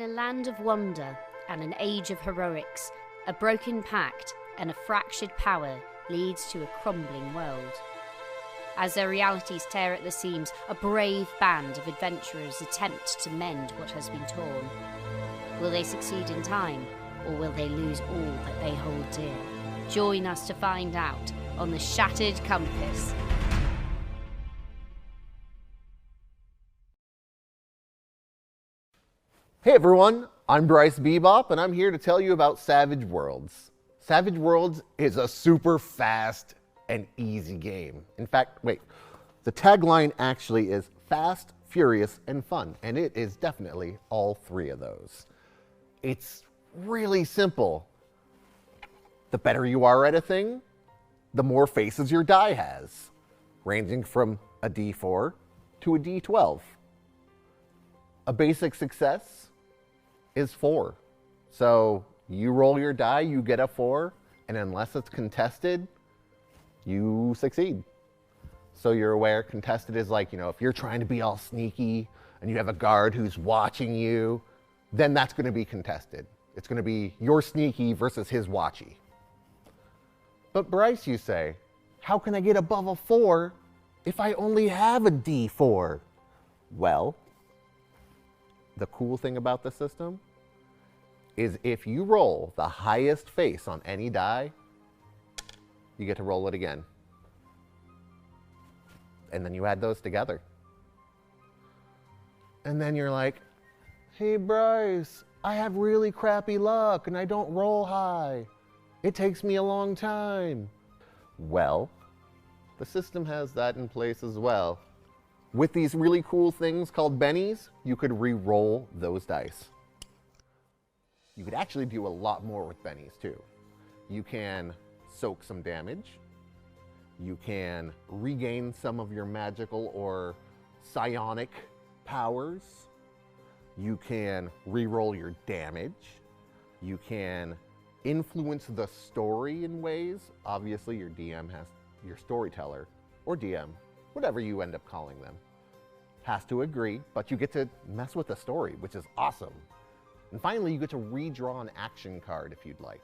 a land of wonder and an age of heroics, a broken pact and a fractured power leads to a crumbling world. As their realities tear at the seams, a brave band of adventurers attempt to mend what has been torn. Will they succeed in time, or will they lose all that they hold dear? Join us to find out on The Shattered Compass. Hey everyone, I'm Bryce Bebop, and I'm here to tell you about Savage Worlds. Savage Worlds is a super fast and easy game. In fact, the tagline actually is fast, furious, and fun, and it is definitely all three of those. It's really simple. The better you are at a thing, the more faces your die has, ranging from a D4 to a D12. A basic success is 4. So you roll your die, you get a 4, and unless it's contested, you succeed. So you're aware contested is like, if you're trying to be all sneaky and you have a guard who's watching you, then that's going to be contested. It's going to be your sneaky versus his watchy. But Bryce, you say, how can I get above a 4 if I only have a D4? Well, the cool thing about the system is if you roll the highest face on any die, you get to roll it again. And then you add those together. And then you're like, hey Bryce, I have really crappy luck and I don't roll high. It takes me a long time. Well, the system has that in place as well. With these really cool things called bennies, you could re-roll those dice. You could actually do a lot more with bennies too. You can soak some damage. You can regain some of your magical or psionic powers. You can re-roll your damage. You can influence the story in ways. Obviously, your DM has, your storyteller or DM, whatever you end up calling them, has to agree, but you get to mess with the story, which is awesome. And finally, you get to redraw an action card if you'd like.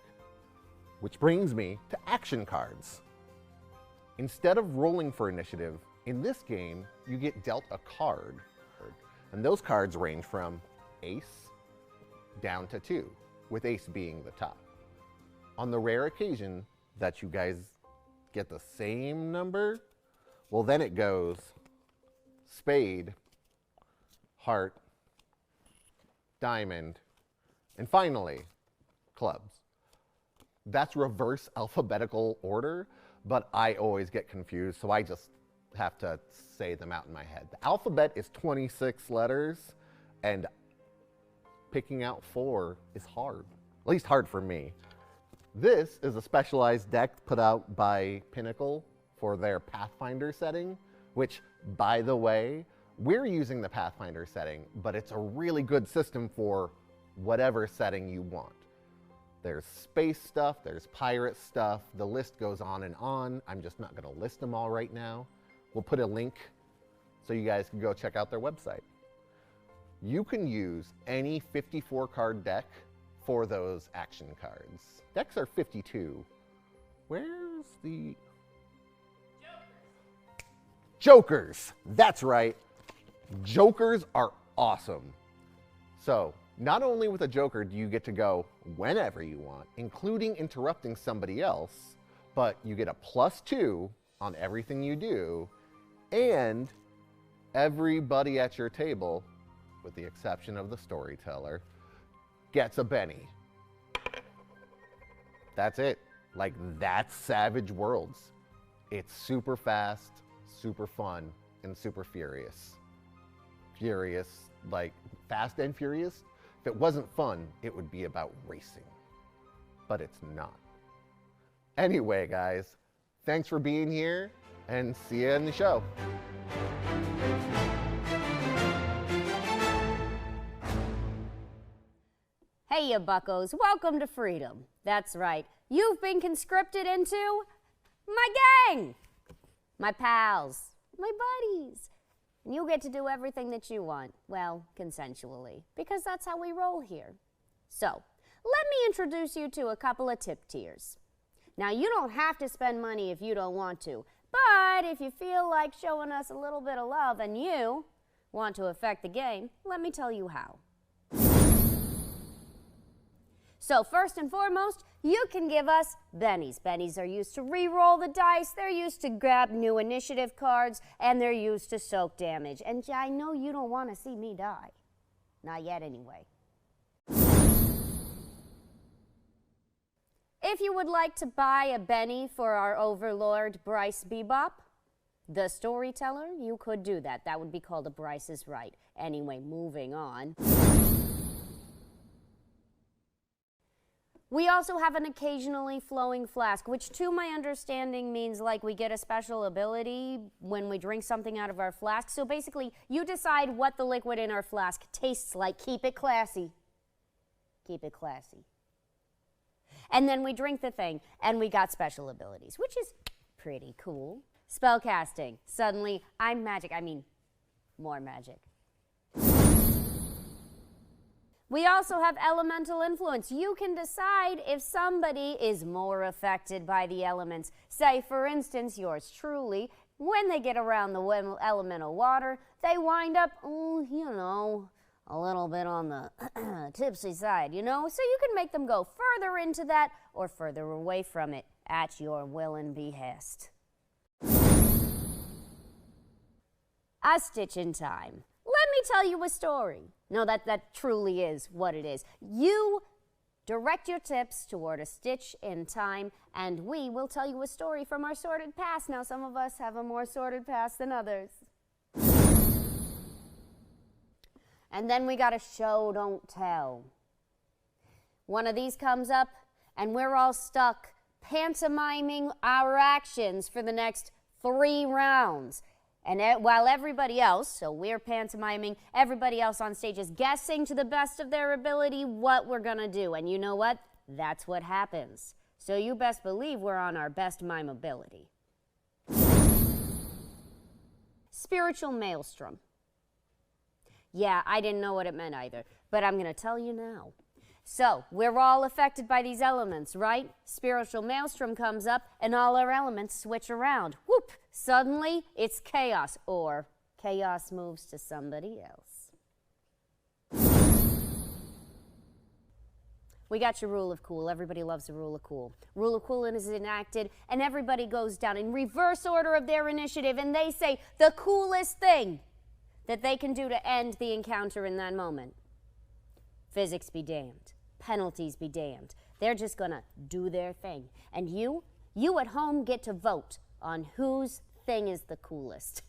Which brings me to action cards. Instead of rolling for initiative, in this game, you get dealt a card. And those cards range from ace down to 2, with ace being the top. On the rare occasion that you guys get the same number, well then it goes spade, heart, diamond, and finally, clubs. That's reverse alphabetical order, but I always get confused, so I just have to say them out in my head. The alphabet is 26 letters, and picking out 4 is hard, at least hard for me. This is a specialized deck put out by Pinnacle for their Pathfinder setting, which, by the way, we're using the Pathfinder setting, but it's a really good system for whatever setting you want. There's space stuff, there's pirate stuff, the list goes on and on. I'm just not going to list them all right now. We'll put a link so you guys can go check out their website. You can use any 54 card deck for those action cards. Decks are 52. Where's the... Jokers! That's right. Jokers are awesome. So, not only with a joker do you get to go whenever you want, including interrupting somebody else, but you get a +2 on everything you do, and everybody at your table, with the exception of the storyteller, gets a Benny. That's it. Like, that's Savage Worlds. It's super fast, super fun, and super furious. Furious, like fast and furious. If it wasn't fun, it would be about racing. But it's not. Anyway, guys, thanks for being here, and see you in the show. Hey, you buccos, welcome to freedom. That's right, you've been conscripted into my gang, my pals, my buddies. And you get to do everything that you want. Well, consensually. Because that's how we roll here. So, let me introduce you to a couple of tip tiers. Now, you don't have to spend money if you don't want to. But if you feel like showing us a little bit of love and you want to affect the game, let me tell you how. So first and foremost, you can give us bennies. Bennies are used to re-roll the dice, they're used to grab new initiative cards, and they're used to soak damage. And I know you don't want to see me die. Not yet anyway. If you would like to buy a Benny for our overlord, Bryce Bebop, the storyteller, you could do that. That would be called a Bryce is Right. Anyway, moving on. We also have an occasionally flowing flask, which to my understanding means like we get a special ability when we drink something out of our flask. So basically, you decide what the liquid in our flask tastes like. Keep it classy. Keep it classy. And then we drink the thing, and we got special abilities, which is pretty cool. Spellcasting. Suddenly, I'm magic. I mean, more magic. We also have elemental influence. You can decide if somebody is more affected by the elements. Say, for instance, yours truly, when they get around the elemental water, they wind up, a little bit on the tipsy side, So you can make them go further into that or further away from it at your will and behest. A stitch in time. Let me tell you a story. No, that truly is what it is. You direct your tips toward a stitch in time, and we will tell you a story from our sordid past. Now, some of us have a more sordid past than others. And then we got a show, don't tell. One of these comes up, and we're all stuck pantomiming our actions for the next 3 rounds. And while everybody else, so we're pantomiming, everybody else on stage is guessing to the best of their ability what we're gonna do. And you know what? That's what happens. So you best believe we're on our best mime ability. Spiritual maelstrom. Yeah, I didn't know what it meant either, but I'm gonna tell you now. So, we're all affected by these elements, right? Spiritual maelstrom comes up and all our elements switch around. Whoop! Suddenly, it's chaos, or chaos moves to somebody else. We got your rule of cool. Everybody loves the rule of cool. Rule of cool is enacted, and everybody goes down in reverse order of their initiative, and they say the coolest thing that they can do to end the encounter in that moment. Physics be damned. Penalties be damned. They're just gonna do their thing. And you at home get to vote on whose thing is the coolest.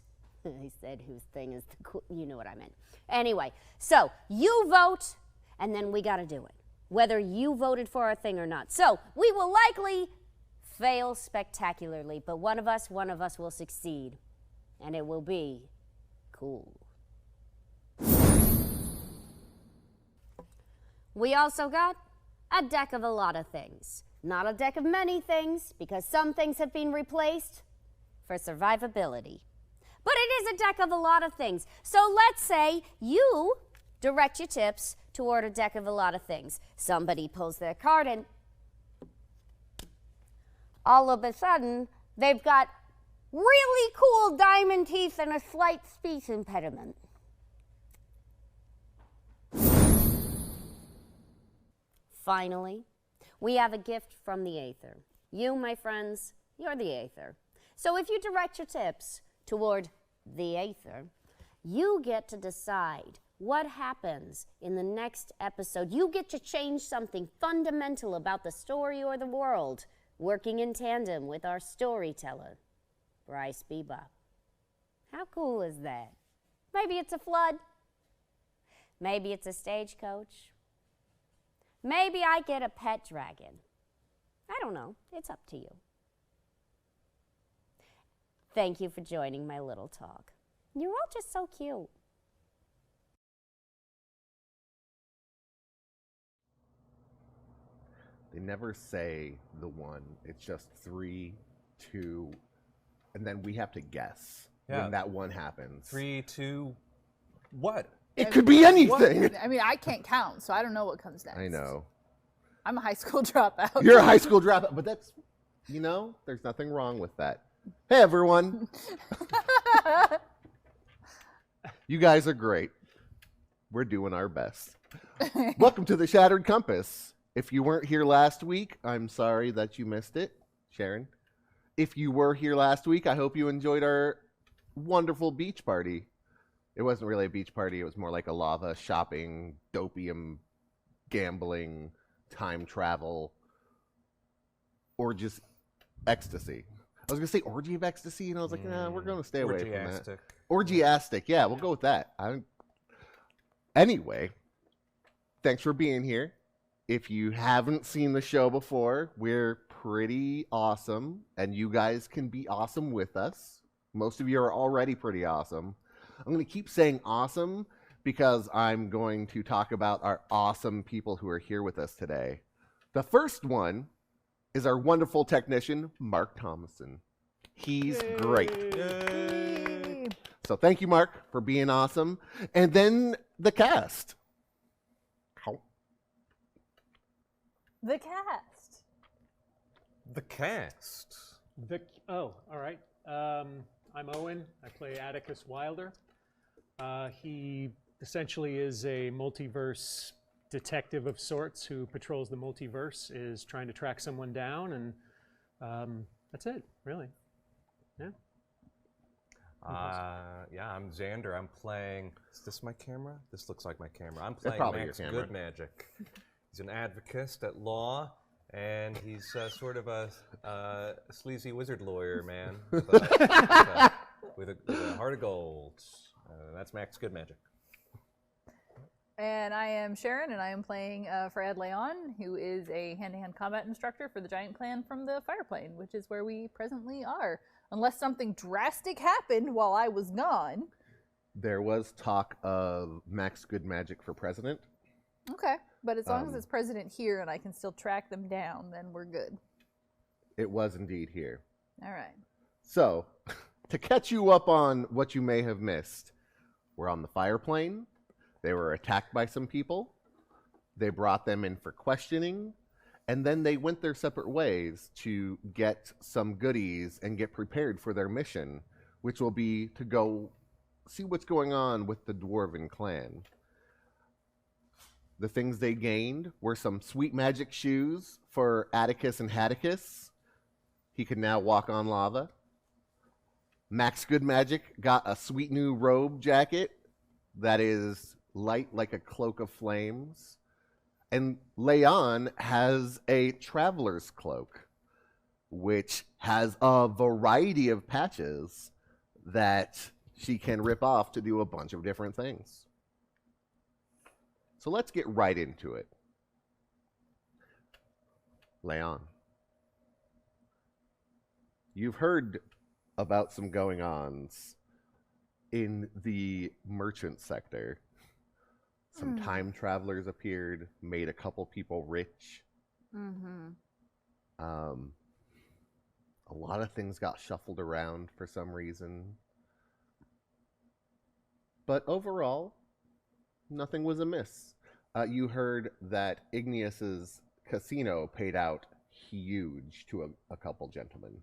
I said whose thing is the cool, you know what I meant. Anyway, so you vote, and then we gotta do it, whether you voted for our thing or not. So we will likely fail spectacularly, but one of us will succeed, and it will be cool. We also got a deck of a lot of things. Not a deck of many things, because some things have been replaced for survivability. But it is a deck of a lot of things. So let's say you direct your tips toward a deck of a lot of things. Somebody pulls their card and all of a sudden they've got really cool diamond teeth and a slight speech impediment. Finally, we have a gift from the Aether. You, my friends, you're the Aether. So if you direct your tips toward the Aether, you get to decide what happens in the next episode. You get to change something fundamental about the story or the world, working in tandem with our storyteller, Bryce Bebop. How cool is that? Maybe it's a flood. Maybe it's a stagecoach. Maybe I get a pet dragon. I don't know. It's up to you. Thank you for joining my little talk. You're all just so cute. They never say the one. It's just 3, 2, and then we have to guess. when that one happens. 3, 2, what? It could be anything. I mean, I can't count, so I don't know what comes next. I know. I'm a high school dropout. You're a high school dropout, but that's, there's nothing wrong with that. Hey, everyone. You guys are great. We're doing our best. Welcome to the Shattered Compass. If you weren't here last week, I'm sorry that you missed it, Sharon. If you were here last week, I hope you enjoyed our wonderful beach party. It wasn't really a beach party. It was more like a lava, shopping, dopium, gambling, time travel, or just ecstasy. I was going to say orgy of ecstasy, and I was like, nah, we're going to stay away from that. Orgiastic. Yeah, we'll go with that. Anyway, thanks for being here. If you haven't seen the show before, we're pretty awesome, and you guys can be awesome with us. Most of you are already pretty awesome. I'm going to keep saying awesome because I'm going to talk about our awesome people who are here with us today. The first one is our wonderful technician, Mark Thomason. He's great. Yay. So thank you, Mark, for being awesome. And then the cast. The cast. The cast. All right. I'm Owen. I play Atticus Wilder. He essentially is a multiverse detective of sorts who patrols the multiverse, is trying to track someone down, and that's it, really. Yeah. I'm Xander. I'm playing. Is this my camera? This looks like my camera. I'm playing Max Goodmagic. He's an advocate at law, and he's sort of a sleazy wizard lawyer, man, with a heart of gold. That's Max Goodmagic. And I am Sharon, and I am playing Fred Leon, who is a hand-to-hand combat instructor for the Giant Clan from the Fireplane, which is where we presently are. Unless something drastic happened while I was gone. There was talk of Max Goodmagic for president. Okay, but as long as it's president here and I can still track them down, then we're good. It was indeed here. All right. So, to catch you up on what you may have missed, we're on the Fireplane. They were attacked by some people. They brought them in for questioning. And then they went their separate ways to get some goodies and get prepared for their mission, which will be to go see what's going on with the Dwarven clan. The things they gained were some sweet magic shoes for Atticus and Hatticus. He could now walk on lava. Max Goodmagic got a sweet new robe jacket that is light like a cloak of flames. And Leon has a traveler's cloak, which has a variety of patches that she can rip off to do a bunch of different things. So let's get right into it. Leon, you've heard about some going-ons in the merchant sector. Some time travelers appeared, made a couple people rich. A lot of things got shuffled around for some reason. But overall, nothing was amiss. You heard that Igneous's casino paid out huge to a couple gentlemen.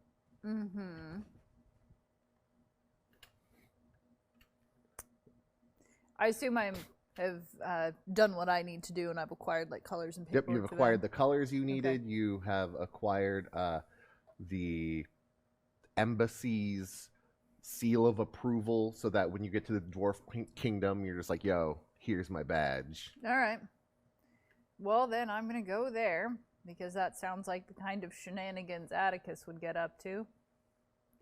I assume I have done what I need to do, and I've acquired like colors and paperwork. Yep, you've acquired the colors you needed. Okay. You have acquired the embassy's seal of approval, so that when you get to the Dwarf Kingdom, you're just like, yo, here's my badge. All right. Well, then I'm going to go there, because that sounds like the kind of shenanigans Atticus would get up to,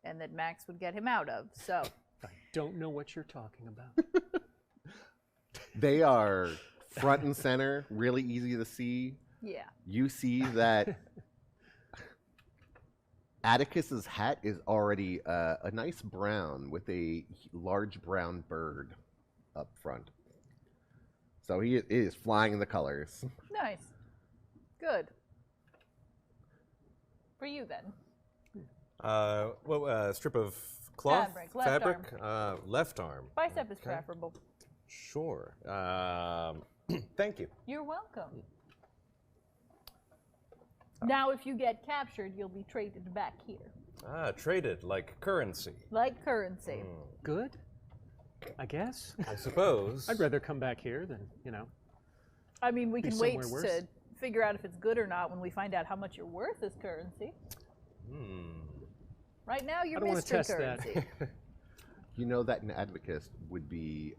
and that Max would get him out of, so. I don't know what you're talking about. They are front and center, really easy to see. Yeah. You see that Atticus's hat is already a nice brown with a large brown bird up front. So it is flying in the colors. Nice. Good. For you, then. A strip of Cloth? Fabric, left Fabric? Left arm. Bicep is Okay. preferable. Sure. Thank you. You're welcome. Now, if you get captured, you'll be traded back here. Traded like currency. Like currency. Good, I guess. I suppose. I'd rather come back here than, I mean, we Be can wait somewhere to worse. figure out if it's good or not when we find out how much you're worth as currency. Right now, you're I don't wanna mystery test that. currency. You know that an advocate would be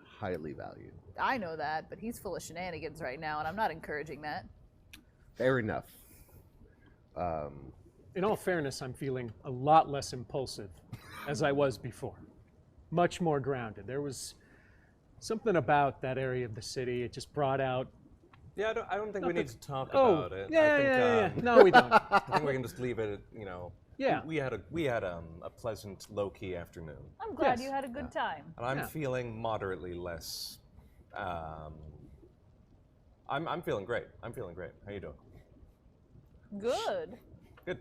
highly valued. I know that, but he's full of shenanigans right now, and I'm not encouraging that. Fair enough. In all fairness, I'm feeling a lot less impulsive as I was before. Much more grounded. There was something about that area of the city. It just brought out. Yeah, I don't think we need to talk Oh, about it. yeah, I think, yeah. No, we don't. I think we can just leave it. Yeah. We had a pleasant, low-key afternoon, I'm glad Yes. you had a good time. and I'm Yeah. feeling moderately less. I'm feeling great. I'm feeling great. How you doing? Good. Good.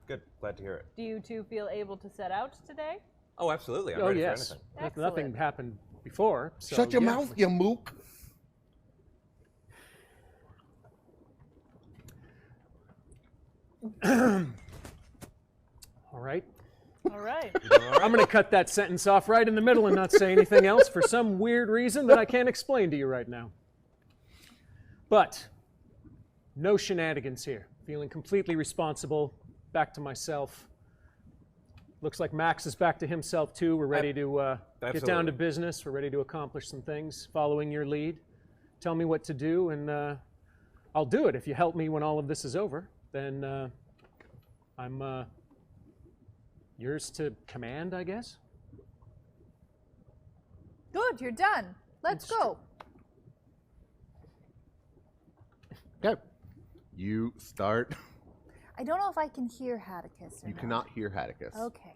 Good. Glad to hear it. Do you two feel able to set out today? Oh, absolutely. I'm Oh, ready yes. for anything. Nothing Excellent. happened before. So, Shut your yeah. mouth, you mook. All right. All right. I'm going to cut that sentence off right in the middle and not say anything else for some weird reason that I can't explain to you right now. But no shenanigans here. Feeling completely responsible, back to myself. Looks like Max is back to himself too. We're ready to get down to Absolutely. business. We're ready to accomplish some things, following your lead. Tell me what to do, and I'll do it. If you help me when all of this is over, then I'm yours to command, I guess. Good, you're done. Let's go. Okay. You start. I don't know if I can hear Hatticus or You not. cannot hear Hatticus. Okay.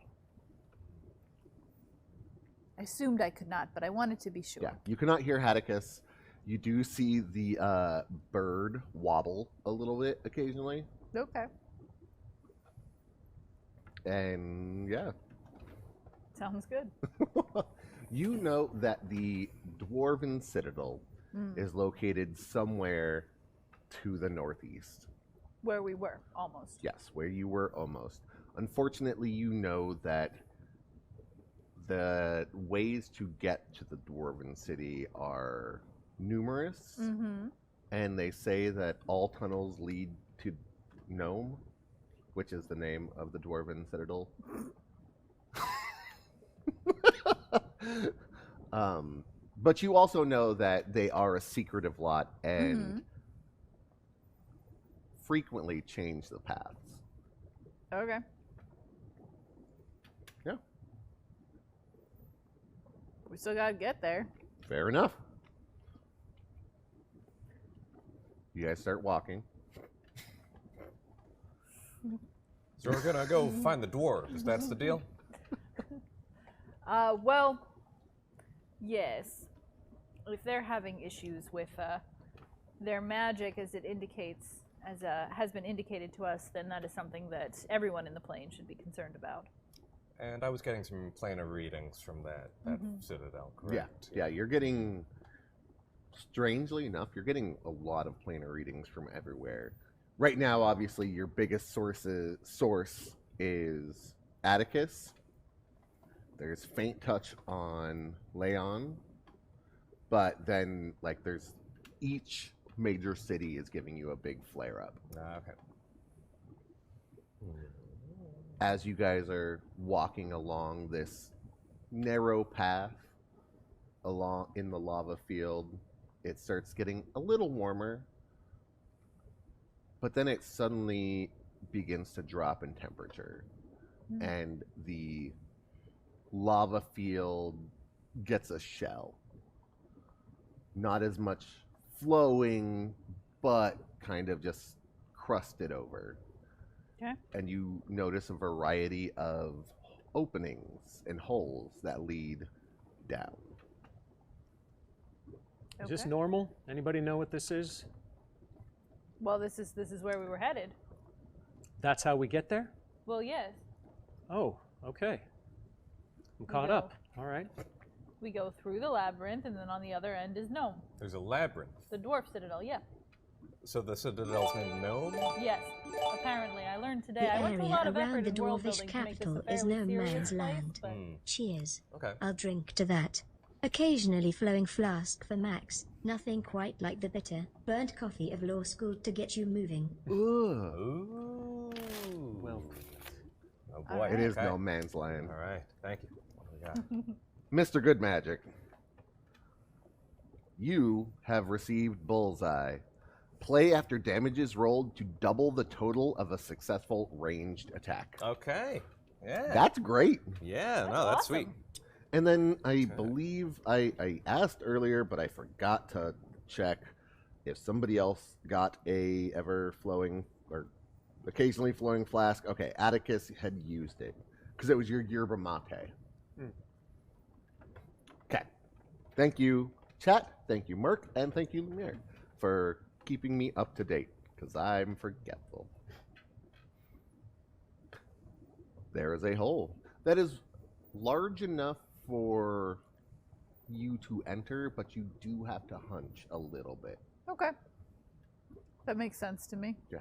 I assumed I could not, but I wanted to be sure. Yeah, you cannot hear Hatticus. You do see the bird wobble a little bit occasionally. Okay. And yeah. Sounds good. You know that the Dwarven Citadel is located somewhere to the northeast. Where we were, almost. Yes, where you were almost. Unfortunately, you know that the ways to get to the Dwarven City are numerous, and they say that all tunnels lead to Nome, which is the name of the Dwarven Citadel. But you also know that they are a secretive lot and frequently change the paths. Okay. Yeah, We still gotta get there. fair enough. You guys start walking. So we're gonna go find the dwarves. That's the deal. Well, yes. If they're having issues with their magic, as it indicates, as has been indicated to us, then that is something that everyone in the plane should be concerned about. And I was getting some planar readings from that citadel, correct? Yeah, you're getting, strangely enough, you're getting a lot of planar readings from everywhere. Right now, obviously, your biggest source is Atticus. There's faint touch on Leon, but then, like, there's each major city is giving you a big flare up. Okay. As you guys are walking along this narrow path along in the lava field, it starts getting a little warmer, but then it suddenly begins to drop in temperature, and the lava field gets a shell. Not as much flowing, but kind of just crusted over. Okay. And you notice a variety of openings and holes that lead down. Is this normal? Anybody know what this is? Well, this is where we were headed. That's how we get there? Well, yes. Oh, okay. I'm caught up. All right. We go through the labyrinth, and then on the other end is Gnome. There's a labyrinth. The dwarf citadel, yeah. So the citadel's named Gnome? Yes, apparently. I learned today. The I went to a area lot of effort around the in world dwarvish building to make this a capital is fairly no serious man's place, land. but Cheers. Okay. I'll drink to that. Occasionally flowing flask for Max. Nothing quite like the bitter, burnt coffee of law school to get you moving. Ooh. Well, Oh boy. It is Okay. no man's land. All right. Thank you. What do we got? Mr. Good Magic, you have received Bullseye. Play after damage is rolled to double the total of a successful ranged attack. Okay. Yeah. That's great. Yeah. No, That's that's awesome. sweet. And then I believe I asked earlier, but I forgot to check if somebody else got a ever flowing or occasionally flowing flask. Okay, Atticus had used it because it was your yerba mate. Okay. Thank you, chat. Thank you, Merc, and thank you, Lumiere, for keeping me up to date because I'm forgetful. There is a hole that is large enough for you to enter, but you do have to hunch a little bit. okay. That makes sense to me. Yeah.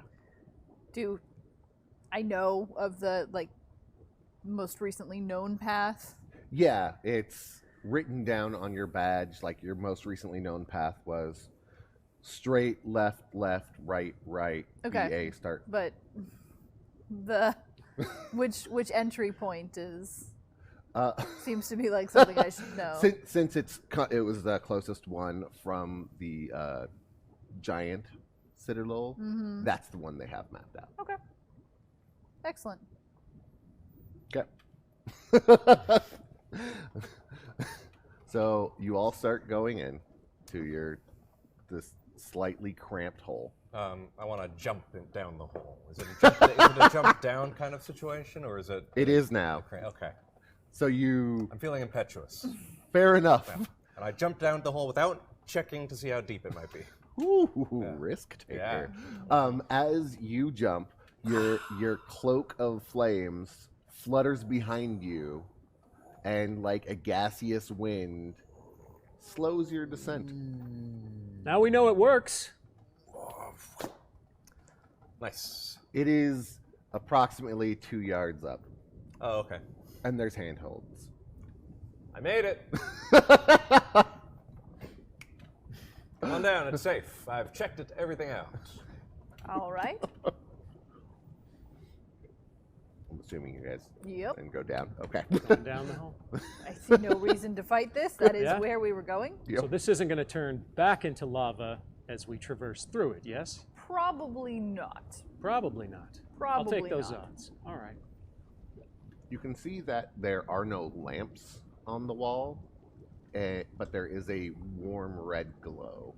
Do I know of the, like, most recently known path? Yeah, it's written down on your badge. Like your most recently known path was straight, left, left, right, right. Okay. BA start. But the which entry point is seems to be like something I should know. Since it was the closest one from the giant citadel, that's the one they have mapped out. Okay. Excellent. Okay. So you all start going in to this slightly cramped hole. I want to jump down the hole. Is it a jump down kind of situation, or is it? It is now. Okay. So you. I'm feeling impetuous. Fair enough. And I jump down the hole without checking to see how deep it might be. Ooh, risk taker. As you jump, your cloak of flames flutters behind you, and like a gaseous wind slows your descent. now we know it works. Nice. It is approximately 2 yards up, Oh, okay. and there's handholds. I made it. Come on down. It's safe. I've checked it. Everything out. All right. I'm assuming you guys Yep. then go down. Okay. Going down the hole. I see no reason to fight this. That is Yeah. where we were going. Yep. So this isn't going to turn back into lava as we traverse through it, yes? Probably not. Probably not. Probably I'll take those not. odds. All right. You can see that there are no lamps on the wall, but there is a warm red glow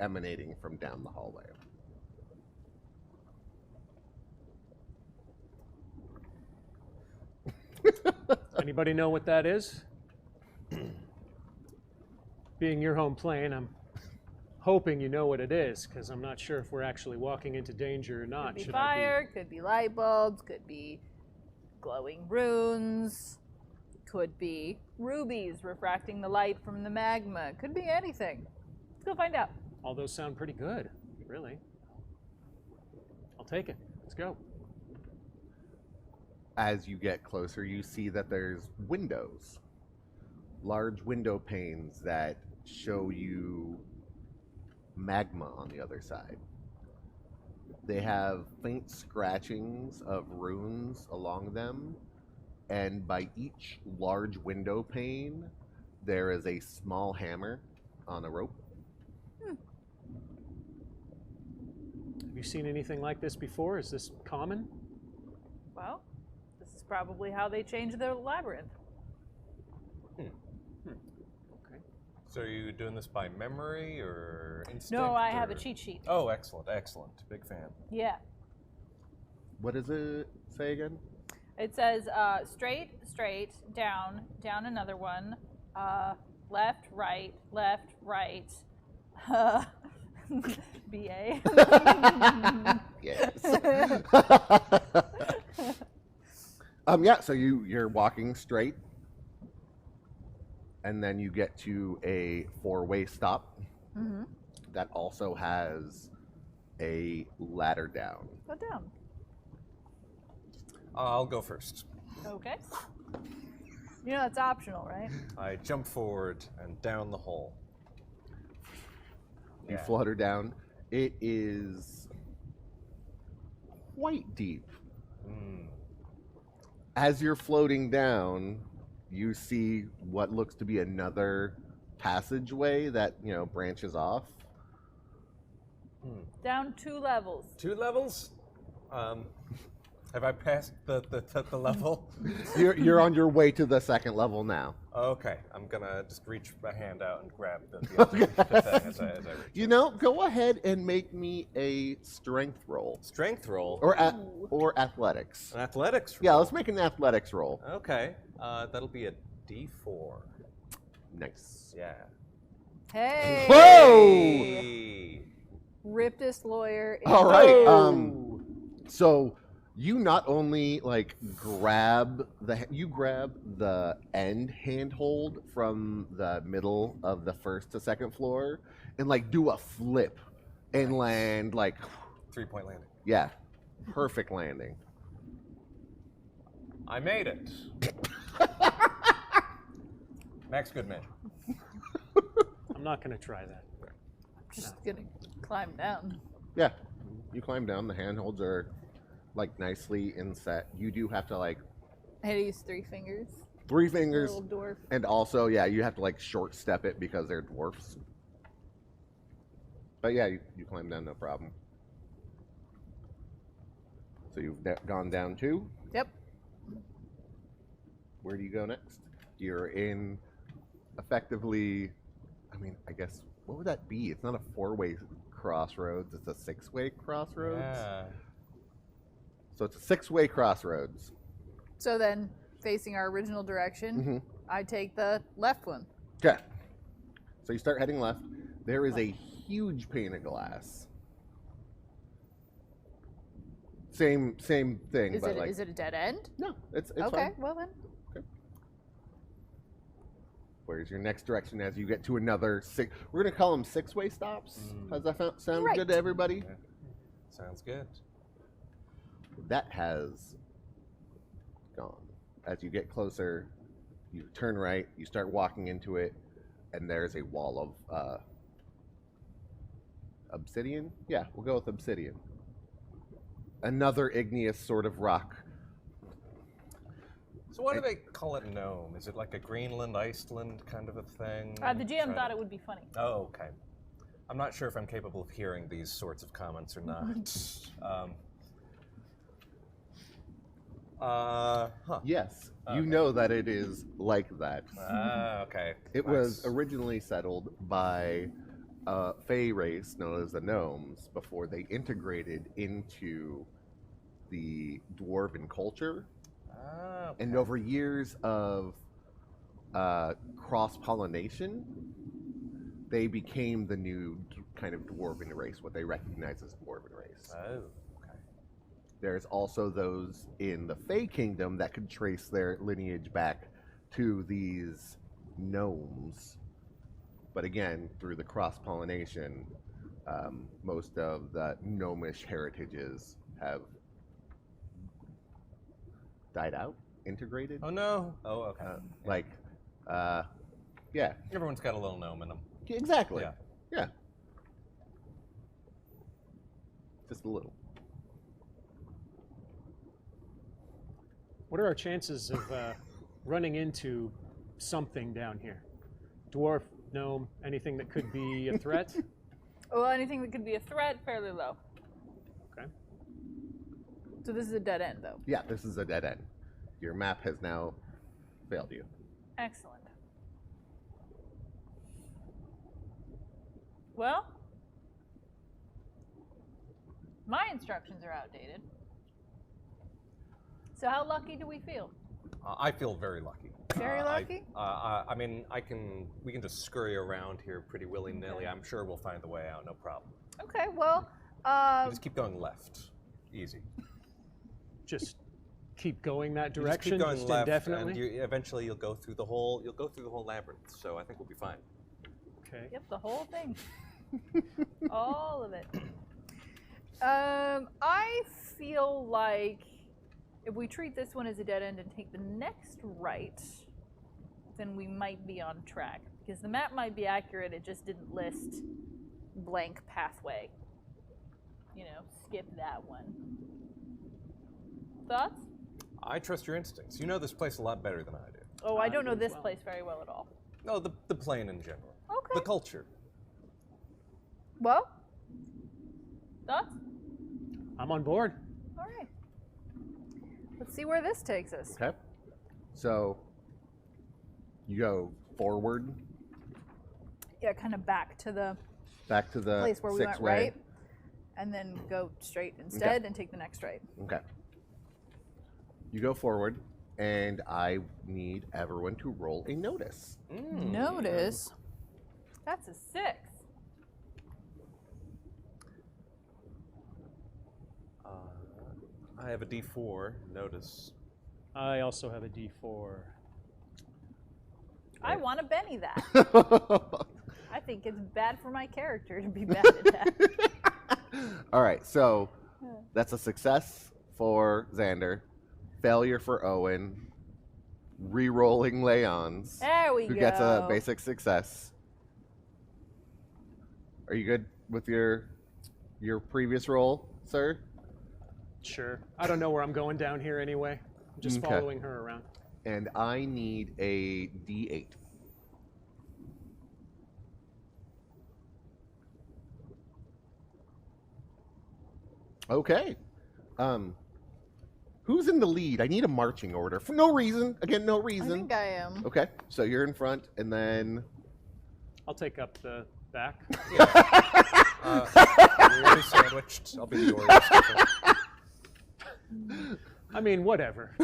emanating from down the hallway. Anybody know what that is? Being your home plane, I'm hoping you know what it is, because I'm not sure if we're actually walking into danger or not. Could be Should fire, could be light bulbs, could be glowing runes, could be rubies refracting the light from the magma. Could be anything. Let's go find out. All those sound pretty good, really. I'll take it. Let's go. As you get closer, you see that there's windows, large window panes that show you magma on the other side. They have faint scratchings of runes along them, and by each large window pane, there is a small hammer on a rope. Have you seen anything like this before? Is this common? Well, this is probably how they changed their labyrinth. Okay. So are you doing this by memory or instinct? No, I have a or- cheat sheet. Oh, excellent, excellent. Big fan. Yeah. What does it say again? It says straight, straight, down, down another one, left, right, BA. Yes. Yeah, so you're walking straight, and then you get to a 4-way stop that also has a ladder down. Go down. I'll go first. Okay. You know that's optional, right? I jump forward and down the hole. You flutter down. It is quite deep. As you're floating down, you see what looks to be another passageway that, branches off. Down 2 levels. 2 levels? Have I passed the level? You're on your way to the 2nd level now. Okay, I'm gonna just reach my hand out and grab the other thing as I reach. Go ahead and make me a strength roll. Strength roll? Or athletics. An athletics roll? Yeah, let's make an athletics roll. Okay, that'll be a D4. Nice. Yeah. Hey! Hey! Rippedest lawyer. All right. So you not only grab the end handhold from the middle of the 1st to 2nd floor and do a flip and land 3-point landing. Yeah, perfect landing. I made it. Max Goodman. I'm not going to try that. Just gonna climb down. Yeah, you climb down. The handholds are nicely inset. You do have to I had to use 3 fingers. 3 fingers, Little dwarf. and also you have to short step it because they're dwarfs. But yeah, you climb down no problem. So you've gone down 2. Yep. Where do you go next? You're in effectively, I guess, what would that be? It's not a 4-way crossroads, it's a 6-way crossroads. Yeah. So it's a 6-way crossroads. So then, facing our original direction, I take the left one. Okay. So you start heading left. There is a huge pane of glass. Same thing, Is but it a dead end? no, it's Okay, fine. well then. Where's your next direction as you get to another 6? We're gonna call them 6-way stops. Does that sound Right. good to everybody? Yeah. Sounds good. That has gone. As you get closer, you turn right, you start walking into it, and there's a wall of obsidian? Yeah, we'll go with obsidian. Another igneous sort of rock. So why do they call it gnome? Is it like a Greenland, Iceland kind of a thing? The GM thought it would be funny. Oh, okay. I'm not sure if I'm capable of hearing these sorts of comments or not. Yes, you know that it is like that. Okay. It was originally settled by a Fey race known as the Gnomes before they integrated into the Dwarven culture. Okay. And over years of cross-pollination, they became the new kind of Dwarven race, what they recognize as Dwarven race. Oh, okay. There's also those in the Fey Kingdom that could trace their lineage back to these gnomes. But again, through the cross-pollination, most of the gnomish heritages have died out, integrated. Oh no. Oh, okay. Yeah. Everyone's got a little gnome in them. Exactly. Yeah. Yeah. Just a little. What are our chances of running into something down here? Dwarf, gnome, anything that could be a threat? Well, anything that could be a threat, fairly low. Okay. So this is a dead end, though. Yeah, this is a dead end. Your map has now failed you. Excellent. Well, my instructions are outdated. So how lucky do we feel? I feel very lucky. Very lucky? I mean, we can just scurry around here pretty willy-nilly. I'm sure we'll find the way out, no problem. Okay, well, You just keep going left. Easy. Just keep going that You direction, just keep going left, indefinitely? and eventually you'll go through the whole labyrinth. So I think we'll be fine. Okay. Yep, the whole thing. All of it. I feel like if we treat this one as a dead end and take the next right, then we might be on track. Because the map might be accurate, it just didn't list blank pathway. You know, skip that one. Thoughts? I trust your instincts. You know this place a lot better than I do. Oh, I don't know do as this well. place very well at all. No, the plane in general. Okay. The culture. Well, thoughts? I'm on board. All right. Let's see where this takes us. Okay. So you go forward, Yeah, kind of back to the back to the place where we went six-way. right, and then go straight instead and take the next right. Okay. You go forward, and I need everyone to roll a notice. Notice. That's a 6. I have a D4. Notice. I also have a D4. I want to Benny that. I think it's bad for my character to be bad at that. All right, so that's a success for Xander, failure for Owen, re-rolling Leon's, There we who go. gets a basic success. Are you good with your previous roll, sir? Sure. I don't know where I'm going down here anyway. I'm just Okay. following her around. And I need a D8. Okay. Who's in the lead? I need a marching order for no reason. Again, no I reason. think I am. Okay, so you're in front, and then I'll take up the back. We're already sandwiched. I'll be the Oreo stuffer. I mean, whatever.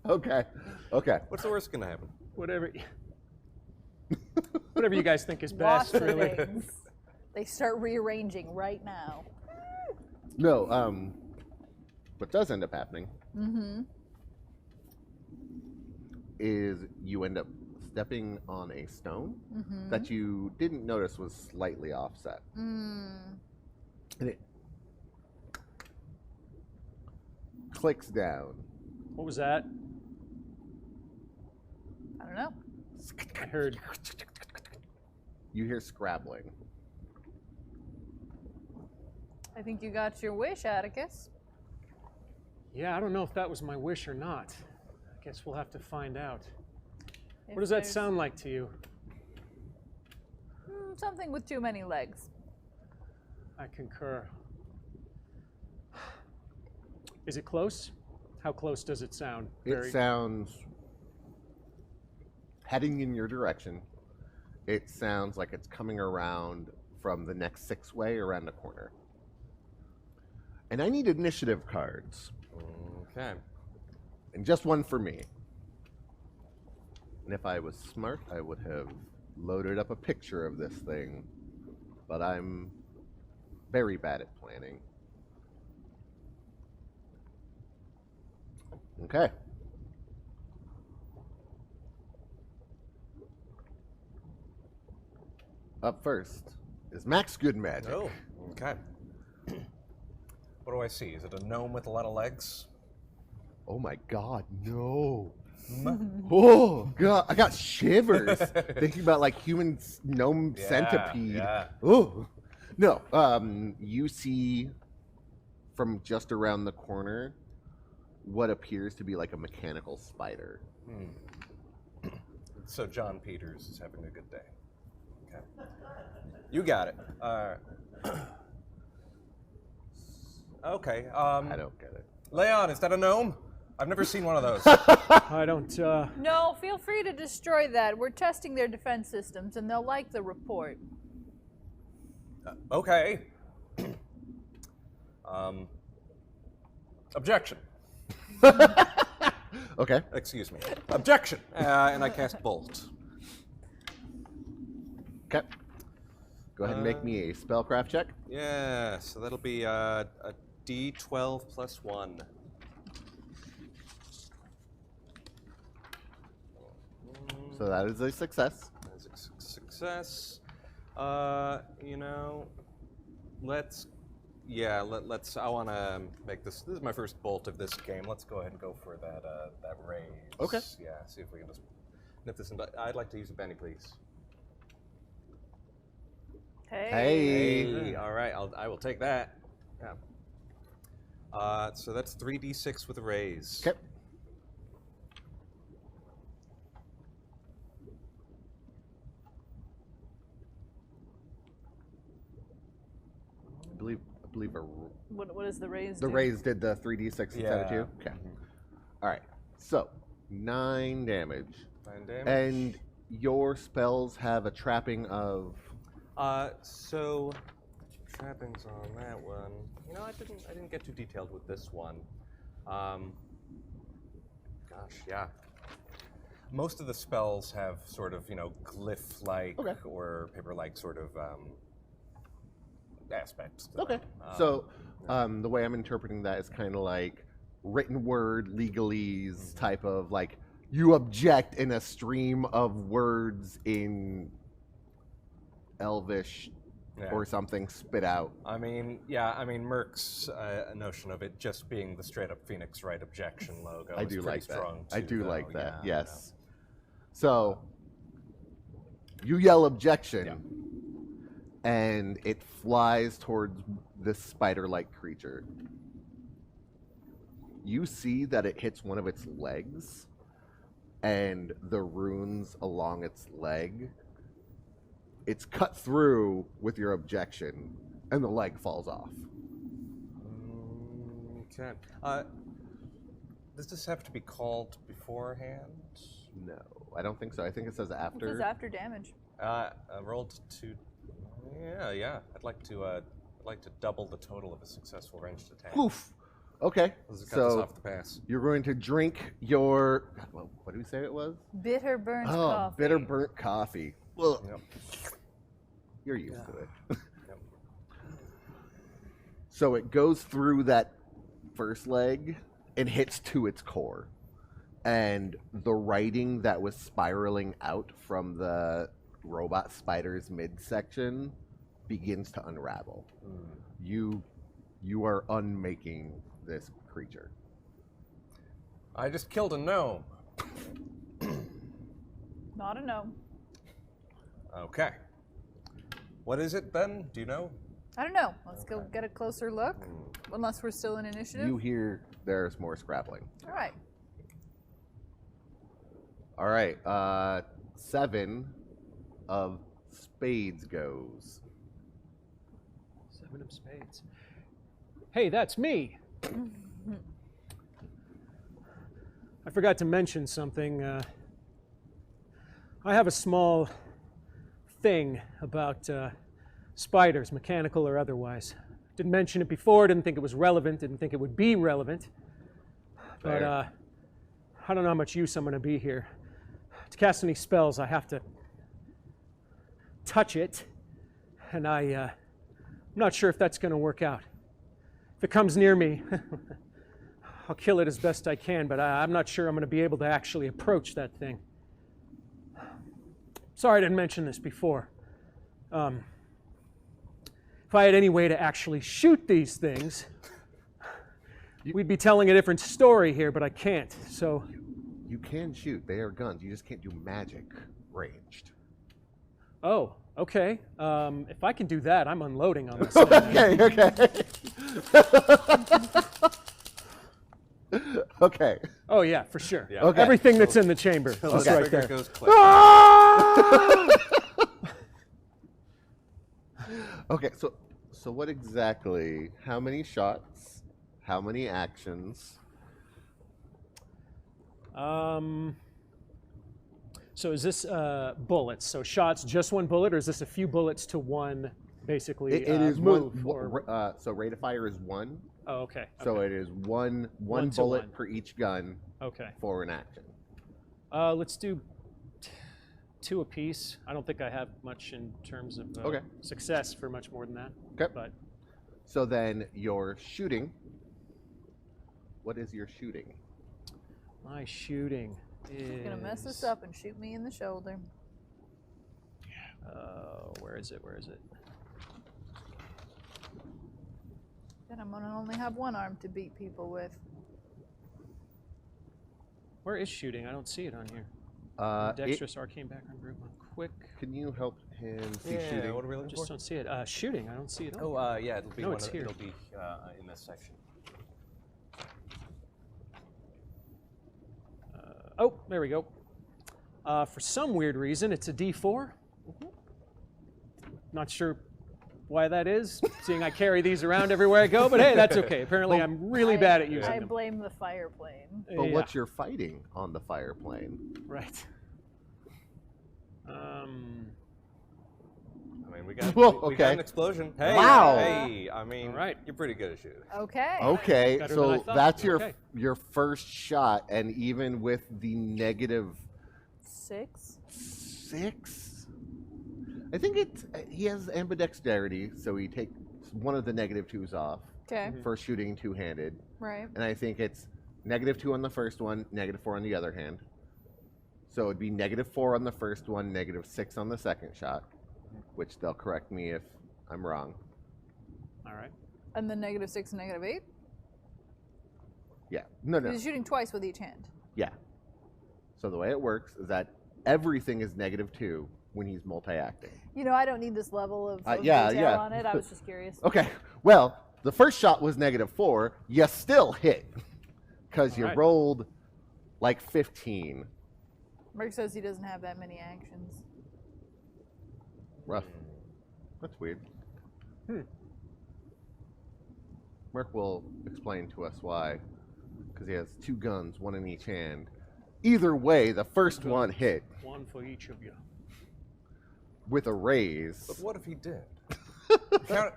okay. What's the worst gonna happen? Whatever. Whatever you guys think is Lots best, of really. things. They start rearranging right now. No, what does end up happening is you end up stepping on a stone that you didn't notice was slightly offset. And it clicks down. What was that? I don't know. I heard. You hear scrabbling. I think you got your wish, Atticus. Yeah, I don't know if that was my wish or not. I guess we'll have to find out. If What does that there's- sound like to you? Something with too many legs. I concur. Is it close? How close does it sound? It sounds heading in your direction. It sounds like it's coming around from the next six-way around the corner. And I need initiative cards. Okay. And just one for me. And if I was smart, I would have loaded up a picture of this thing. But I'm very bad at planning. Okay. Up first is Max Good Magic. Oh, okay. What do I see? Is it a gnome with a lot of legs? Oh my God, no. Oh God, I got shivers thinking about like human gnome centipede. Yeah. Oh no. You see from just around the corner what appears to be like a mechanical spider. So John Peters is having a good day. Okay. You got it. Okay. I don't get it. Leon, is that a gnome? I've never seen one of those. I don't. No, feel free to destroy that. We're testing their defense systems, and they'll like the report. Okay. Objection. Okay. Excuse me. Objection. And I cast Bolt. Okay. Go ahead and make me a spellcraft check. Yeah, so that'll be a D12 plus 1. So that is a success. That's a success. You know, let's. Yeah, let's. I want to make this. This is my first bolt of this game. Let's go ahead and go for that raise. Okay. Yeah. See if we can just nip this in. I'd like to use a Benny, please. Hey. All right. I will take that. Yeah. So that's 3d6 with a raise. Okay. I believe What is the raise? the do? raise did the 3d6 instead of 2? Yeah. Okay. All right. So, 9 damage. 9 damage. And your spells have a trapping of... So trappings on that one. You know, I didn't get too detailed with this one. Gosh, yeah. Most of the spells have sort of, you know, glyph-like or paper-like sort of aspects to them. So, the way I'm interpreting that is kind of like written word legalese type of like, you object in a stream of words in Elvish or something spit out. I mean, yeah, I mean, Merc's notion of it just being the straight-up Phoenix Wright objection logo I do is like pretty that. strong, I too, do though. like that, Yeah, yes. So, you yell objection, and it flies towards this spider-like creature. You see that it hits one of its legs, and the runes along its leg, it's cut through with your objection, and the leg falls off. Okay. Does this have to be called beforehand? No, I don't think so. I think it says after. It says after damage. I rolled 2. Yeah. I'd like to double the total of a successful ranged attack. Oof. Okay. Let's cut this So off the pass. you're going to drink your. Well, what did we say it was? Bitter burnt Oh, coffee. bitter burnt coffee. Ugh. Yep. You're used to it. Yep. So it goes through that first leg and hits to its core. And the writing that was spiraling out from the robot spider's midsection begins to unravel. You are unmaking this creature. I just killed a gnome. Not a gnome. Okay. What is it then? Do you know? I don't know. Let's go get a closer look. Unless we're still in initiative. You hear there's more scrabbling. All right. All right, 7 of spades goes. 7 of spades. Hey, that's me. I forgot to mention something. I have a small thing about spiders, mechanical or otherwise. Didn't mention it before, didn't think it was relevant, didn't think it would be relevant. But I don't know how much use I'm going to be here. To cast any spells, I have to touch it, and I'm not sure if that's going to work out. If it comes near me, I'll kill it as best I can, but I'm not sure I'm going to be able to actually approach that thing. Sorry I didn't mention this before. If I had any way to actually shoot these things, we'd be telling a different story here, but I can't, so... You can shoot. They are guns. You just can't do magic ranged. Oh, okay. If I can do that, I'm unloading on this thing. Okay. Okay. Oh, yeah, for sure. Yeah. Okay. Everything that's in the chamber is The right trigger there. goes click. Okay, so what exactly, how many shots, how many actions? So is this bullets? So shots, just one bullet, or is this a few bullets to one, basically, It is move? so rate of fire is 1. Oh, okay. So okay. it is one One to bullet one. per each gun Okay. for an action. Let's do 2 apiece. I don't think I have much in terms of success for much more than that. Okay. But So then your shooting, what is your shooting? my shooting. He's gonna mess this up and shoot me in the shoulder. Where is it? Where is it? Then I'm gonna only have one arm to beat people with. Where is shooting? I don't see it on here. Dexterous arcane background group on quick. Can you help him see Yeah, shooting? what are we looking Just for? don't see it. Shooting. I don't see it. Oh, yeah, it'll be No, one it's of, here. it'll be in this section. Oh, there we go. For some weird reason, it's a D4. Not sure why that is, seeing I carry these around everywhere I go, but hey, that's okay. Apparently, I'm really bad at using I them. blame the fire plane. But Yeah, what you're fighting on the fire plane? right. I mean, we got, Whoa, we got okay. an explosion. Hey, Wow. Hey, I mean, All right. you're pretty good at shooting. Okay. Okay, Better than I so thought. that's Okay. your first shot, and even with the negative 6. 6, I think he has ambidexterity, so he takes one of the negative 2s off Okay. for shooting two-handed, Right. and I think it's -2 on the first one, -4 on the other hand. So it'd be -4 on the first one, -6 on the second shot, which they'll correct me if I'm wrong. All right. And then -6 and -8. Yeah, no. He's shooting twice with each hand. Yeah. So the way it works is that everything is -2 when he's multi-acting. You know, I don't need this level of yeah, detail yeah. on it. I was just curious. Okay, well, the first shot was -4. You still hit because you All right. rolled like 15. Merc says he doesn't have that many actions. Rough. That's weird. Merc will explain to us why. Because he has 2 guns, 1 in each hand. Either way, the first one hit One for each of you. with a raise. But what if he did?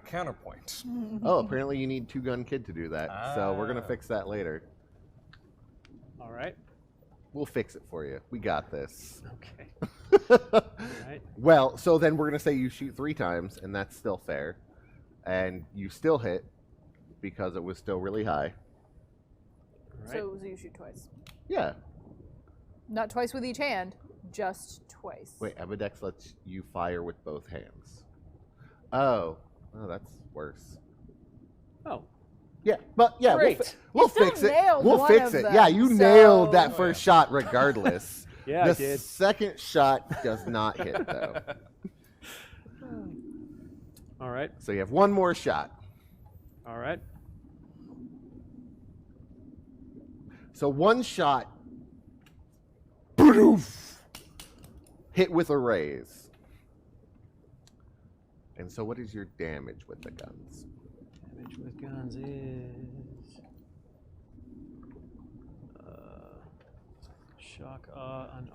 Counterpoint. Oh, apparently you need 2-gun kid to do that. So we're going to Ah. fix that later. All right. We'll fix it for you. We got this. Okay. All right. Well, so then we're going to say you shoot 3 times, and that's still fair. And you still hit because it was still really high. All right. So you shoot twice. Yeah. Not twice with each hand, just twice. Wait, Ambidex lets you fire with both hands. Oh, that's worse. Oh, Yeah, but yeah, Great. we'll still fix it. nailed We'll one fix of it. them, Yeah, you so- nailed that first shot regardless. Yeah, the I did. second shot does not hit though. all right. So you have one more shot. All right. So one shot, poof, hit with a raise. And so what is your damage with the guns? Damage with guns is shock.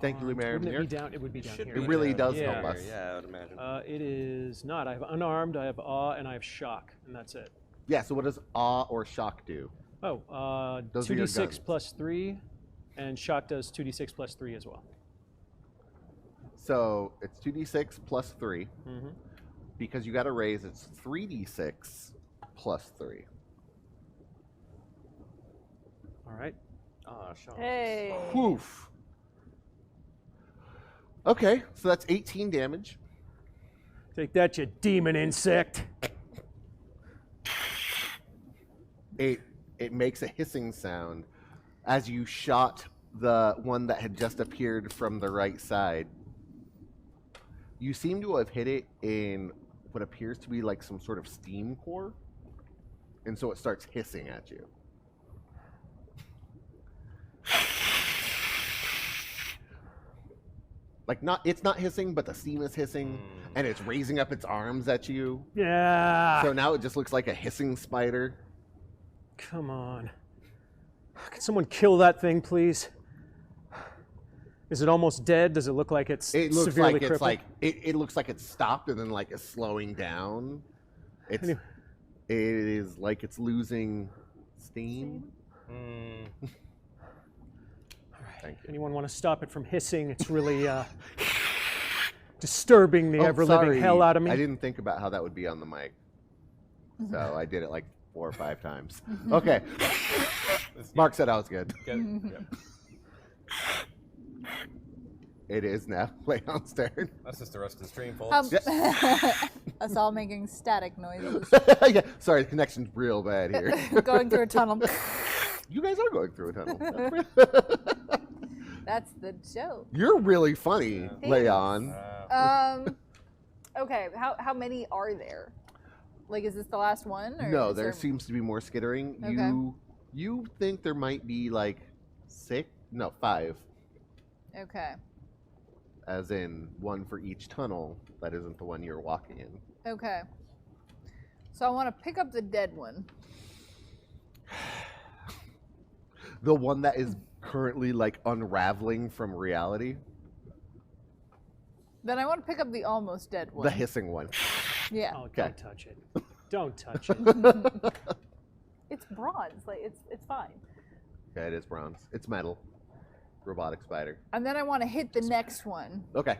Thank you, unarmed. Lumiere. Wouldn't it be down? It would be down Should here. be It really down does Yeah. help us. Yeah, I would imagine. It is not. I have unarmed. I have awe, and I have shock, and that's it. Yeah, so what does awe or shock do? Oh, Those are your 2d6 guns. plus 3, and shock does 2d6 plus 3 as well. So it's 2d6 plus 3. Mm-hmm. Because you got a raise, it's 3d6 plus 3. All right. Ah, Sean. Hey. Woof. Okay, so that's 18 damage. Take that, you demon insect. It makes a hissing sound as you shot the one that had just appeared from the right side. You seem to have hit it in what appears to be like some sort of steam core, and so it starts hissing at you. Like it's not hissing, but the steam is hissing, and it's raising up its arms at you. Yeah. So now it just looks like a hissing spider. Come on. Can someone kill that thing, please? Is it almost dead? Does it look like it's It looks severely like it's crippled? like it looks like it's stopped and then like is slowing down. It is like it's losing steam. Thank you. Anyone want to stop it from hissing? It's really disturbing the ever-living sorry. hell out of me. I didn't think about how that would be on the mic, so I did it like 4 or 5 times. Okay. Mark said I was good. Get it? Yeah. It is now Leon's turn. That's just the rest of the stream, folks. Us all making static noises. Yeah, sorry, the connection's real bad here. Going through a tunnel. You guys are going through a tunnel. That's the joke. You're really funny, Leon. Okay, how many are there? Like, is this the last one? Or No, is there seems to be more skittering. Okay. You think there might be like 5. Okay. As in one for each tunnel that isn't the one you're walking in. Okay. So I want to pick up the dead one. The one that is currently like unraveling from reality. Then I want to pick up the almost dead one. The hissing one. Yeah. Oh, Okay. don't touch it. Don't touch it. It's bronze. Like it's fine. Okay, it is bronze. It's metal. Robotic spider. And then I want to hit the next one Okay.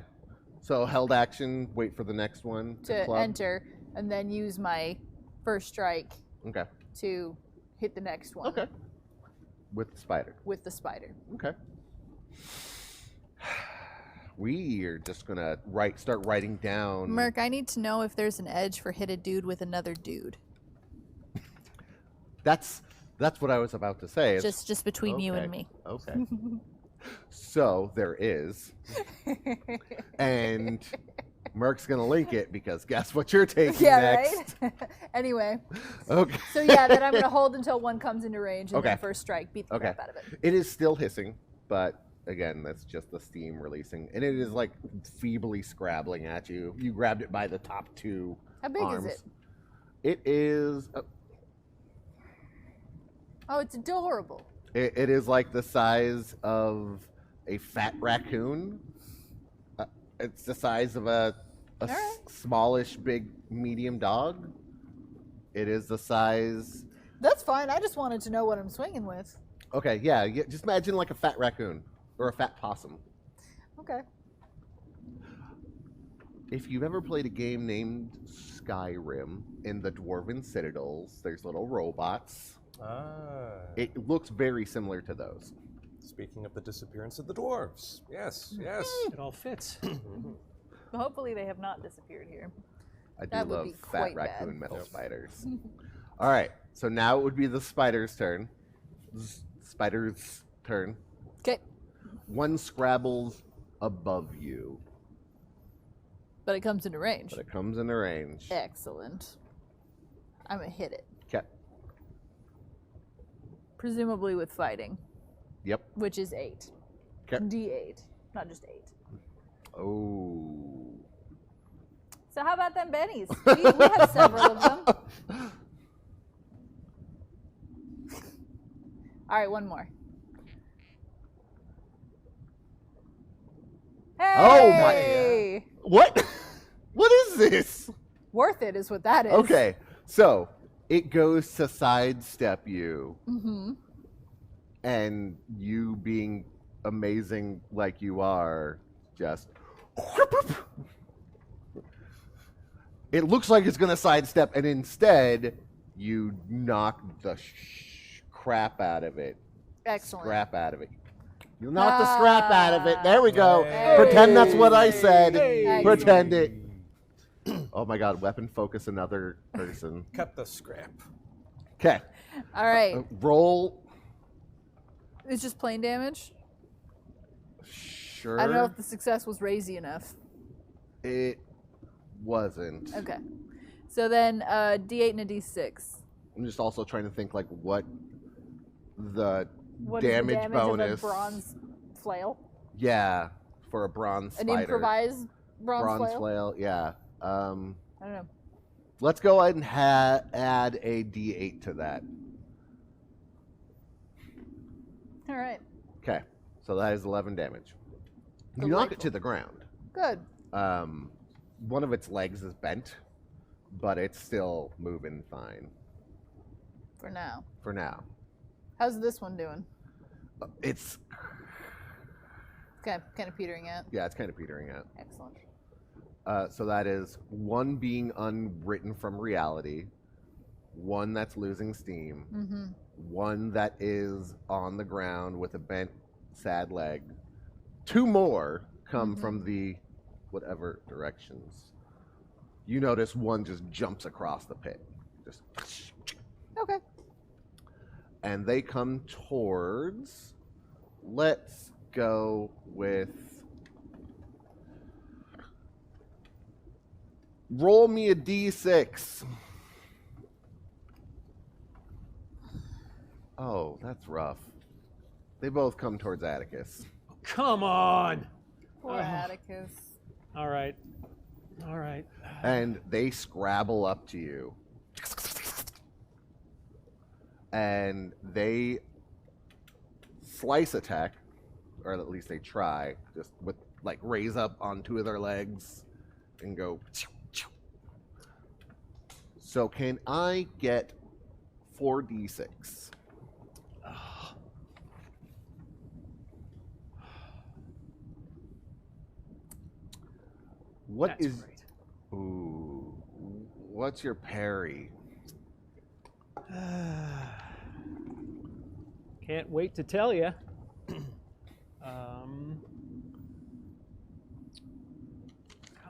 So held action, wait for the next one to club. enter, and then use my first strike Okay. to hit the next one. Okay. With the spider. With the spider. Okay. We are just gonna start writing down. Merc, I need to know if there's an edge for hit a dude with another dude. That's what I was about to say. Just between you Okay. and me. Okay. So there is, and Merc's gonna link it because guess what you're taking next? Right? Anyway, Okay. so yeah, then I'm gonna hold until one comes into range, and Okay. then first strike, beat the Okay. crap out of it. It is still hissing, but again, that's just the steam releasing, and it is like feebly scrabbling at you. You grabbed it by the top 2 How big arms. is it? It is. Oh, it's adorable. It is like the size of a fat raccoon. It's the size of a right. smallish, big, medium dog. It is the size. That's fine. I just wanted to know what I'm swinging with. Okay, yeah. Just imagine like a fat raccoon or a fat possum. Okay. If you've ever played a game named Skyrim, in the Dwarven Citadels, there's little robots. It looks very similar to those. Speaking of the disappearance of the dwarves. Yes, yes. It all fits. Hopefully they have not disappeared here. I do That would love be fat quite raccoon bad. metal spiders. All right, so now it would be the spider's turn. Spider's turn. Okay. One scrabbles above you, But it comes into range. but it comes into range. Excellent. I'm going to hit it. Okay. Presumably with fighting, Yep. which is 8. Okay. D8, not just 8. Oh. So how about them bennies? We have several of them. All right, one more. Hey! Oh my- What? What is this? Worth it is what that is. Okay, so it goes to sidestep you, and you being amazing like you are, just. It looks like it's going to sidestep, and instead, you knock the crap out of it. Excellent. Scrap out of it. You knock the scrap out of it. There we go. Hey. Pretend that's what I said. Hey. Pretend it. Oh my god, weapon focus another person. Cut the scrap. Okay. All right. Roll. It's just plain damage. Sure. I don't know if the success was raisy enough. It wasn't. Okay. So then D8 and a D6. I'm just also trying to think like what the What is damage the damage bonus. of a bronze flail? Yeah, for a bronze An spider. improvised bronze, flail? Yeah. I don't know. Let's go ahead and add a D8 to that. All right. Okay, so that is 11 damage. You knock it to the ground. Good. One of its legs is bent, but it's still moving fine For now. for now. How's this one doing? It's Okay, kind of petering out. yeah, it's kind of petering out. Excellent. So that is one being unwritten from reality, one that's losing steam, one that is on the ground with a bent, sad leg, 2 more come from the whatever directions. You notice one just jumps across the pit. Just. Okay. And they come towards. Let's go with. Roll me a d6. Oh, that's rough. They both come towards Atticus. Come on. Poor Atticus. All right. All right. And they scrabble up to you. And they slice attack, or at least they try, just with like raise up on 2 of their legs and go. So can I get 4d6? What That's is? great. Ooh, what's your parry? Can't wait to tell you. God,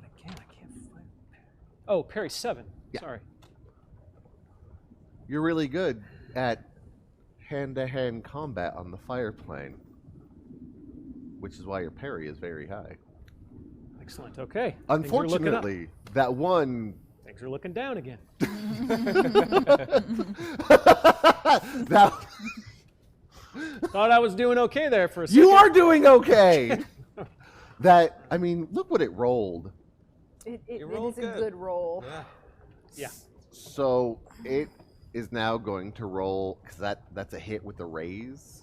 again, I can't find. Oh, parry 7. Yeah. Sorry. You're really good at hand-to-hand combat on the fire plane, which is why your parry is very high. Excellent. Okay. Unfortunately, that one. Things are looking down again. That, Thought I was doing okay there for a second. you are doing okay. That, I mean, look what it rolled. It rolled is a good. good roll. Yeah. Yeah. So it is now going to roll, because that's a hit with the raise.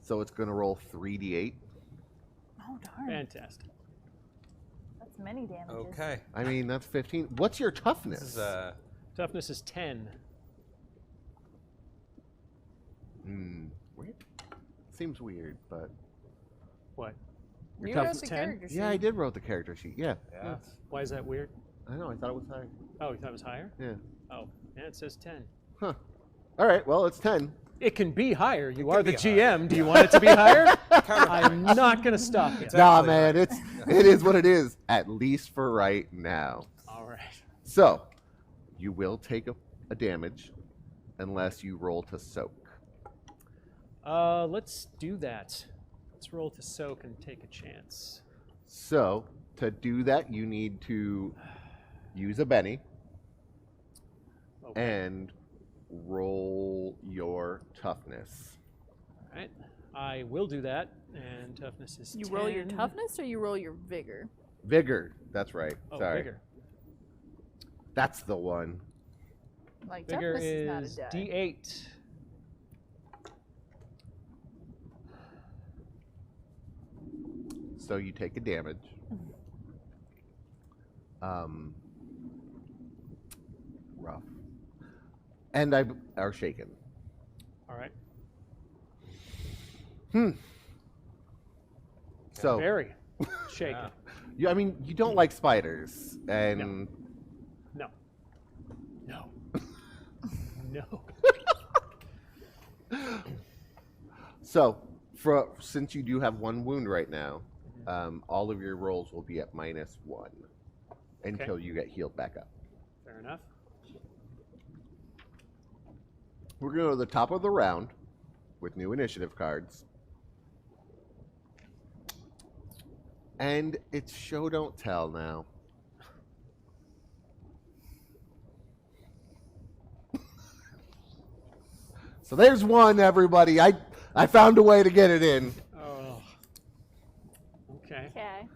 So it's going to roll 3d8. Oh, darn. Fantastic. That's many damages. Okay. I mean, that's 15. What's your toughness? This is Toughness is 10. Weird. Seems weird, but... What? You tough wrote is the 10? character sheet. Yeah, I did wrote the character sheet, yeah. yeah. Why is that weird? I know, I thought it was high. Oh, you thought it was higher? Yeah. Oh, yeah, it says 10. Huh. All right, well, it's 10. It can be higher. You can are the be GM. higher. Do you want it to be higher? I'm not going to stop you. Nah, actually man, it is what it is, at least for right now. All right. So, you will take a damage unless you roll to soak. Let's do that. Let's roll to soak and take a chance. So, to do that, you need to use a Benny Okay. and roll your toughness. All right. I will do that. And toughness is You 10. roll your toughness or you roll your vigor? Vigor, that's right. Oh, Sorry. vigor. That's the one. Like Vigor toughness is is not a die. D8. So you take a damage. Rough. And are shaken. All right. So Very shaken. I mean, you don't like spiders, and No. No. No. so since you do have 1 wound right now, all of your rolls will be at -1 until you get healed back up. Fair enough. We're going to go to the top of the round with new initiative cards. And it's show don't tell now. So there's one, everybody. I found a way to get it in. Oh. Okay. Okay.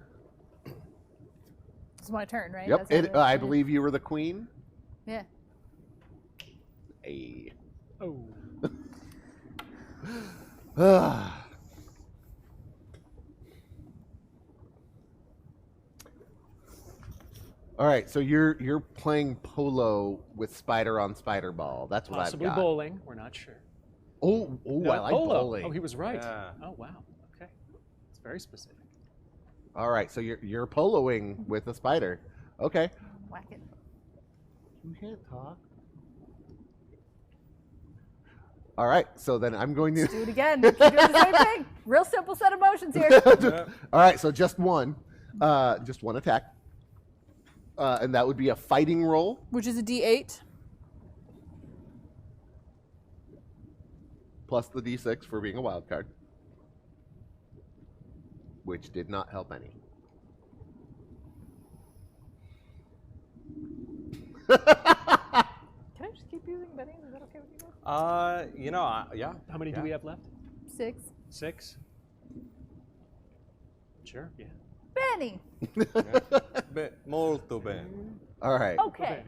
It's my turn, right? Yep. That's how I yeah. believe you were the queen. Yeah. Hey. Oh. All right, so you're playing polo with spider on spider ball. That's what Possibly I've got. bowling. We're not sure. Oh, No, I like polo. bowling. Oh, he was right. Yeah. Oh, wow. Okay. It's very specific. All right, so you're poloing with a spider. Okay. Whack it. You can't talk. All right, so then I'm going to... Let's do it again. Keep doing the same thing. Real simple set of motions here. All right, so just one attack. And that would be a fighting roll. Which is a D8. Plus the D6 for being a wild card. Which did not help any. Can I just keep using Benny? Is that okay with you guys? Yeah. How many do we have left? 6. 6. Sure. Yeah. Benny. Molto bene. All right. Okay.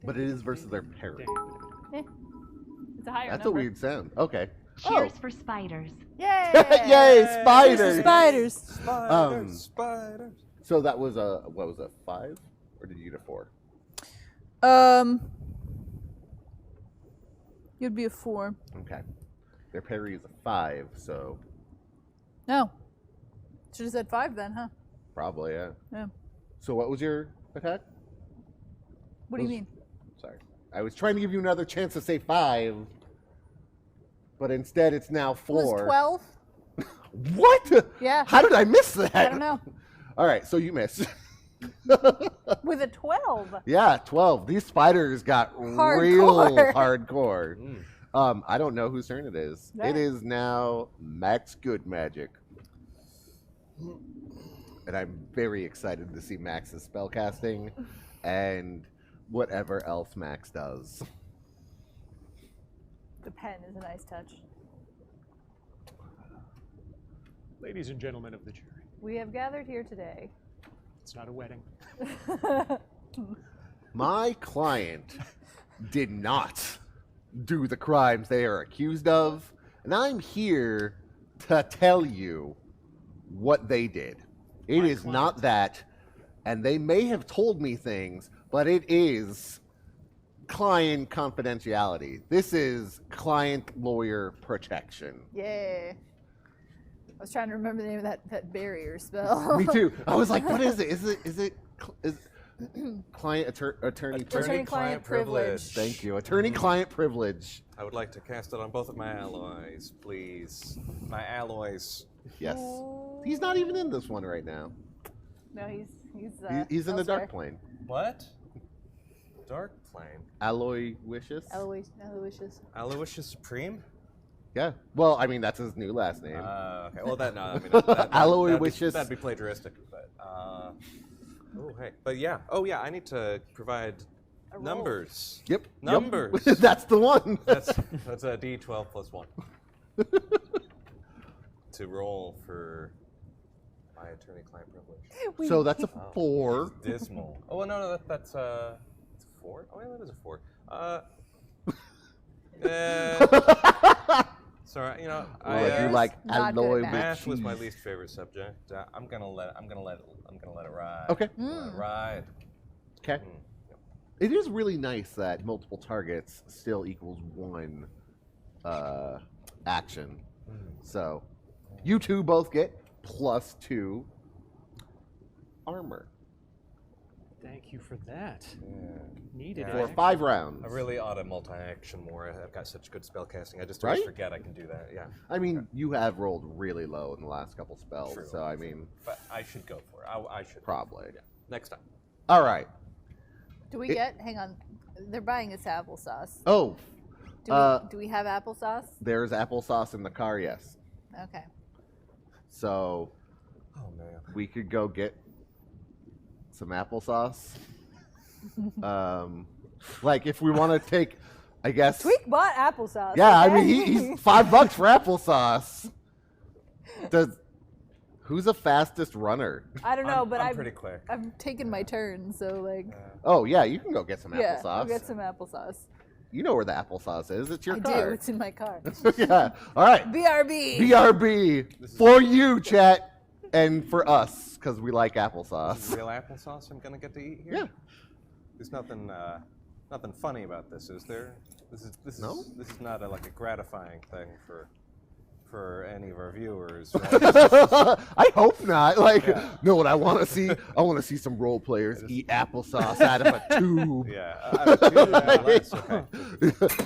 But it is versus their parent. Eh. It's a higher That's number. a weird sound. Okay. Cheers for spiders. Yay! Yay, spiders! Spiders. Spiders. So that was a, what was it, 5? Or did you get a 4? You'd be a 4. Okay. Their parry is a 5, so No. Should have said 5 then, huh? probably, yeah. Yeah. So what was your attack? What do you mean? Sorry. I was trying to give you another chance to say 5, but instead it's now 4. It was 12. What? Yeah. How did I miss that? I don't know. All right, so you missed. With a 12. Yeah, 12. These spiders got real hardcore. I don't know whose turn it is. Yeah. It is now Max Good Magic. And I'm very excited to see Max's spellcasting and whatever else Max does. The pen is a nice touch. Ladies and gentlemen of the jury, We have gathered here today. it's not a wedding. My client did not do the crimes they are accused of, and I'm here to tell you what they did. It is not that, and they may have told me things, but it is client confidentiality. This is client-lawyer protection. Yeah. I was trying to remember the name of that barrier spell. Me too. I was like, what is it? Is it client attorney? Attorney-client privilege. Thank you. Attorney-client privilege. I would like to cast it on both of my alloys, please. My alloys. Yes. He's not even in this one right now. No, he's He's in the elsewhere. dark plane. What? Dark plane. Alloy Wishes? Aloysius. Aloysius Supreme? Yeah. Well, I mean, that's his new last name. Okay. Well, Alloy that'd Wishes. That'd be plagiaristic, but. Oh, hey. But yeah. Oh, yeah. I need to provide A roll. numbers. Yep. Numbers. That's the one. That's a D12 plus 1. To roll for my attorney-client privilege. So that's a 4. Dismal. Oh no, that's a 4. Oh yeah, that is a 4. Sorry, You like not good alloy at math was my Wishes. least favorite subject. I'm gonna let it ride. Okay. Let it ride. Okay. It is really nice that multiple targets still equals 1 action. So you two both get +2 armor Thank you for that. Yeah. Needed Yeah. for it. 5 rounds. I really ought to multi-action more. I've got such good spell casting. I just always Right? forget I can do that. Yeah. I mean, you have rolled really low in the last couple spells, True. so I mean, But I should go for it. I should. probably. Yeah. Next time. All right. Do we hang on, they're buying us applesauce. Oh, Do we have applesauce? there's applesauce in the car, yes. Okay. So Oh man. we could go get some applesauce. Like if we want to take, I guess. Tweak bought applesauce. Yeah, okay? I mean he's $5 for applesauce. Who's the fastest runner? I don't know, but I'm pretty quick. I've taken my turn, so like, Oh yeah, you can go get some yeah, applesauce. I'll get some applesauce. You know where the applesauce is. It's your I car. do. It's in my car. Yeah. All right. BRB. BRB for you, chat, and for us because we like applesauce. Real applesauce I'm gonna get to eat here? Yeah. There's nothing funny about this, is there? This is No? This is not like a gratifying thing for for any of our viewers, right? I hope not. Like, no, what I want to see some role players eat applesauce out of a tube. Yeah, out of a tube, less, okay.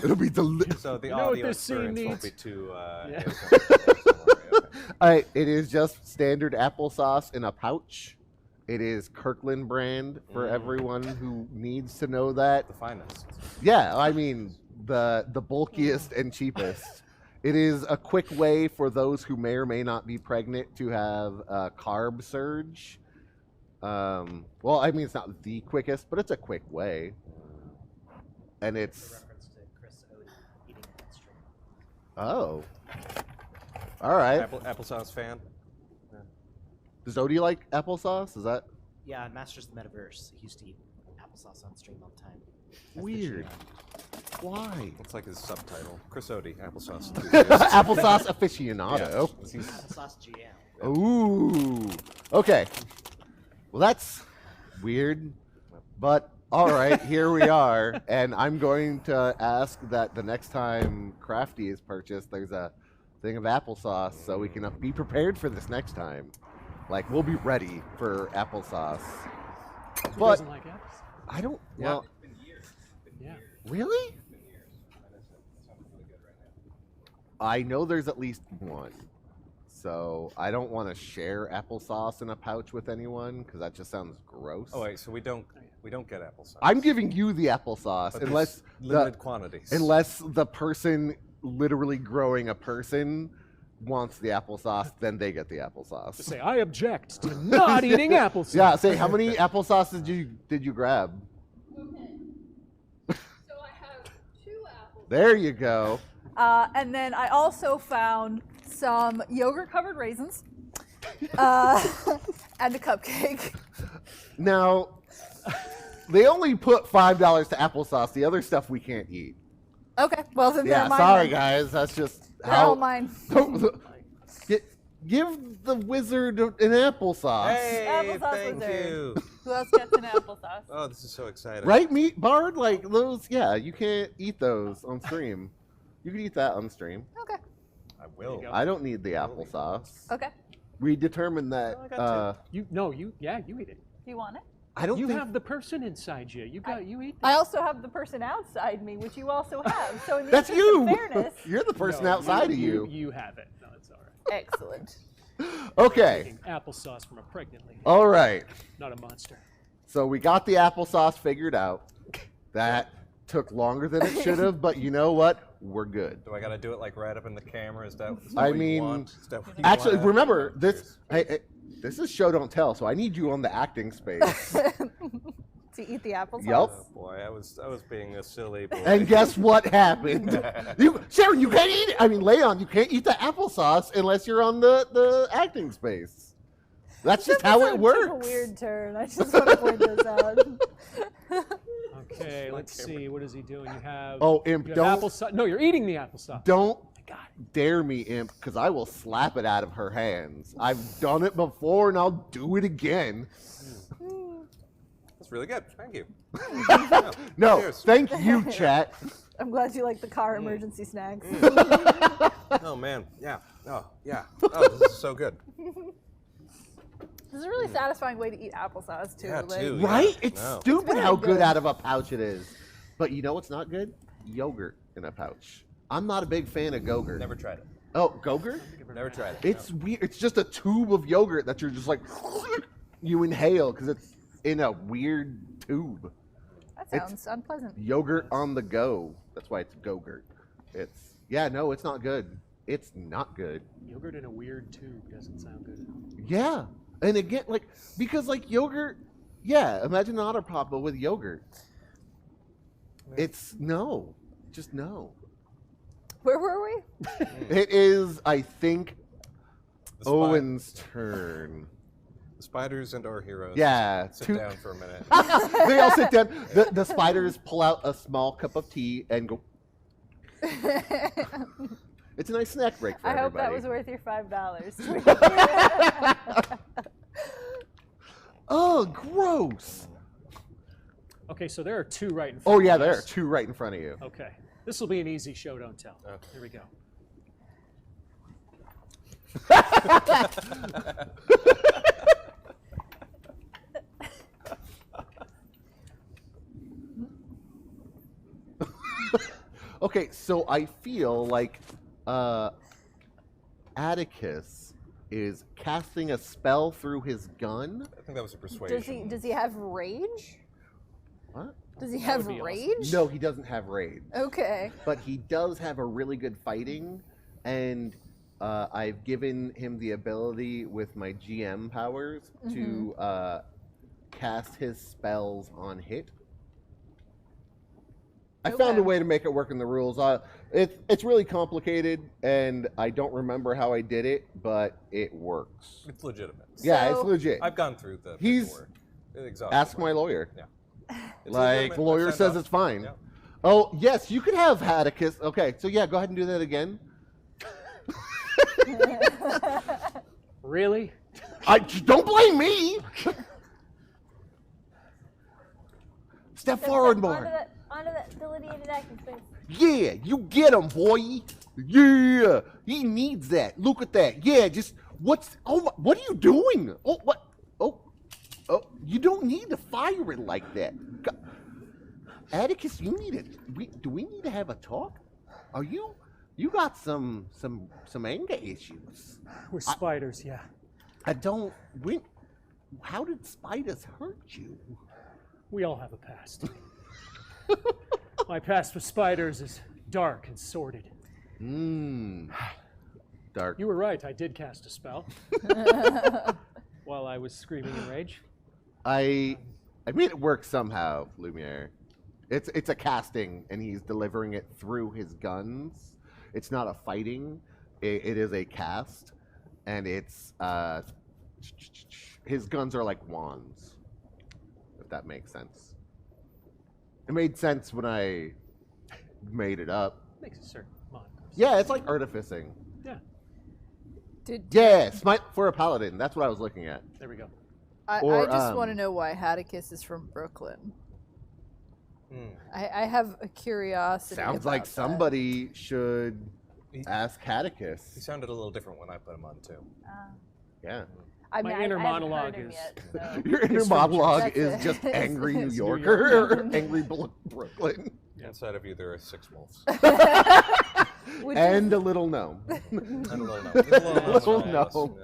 It'll be delicious. So the You know what audio this scene experience won't be needs? too. It is just standard applesauce in a pouch. It is Kirkland brand for everyone who needs to know that. The finest. Yeah, I mean the bulkiest and cheapest. It is a quick way for those who may or may not be pregnant to have a carb surge. Well, I mean it's not the quickest, but it's a quick way. And it's oh, all right. Applesauce fan. Does Odie like applesauce? Is that Yeah, Masters of the Metaverse. He used to eat applesauce on stream all the time. weird? Why? It's like his subtitle. Chris Odie, applesauce. Applesauce aficionado. Applesauce GM. Ooh. Okay. Well, that's weird, but all right, here we are, and I'm going to ask that the next time Crafty is purchased, there's a thing of applesauce, so we can be prepared for this next time. Like, we'll be ready for applesauce. Who But doesn't like apples? I don't. Well, Yeah. really? I know there's at least one. So I don't want to share applesauce in a pouch with anyone because that just sounds gross. Oh wait, so we don't get applesauce. I'm giving you the applesauce But unless there's limited quantities. unless the person literally growing a person wants the applesauce, then they get the applesauce. Just say, I object to not eating applesauce. Yeah, say how many applesauces did you grab? Okay. So I have 2 apples. There you go. And then I also found some yogurt-covered raisins and a cupcake. Now, they only put $5 to applesauce. The other stuff we can't eat. Okay, well then Yeah, they're mine. sorry then. guys. That's just They're all mine. Give the wizard an applesauce. Hey, Applesauce thank wizard. you. Who else gets an applesauce? Oh, this is so exciting. Right, Meat Bard? Like those, yeah, you can't eat those on stream. You can eat that on stream. Okay. I will. go. I don't need the applesauce. Okay. We determined that. I got You eat it. Do you want it? I don't You think have the person inside you. You eat I also have the person outside me, which you also have. So in the that's interest of you. fairness, You're the person No, outside of you. You have it. No, it's all right. excellent. Okay. Eating applesauce from a pregnant lady, All right. not a monster. So we got the applesauce figured out. That took longer than it should have, but you know what? We're good. Do I got to do it like right up in the camera? Is that what I you mean, want? Is that what you Actually, want? remember this. Hey, this is show don't tell, so I need you on the acting space. To eat the applesauce. Yup. Oh boy, I was being a silly boy. And guess what happened? Sharon, you can't eat it. I mean, Leon, you can't eat the applesauce unless you're on the acting space. That's just how it Took a works. weird turn. I just want to point this out. Okay, let's see. What is he doing? You have. Oh, Imp, you have don't applesauce. No, you're eating the applesauce. don't God. dare me, Imp, because I will slap it out of her hands. I've done it before, and I'll do it again. That's really good. Thank you. No, Cheers. thank you, chat. I'm glad you like the car emergency snacks. Oh man, yeah. Oh yeah. Oh, this is so good. This is a really satisfying way to eat applesauce too. Yeah, like, too. Right? Yeah, It's no. stupid very how good good. out of a pouch it is. But you know what's not good? Yogurt in a pouch. I'm not a big fan of Go-Gurt. Never tried it. Oh, Go-Gurt? Never tried it. It's weird. It's just a tube of yogurt that you're just like, you inhale because it's in a weird tube. That sounds unpleasant. Yogurt on the go. That's why it's Go-Gurt. It's, yeah, no, it's not good. It's not good. Yogurt in a weird tube doesn't sound good. Yeah. And again, like, because like yogurt, yeah, imagine an otter pop, but with yogurt. It's no. Just no. Where were we? It is, I think, The Owen's turn. The spiders and our heroes. Yeah. Sit down for a minute. They all sit down. The spiders pull out a small cup of tea and go. It's a nice snack break for I hope everybody. that was worth your $5. Oh, gross. Okay, so there are 2 right in front Oh, of yeah, us. there are 2 right in front of you. Okay. This will be an easy show, don't tell. Okay. Here we go. Okay, so I feel like Atticus is casting a spell through his gun. I think that was a persuasion. Does he have rage? What? Does he have would be rage? No, he doesn't have rage. Okay. But he does have a really good fighting, and I've given him the ability with my GM powers to cast his spells on hit. I found a way to make it work in the rules. It's really complicated, and I don't remember how I did it, but it works. It's legitimate. Yeah, So- it's legit. I've gone through the He's- paperwork. Exhaustive Ask my work. lawyer. Yeah. It's Like, the legitimate. lawyer I've says signed it's off. fine. Yeah. Oh, yes, you could have Atticus. Okay, so yeah, go ahead and do that again. Really? Don't blame me. Step forward more. Onto that delineated acting space. Yeah, you get him, boy. Yeah, he needs that. Look at that. Yeah, just what are you doing? Oh, what? Oh, you don't need to fire it like that. Atticus, you need it. Do we need to have a talk? Are you got some anger issues? We're spiders, yeah. How did spiders hurt you? We all have a past. My past with spiders is dark and sordid. Dark. You were right, I did cast a spell. While I was screaming in rage. I made it work somehow, Lumiere. It's a casting, and he's delivering it through his guns. It's not a fighting. It is a cast, and it's his guns are like wands, if that makes sense. It made sense when I made it up. Makes a certain amount of sense. Yeah, it's like artificing. Yeah, Yeah, smite for a paladin. That's what I was looking at. there we go. I just want to know why Atticus is from Brooklyn. I have a curiosity. Sounds about like that. somebody should ask He Atticus. sounded a little different when I put him on too. Yeah. I My mean, inner I haven't monologue heard him is- yet, so. Your inner It's from monologue That's is it. just angry New It's New Yorker, angry Brooklyn, Inside of you, there are 6 wolves. Which and a little gnome. And a little gnome. Little Yeah. gnome.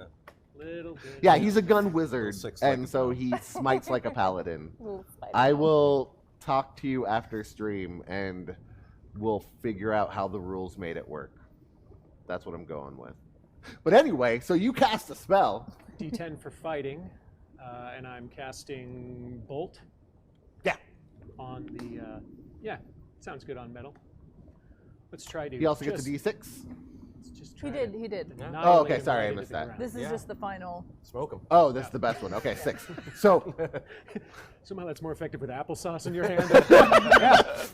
Little bit. Yeah, he's a gun wizard, Six like and a so gnome. he smites like a paladin. Little spider. I will talk to you after stream, and we'll figure out how the rules made it work. That's what I'm going with. But anyway, so you cast a spell. D10 for fighting, and I'm casting Bolt. Yeah. On the, yeah, sounds good on metal. Let's try to. He also just, gets a D6. let's just he try did. to He did. annihilate Oh, okay, him sorry, I right into missed the that. ground. This is just the final. Smoke him. Oh, that's the best one. Okay, 6. So, Somehow that's more effective with applesauce in your hand.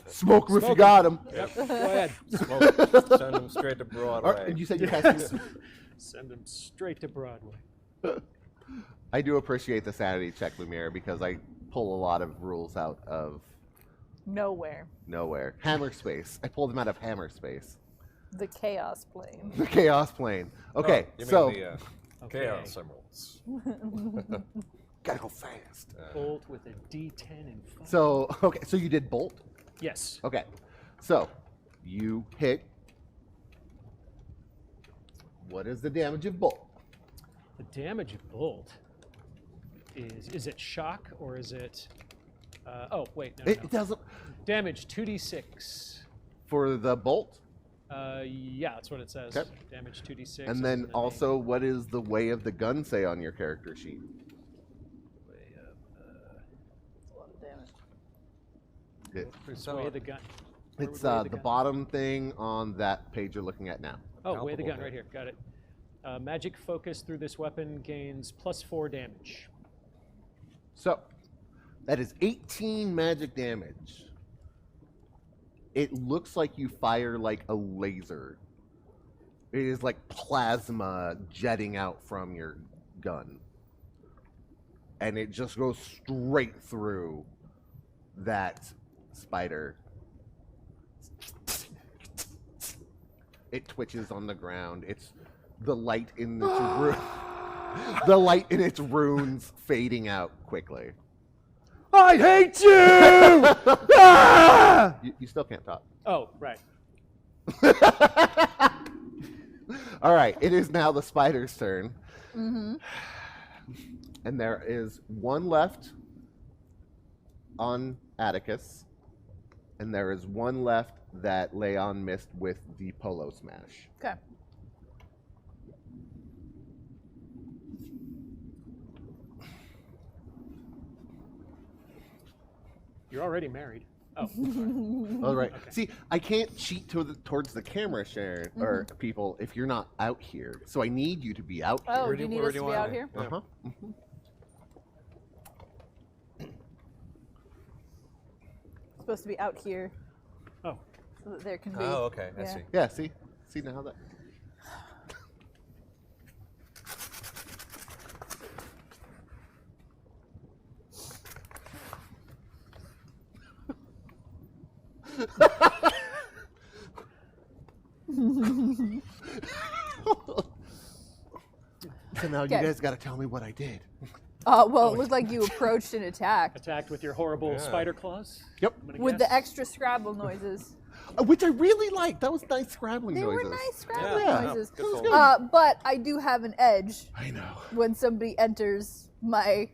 smoke him if you Smoke got him. Go ahead. Smoke. Send him straight to Broadway. And you said you casting. Send him straight to Broadway. I do appreciate the sanity check, Lumiere, because I pull a lot of rules out of Nowhere. nowhere. Hammer space. I pulled them out of hammer space. The chaos plane. The chaos plane. Okay, Oh, you so mean the Okay. Chaos Emeralds. gotta go fast. Bolt with a D10 and 5. So okay, so you did bolt. Yes. Okay, so you hit. What is the damage of bolt? The damage of Bolt is it shock or is it? Oh wait, no, no. It doesn't Damage 2d6. for the bolt, Yeah, that's what it says. Okay. Damage 2d6. and then also, what is the way of the gun say on your character sheet? Way of, That's a lot of damage. It- way of the gun. Where it's would way of the gun? bottom thing on that page you're looking at now. Oh, way of the Palpable gun hit. right here. Got it. Magic focus through this weapon gains +4 damage. So, that is 18 magic damage. It looks like you fire like a laser. It is like plasma jetting out from your gun. And it just goes straight through that spider. It twitches on the ground. Its the light in its the light in its runes fading out quickly. I hate you! Ah! You still can't talk. Oh, right. All right, it is now the spider's turn. Mm-hmm. And there is one left on Atticus, and there is one left that Leon missed with the polo smash. Okay. You're already married. Oh. All right. Okay. See, I can't cheat towards the camera, Sharon, or people, if you're not out here. So I need you to be out here. Oh, you need us to be out here? Uh-huh. Mm-hmm. Supposed to be out here. Oh. So that there can be. Oh, okay. I see. Yeah, see now that. So now you guys got to tell me what I did. Well, it looked like you approached and attacked. Attacked with your horrible spider claws? Yep. With the extra Scrabble noises. Which I really liked. That was nice scrabbling They noises. were nice Scrabble Yeah. noises. Good call. But I do have an edge I know. when somebody enters my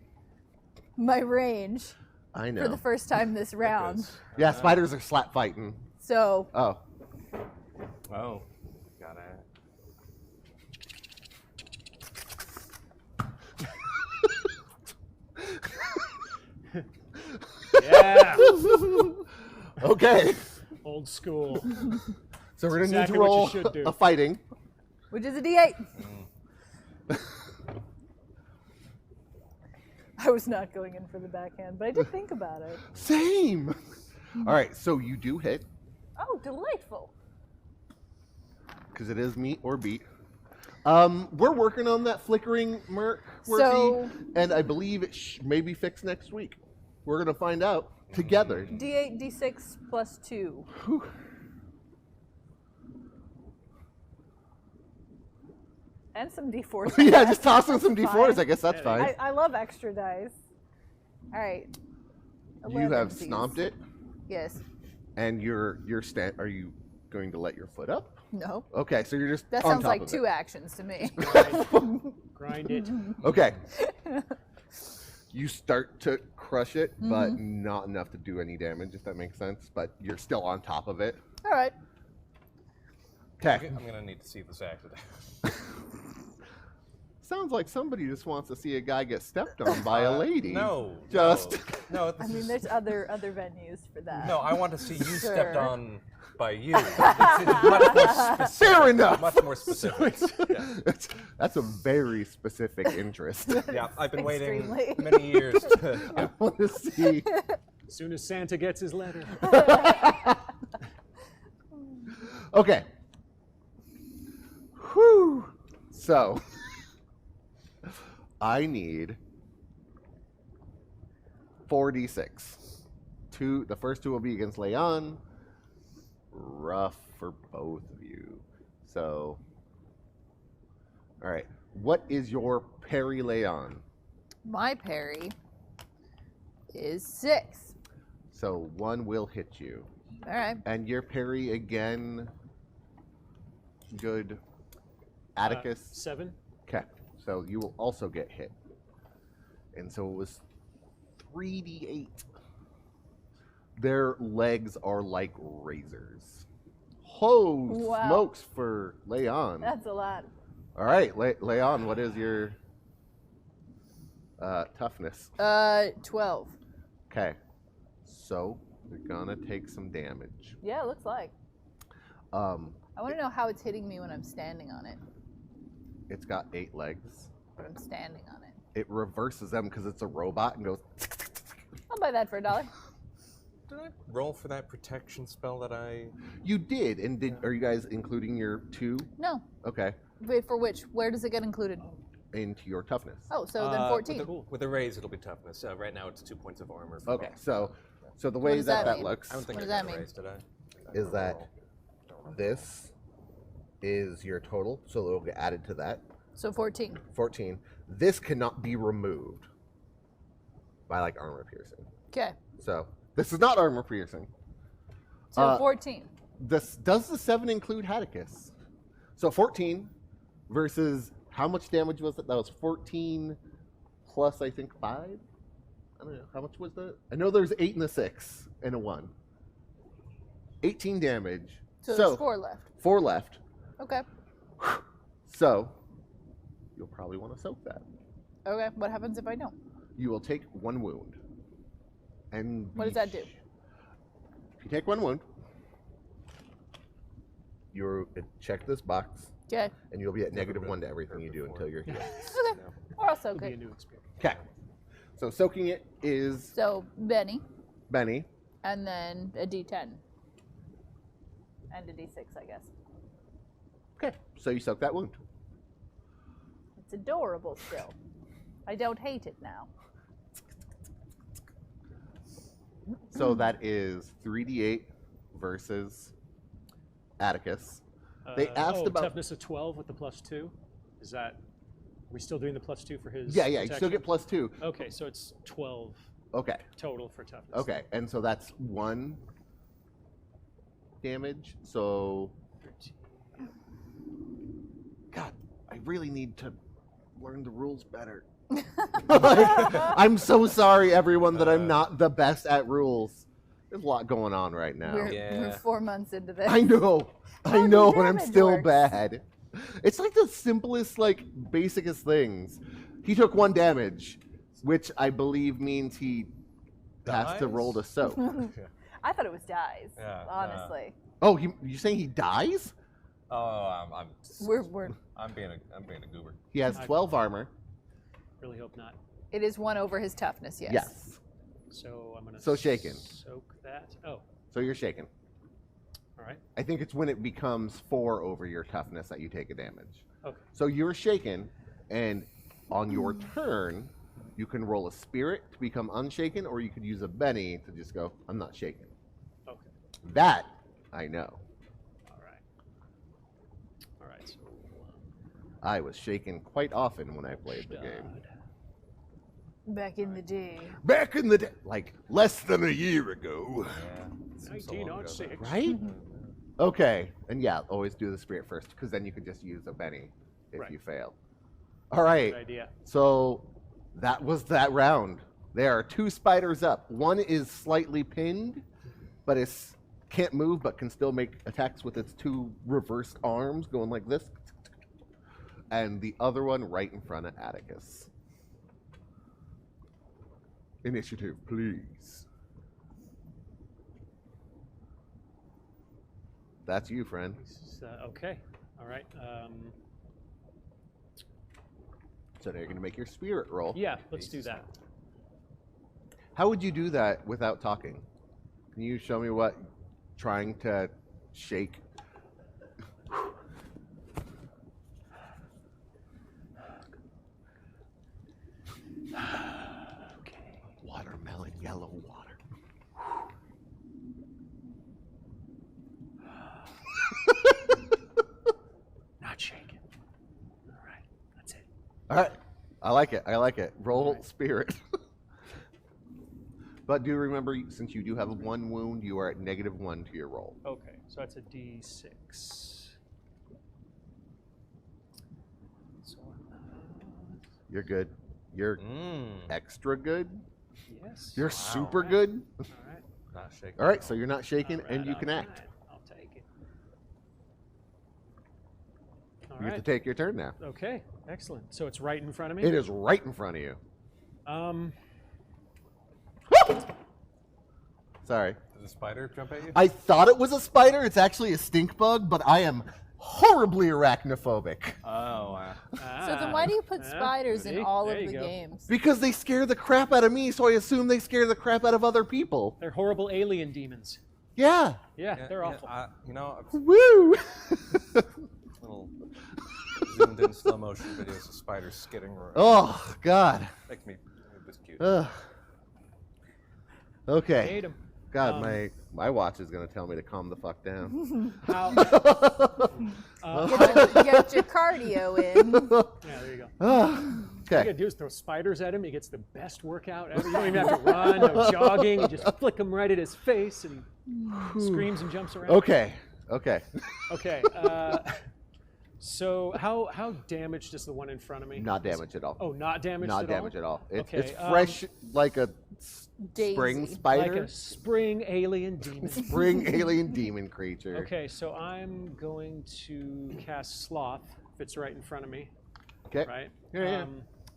range I know. for the first time this round. Yeah, spiders are slap fighting. So Oh. Oh, got it. Yeah. Okay. Old school. So we're going to Exactly need what to you roll should do. a fighting. which is a D8. I was not going in for the backhand, but I did think about it. Same. All right, so you do hit Oh, delightful. because it is meet or beat. We're working on that flickering merc, So- and I believe it may be fixed next week. We're going to find out together. D8, D6 plus 2. Whew. And some D4s. Yeah, just toss in some That's D4s. fine. I guess that's fine. I love extra dice. All right. You have 11 stomped it, Yes. and you're Are you going to let your foot up? No. Okay, so you're just That on sounds top like of 2 it. actions to me. Grind it. Okay. You start to crush it, but Mm-hmm. not enough to do any damage, if that makes sense. But you're still on top of it. All right. Okay. I'm gonna need to see this acted. Sounds like somebody just wants to see a guy get stepped on by a lady. No. Just. No. I mean, there's other venues for that. No, I want to see you stepped Sure. on by you. It's much more specific. Fair enough. Much more specific. Yeah. That's a very specific interest. Yeah, I've been waiting Extremely. many years to. I want to see. As soon as Santa gets his letter. Okay. Whew. So, I need 4d6. The first 2 will be against Leon. Rough for both of you. So, all right. What is your parry, Leon? My parry is 6. So 1 will hit you. All right. And your parry again, good. Atticus. 7. Okay, so you will also get hit. And so it was 3d8. Their legs are like razors. Ho, Wow. smokes for Leon. That's a lot. All right, Leon, what is your toughness? 12. Okay, so you're gonna take some damage. Yeah, it looks like. I I want to know how it's hitting me when I'm standing on it. It's got 8 legs. But I'm standing on it. It reverses them because it's a robot and goes. I'll buy that for $1. Did I roll for that protection spell that I? You did, and are you guys including your 2? No. Okay, Wait, for which? Where does it get included? into your toughness. Oh, so then 14. With a raise, it'll be toughness. Right now, it's 2 points of armor. For Okay, both. so the way does that that mean? looks I don't think What I does that got a mean? raise, did I? is that this is your total, so it'll get added to that. So 14. 14. This cannot be removed by like armor piercing. Okay. So this is not armor piercing. So 14. Does the 7 include Atticus? So 14 versus how much damage was it? That was 14 plus I think 5. I don't know how much was that. I know there's 8 and a 6 and a 1. 18 damage. So there's 4 left. 4 left. Okay. So you'll probably want to soak that. Okay. What happens if I don't? You will take 1 wound. And What does that do? If you take 1 wound, you check this box. Okay. And you'll be at -1 to everything you do until you're healed. Okay. Or I'll soak It'll be a it. new experience. Okay. So soaking it is So Benny, Benny. and then a D10. And a D6, I guess. Okay. So you soak that wound. It's adorable still. I don't hate it now. So that is 3d8 versus Atticus. They asked about toughness of 12 with the +2. Is that? Are we still doing the +2 for his? Yeah, you protection? still get +2. Okay, so it's 12 Okay. total for toughness. Okay, and so that's 1 damage. So, 13. God, I really need to learn the rules better. I'm so sorry, everyone, that I'm not the best at rules. There's a lot going on right now. We're 4 months into this. I know, How and I'm damage still works. bad. It's like the simplest, like, basicest things. He took 1 damage, which I believe means he has to roll to soak. I thought it was dies, Yeah, honestly. Oh, you saying he dies? Oh, I'm being a goober. He has 12 armor. Really hope not. It is 1 over his toughness, yes. Yes. So I'm gonna. So shaken. Soak that. Oh, So you're shaken. all right. I think it's when it becomes 4 over your toughness that you take a damage. Okay. So you're shaken, and on your turn, you can roll a spirit to become unshaken, or you could use a Benny to just go, I'm not shaken. Okay. That I know. All right. All right. So. I was shaken quite often when I played the game. Stud. Back in the day. Back in the day, like less than a year ago. Yeah. Seems so long ago. 1906. Right? Okay. And yeah, always do the spirit first, because then you could just use a Benny if Right. you fail. All right. Good idea. So that was that round. There are 2 spiders up. One is slightly pinned, but can't move, but can still make attacks with its 2 reversed arms going like this. And the other one right in front of Atticus. Initiative, please. That's you, friend. Okay. All right. So now you're going to make your spirit roll. Yeah, let's do that. How would you do that without talking? Can you show me what trying to shake? Okay. Watermelon yellow water. Not shaking. All right. That's it. All right. I like it. I like it. Roll spirit. But do remember, since you do have 1 wound, you are at -1 to your roll. Okay. So that's a D6. So. You're good. You're extra good. Yes. You're super good. All right. Not shaking. All right, so you're not shaken, All right, and you can all act. right, I'll take it. All You have right. to take your turn now. Okay. Excellent. So it's right in front of me. It is right in front of you. Sorry. Does a spider jump at you? I thought it was a spider. It's actually a stink bug, but I am horribly arachnophobic. Oh, wow. So then why do you put spiders in all of the games? Because they scare the crap out of me, so I assume they scare the crap out of other people. They're horrible alien demons. Yeah. Yeah, they're awful. You know, Woo! little zoomed in slow motion videos of spiders skidding around. Oh, God. Makes me, it's cute. Ugh. Okay. Hate 'em. God, my watch is going to tell me to calm the fuck down. Get your cardio in. Yeah, there you go. Okay. All you gotta do is throw spiders at him. He gets the best workout ever. You don't even have to run, no jogging. You just flick him right at his face, and he screams and jumps around. Okay. Okay. So how damaged is the one in front of me? Not damaged at all. Oh, not damaged at all? Not damaged at all. Okay, It's fresh like a spring Daisy. spider. Like a spring alien demon. Spring alien demon creature. Okay, so I'm going to cast Sloth, if it's right in front of me. Okay. Right? Yeah.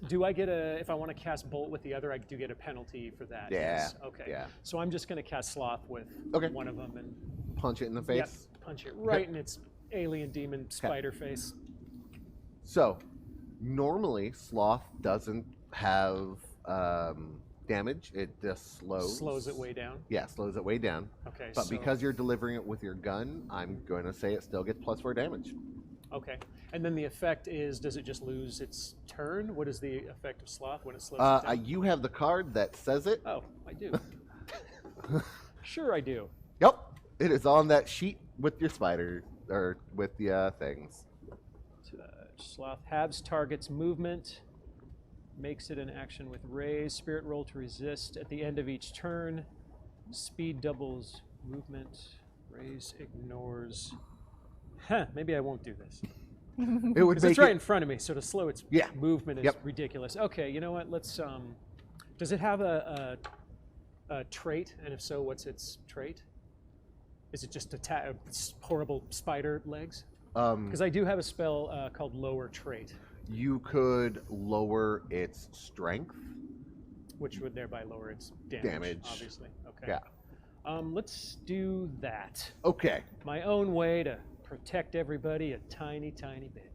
Do I get if I want to cast Bolt with the other, I do get a penalty for that? Yeah. Yes. Okay. Yeah. So I'm just going to cast Sloth with one of them and Punch it in the face. punch it right in its alien demon spider face. So, normally Sloth doesn't have damage. It just slows it way down. Yeah, slows it way down. Okay. But because you're delivering it with your gun, I'm going to say it still gets +4 damage. Okay. And then the effect is, does it just lose its turn? What is the effect of Sloth when it slows it down? You have the card that says it. Oh, I do. Sure I do. Yep. It is on that sheet with your spider, or with the things. Sloth halves target's movement, makes it an action with raise, spirit roll to resist at the end of each turn, speed doubles movement, raise ignores. Maybe I won't do this. It would make it's right in front of me, so to slow its movement is Yep. ridiculous. Okay, you know what? Let's. Does it have a trait? And if so, what's its trait? Is it just horrible spider legs? Because I do have a spell called Lower Trait. You could lower its strength. Which would thereby lower its damage. Obviously. Okay. Yeah. Let's do that. Okay. My own way to protect everybody a tiny, tiny bit.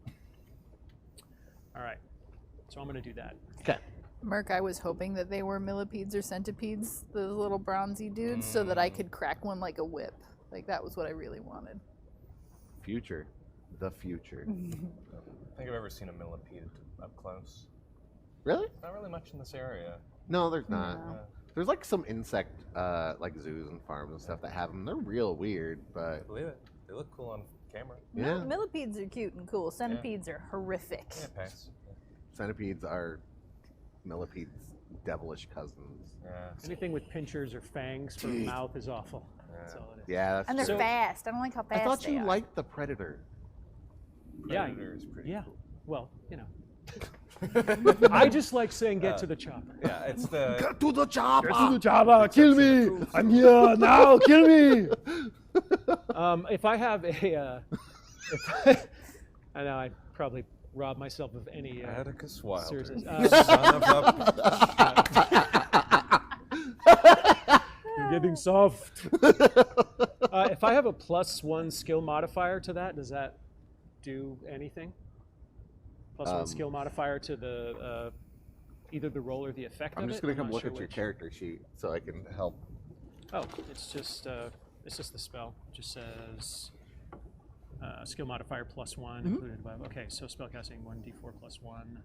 All right. So I'm going to do that. Okay. Merc, I was hoping that they were millipedes or centipedes, those little bronzy dudes, so that I could crack one like a whip. Like, that was what I really wanted. Future. The future. I think I've ever seen a millipede up close. Really? Not really much in this area. No, there's not. No. There's like some insect, like zoos and farms and stuff that have them. They're real weird, I but believe it. They look cool on camera. yeah. Millipedes are cute and cool. Centipedes are horrific. Yeah, pass. Centipedes are millipedes' devilish cousins. Yeah. Anything with pinchers or fangs for a mouth is awful. That's all it is. Yeah, that's And they're true. fast. I don't like how fast I thought they you are. liked the predator. Predator is pretty cool. Well, you know. I just like saying get to the chopper. Yeah, it's the. Get to the chopper! Get to the chopper! Kill me! I'm here now! Kill me! If I have a, I know I probably robbed myself of any. Atticus Wilder. Seriously. Son of a. You're getting soft. If I have a +1 skill modifier to that, does that do anything? +1 skill modifier to the either the roll or the effect I'm of just it? gonna come not look sure at your which. character sheet so I can help. Oh, it's just the spell. It just says skill modifier +1 included above. Okay, so spellcasting 1d4 +1.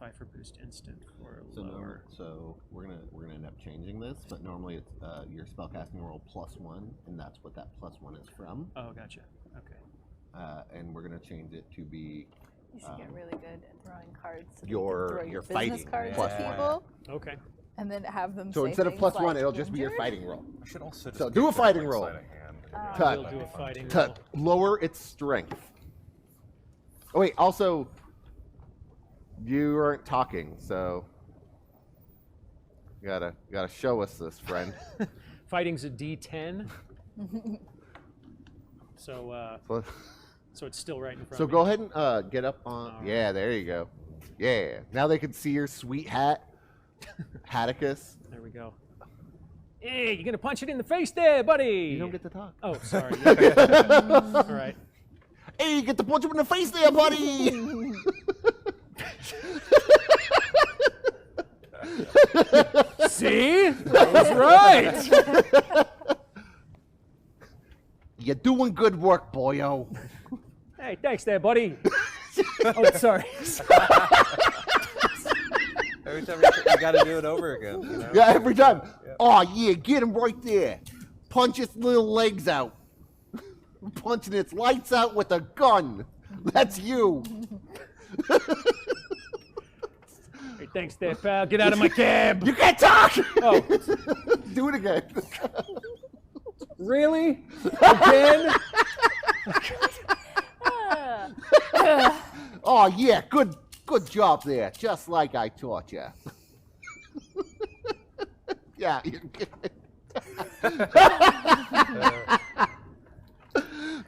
5 for boost instant for lower. So we're gonna end up changing this, but normally it's your spellcasting roll +1, and that's what that +1 is from. Oh, gotcha. Okay. And we're gonna change it to be You should get really good at throwing cards. So your- you can throw your your fighting business cards plus at one. people, Okay. and then have them. so say instead of things +1, like, it'll just be your "Injured?" fighting roll. I should also just So give do a her, fighting like, roll. sleight of hand. Tut. We'll do a fighting roll. To lower its strength. Oh wait, also you aren't talking, so you gotta show us this, friend. Fighting's a D10. So So- so it's still right in front So of me. go ahead and get up on. All Yeah, there you go. Yeah. Now they can see your sweet hat, Atticus. There we go. Hey, you're gonna punch it in the face there, buddy. You don't get to talk. Oh, sorry. All right. Hey, you get to punch him in the face there, buddy. See? That was right. You're doing good work, boyo. Hey, thanks there, buddy. Oh, sorry. Every time you got to do it over again. You know? Yeah, every time. Yeah. Oh, yeah, get him right there. Punch its little legs out. Punching its lights out with a gun. That's you. Hey, thanks there, pal. Get out of my cab. You can't talk. Oh, Do it again. really? Again? Oh, yeah, good job there. Just like I taught you. Yeah.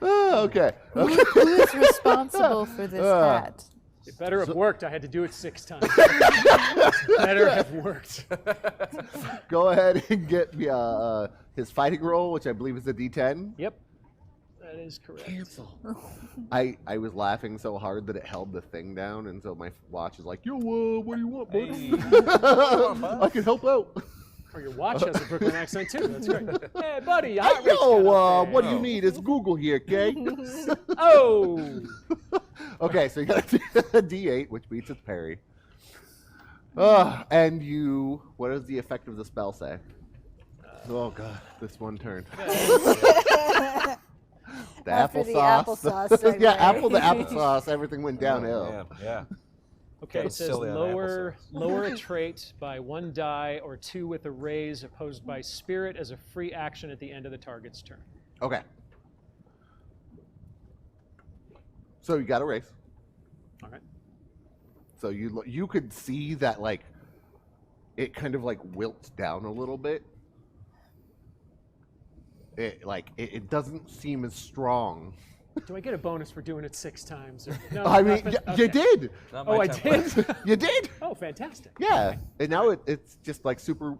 Okay. Who is responsible for this hat? It better have worked. I had to do it 6 times. It better have worked. Go ahead and get his fighting roll, which I believe is a D10. Yep. That is correct. Cancel. I was laughing so hard that it held the thing down, and so my watch is like, yo, what do you want, bud? Hey. I can help out. Or your watch has a Brooklyn accent too. That's great. Hey, buddy. What do you need? It's Google here, okay? Oh. Okay, so you got a D8, which beats its parry. And you, what does the effect of the spell say? Oh, God, this one turn. The After the applesauce. applesauce Yeah, segue. apple to applesauce, everything went downhill. Yeah. Okay, That it was says silly on lower a trait by 1 die or 2 with a raise opposed by spirit as a free action at the end of the target's turn. Okay. So you got a race. All right. So you could see that like it kind of like wilts down a little bit. It doesn't seem as strong. Do I get a bonus for doing it 6 times? Or, no, I mean, nothing? you Okay. did. Not Oh, my I template. did? You did. Oh, fantastic. Yeah. And now it's just like super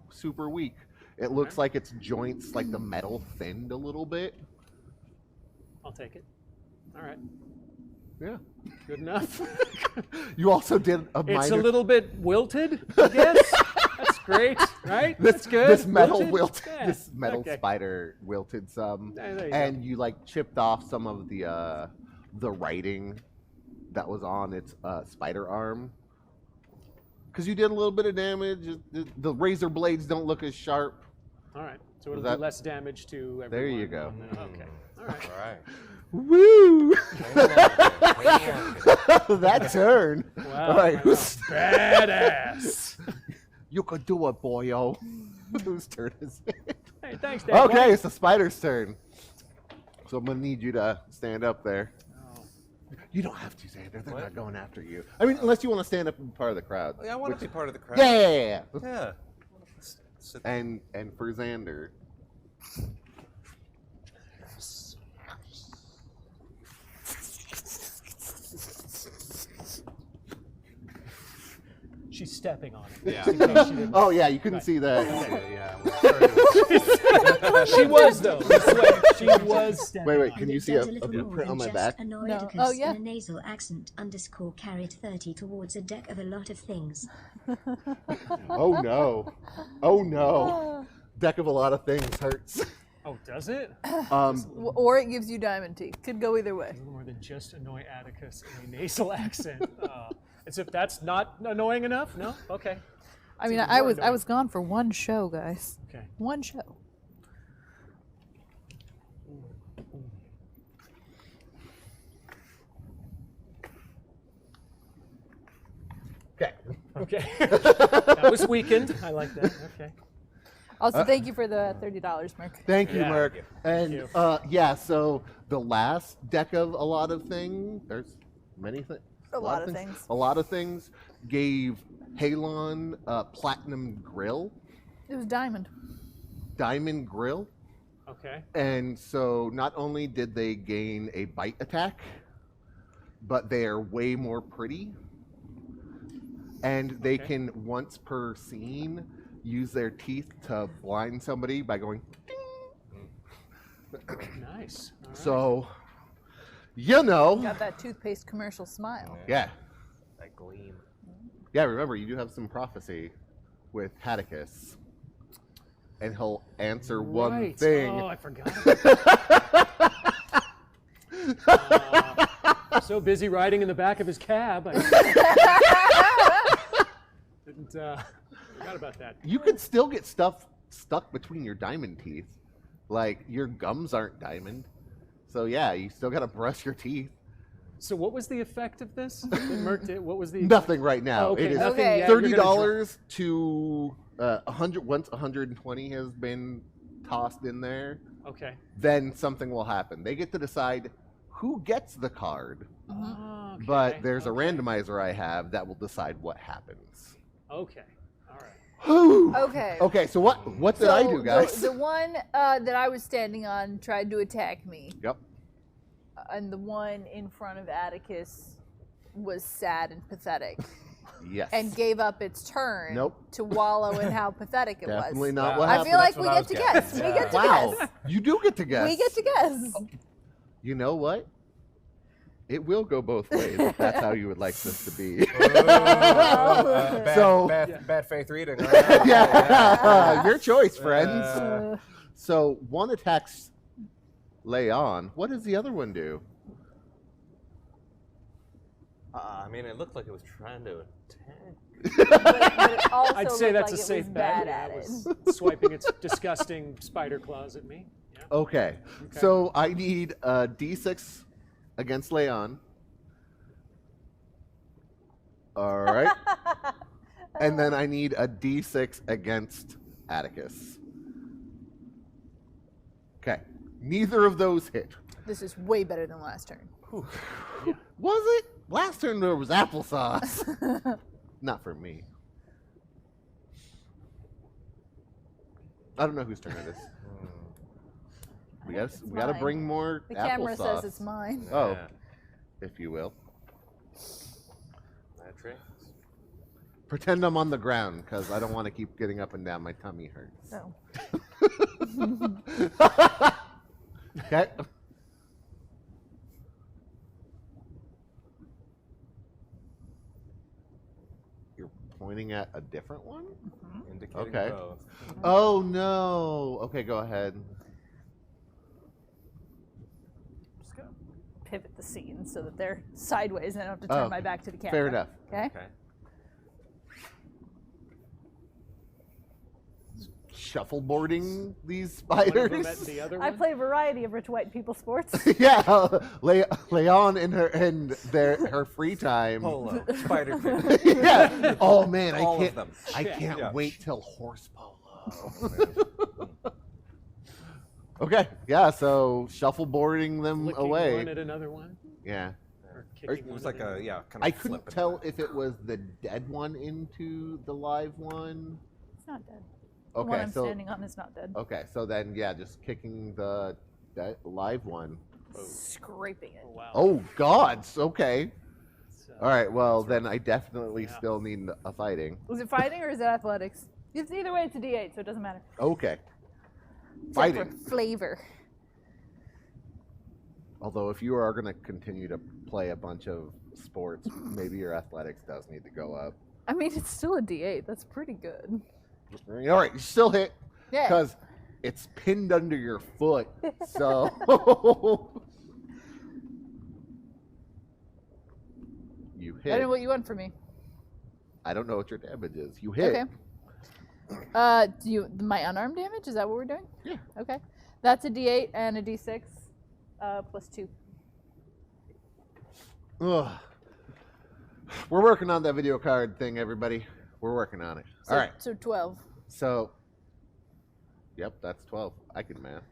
weak. It looks like its joints, like the metal, thinned a little bit. I'll take it. All right. Yeah. Good enough. You also did a minor. It's a little bit wilted, I guess. That's great, right? That's good. This metal Wilted? Yeah, this metal okay. spider wilted some, There you and you like chipped off some of the writing that was on its spider arm. Because you did a little bit of damage. The razor blades don't look as sharp. All right. So it'll that- do less damage to everyone. There you go. Okay. All right. All right. Woo! Wait That turn. Wow. All right. I know. Badass. You could do it, boyo. Whose turn is it? Hey, thanks, Dad. Okay, it's the spider's turn. So I'm gonna need you to stand up there. Oh. You don't have to, Xander. They're What? not going after you. I mean, unless you want to stand up and be part of the crowd. Yeah, I want to be part of the crowd. Yeah. Yeah. Sit And for Xander. She's stepping on it. Yeah. just in case she didn't- Oh yeah, you couldn't Right. see that. She was though. I swear, she was stepping Wait, on can it. you It see does a little print more on than my just back? annoy No. Oedipus Oh, yeah. in a nasal accent _ carried 30 towards a deck of a lot of things. Oh no. Oh no. Deck of a lot of things hurts. Oh, does it? Or it gives you diamond teeth. Could go either way. A little more than just annoy Atticus in a nasal accent. As if that's not annoying enough? No? Okay. I mean, even I more was annoying. gone for one show, guys. Okay. One show. Okay. Okay. That was weakened. I like that. Okay. Also, thank you for the $30, Mark. Thank you, Yeah. Merc. And you. yeah, so the last deck of a lot of things, there's many things. A lot of things. A lot of things gave Halon a platinum grill, It was diamond. diamond grill. Okay. And so not only did they gain a bite attack, but they are way more pretty. And they Okay. can, once per scene, use their teeth to blind somebody by going, Nice. All right. so, you know. Got that toothpaste commercial smile. Yeah. That gleam. Yeah, remember, you do have some prophecy with Atticus. And he'll answer one Right. thing. Oh, I forgot. So busy riding in the back of his cab. I didn't forgot about that. You could still get stuff stuck between your diamond teeth. Like, your gums aren't diamond. So, yeah, you still got to brush your teeth. So what was the effect of this? That Merc did? What was the... Nothing right now. Oh, okay, it is nothing yet. You're gonna $30 to 100. Once 120 has been tossed in there, Okay. then something will happen. They get to decide who gets the card, Okay. but there's a randomizer I have that will decide what happens. Okay. All right. Whew. Okay. Okay, so what did I do, guys? The one that I was standing on tried to attack me. Yep. And the one in front of Atticus was sad and pathetic. Yes. And gave up its turn Nope. to wallow in how pathetic it Definitely was. not what I happened. feel like That's we what I get to was guess. guessing. We get to Wow, guess. you do get to guess. We get to guess. You know what? It will go both ways if that's how you would like this to be. Bad faith reading. Yeah, your choice, friends. So one attacks Leon. What does the other one do? I mean, it looked like it was trying to attack. But it also I'd say looked that's like a safe it was bet. bad Yeah, at it it. was swiping its disgusting spider claws at me. Yeah. Okay. So I need a D6 against Leon. All right. And then I need a D6 against Atticus. Okay. Neither of those hit. This is way better than last turn. Was it? Last turn there was applesauce. Not for me. I don't know whose turn it is. We got to mine. bring more The applesauce. camera says it's mine. Oh, Yeah. if you will. That trick. Pretend I'm on the ground because I don't want to keep getting up and down. My tummy hurts. So, Okay. You're pointing at a different one? Indicating Okay. both. Oh no. Okay, go ahead. just gonna pivot the scene so that they're sideways and I don't have to turn my back to the camera. Fair enough. Okay? Okay. Shuffleboarding these One of them spiders. at the other I one? play a variety of rich white people sports. Yeah, Leon in her free time. Polo. Spider kid. Yeah. Oh man, All I of them. can't Yeah. wait till horse polo. Okay, yeah. So shuffleboarding them Flicking away. one at another one? Yeah. Or kicking It was one like at a, kind of I couldn't flipping tell one. if it was the dead one into the live one. It's not dead. The one Okay, I'm so standing on is not dead. okay, so then yeah, just kicking the live one. Scraping it. Oh, wow. Oh gods. Okay. So, All right. Well, then I definitely Yeah. still need a fighting. Was it fighting or is it athletics? It's either way, it's a D8, so it doesn't matter. Okay. Except Fighting. for flavor. Although if you are going to continue to play a bunch of sports, maybe your athletics does need to go up. I mean, it's still a D8. That's pretty good. All right, you still hit Yeah. because it's pinned under your foot. So you I don't know hit. what you want from me. I don't know what your damage is. You hit. Okay. My unarmed damage? Is that what we're doing? Yeah. Okay. That's a D8 and a D6 plus 2. Ugh. We're working on that video card thing, everybody. We're working on it. So, All right. So 12. So, yep, that's 12. I can math.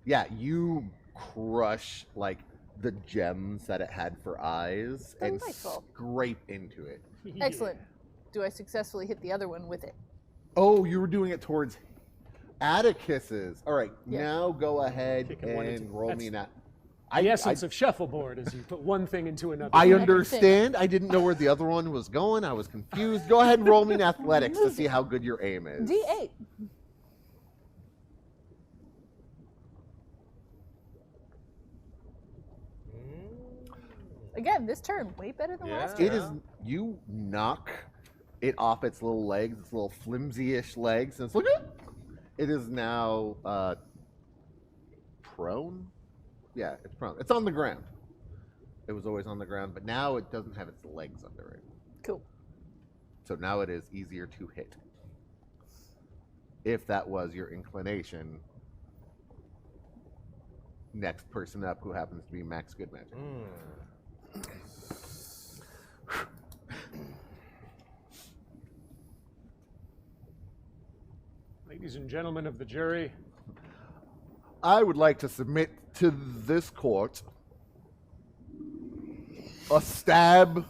Yeah, you crush like the gems that it had for eyes and Delightful. scrape into it. Yeah. Excellent. Do I successfully hit the other one with it? Oh, you were doing it towards Atticus's. All right, Yeah. now go ahead Kicking one and into- roll me that's- that. The essence of shuffleboard is you put one thing into another. I thing. understand. I didn't know where the other one was going. I was confused. Go ahead and roll me in athletics to see how good your aim is. D8. Again, this turn way better than last turn. It is, you knock it off its little legs, its little flimsy-ish legs, and it's like, it is now prone. Yeah, it's prone. It's on the ground. It was always on the ground, but now it doesn't have its legs under it. Cool. So now it is easier to hit. if that was your inclination. Next person up, who happens to be Max Good Magic. Ladies and gentlemen of the jury, I would like to submit to this court a stab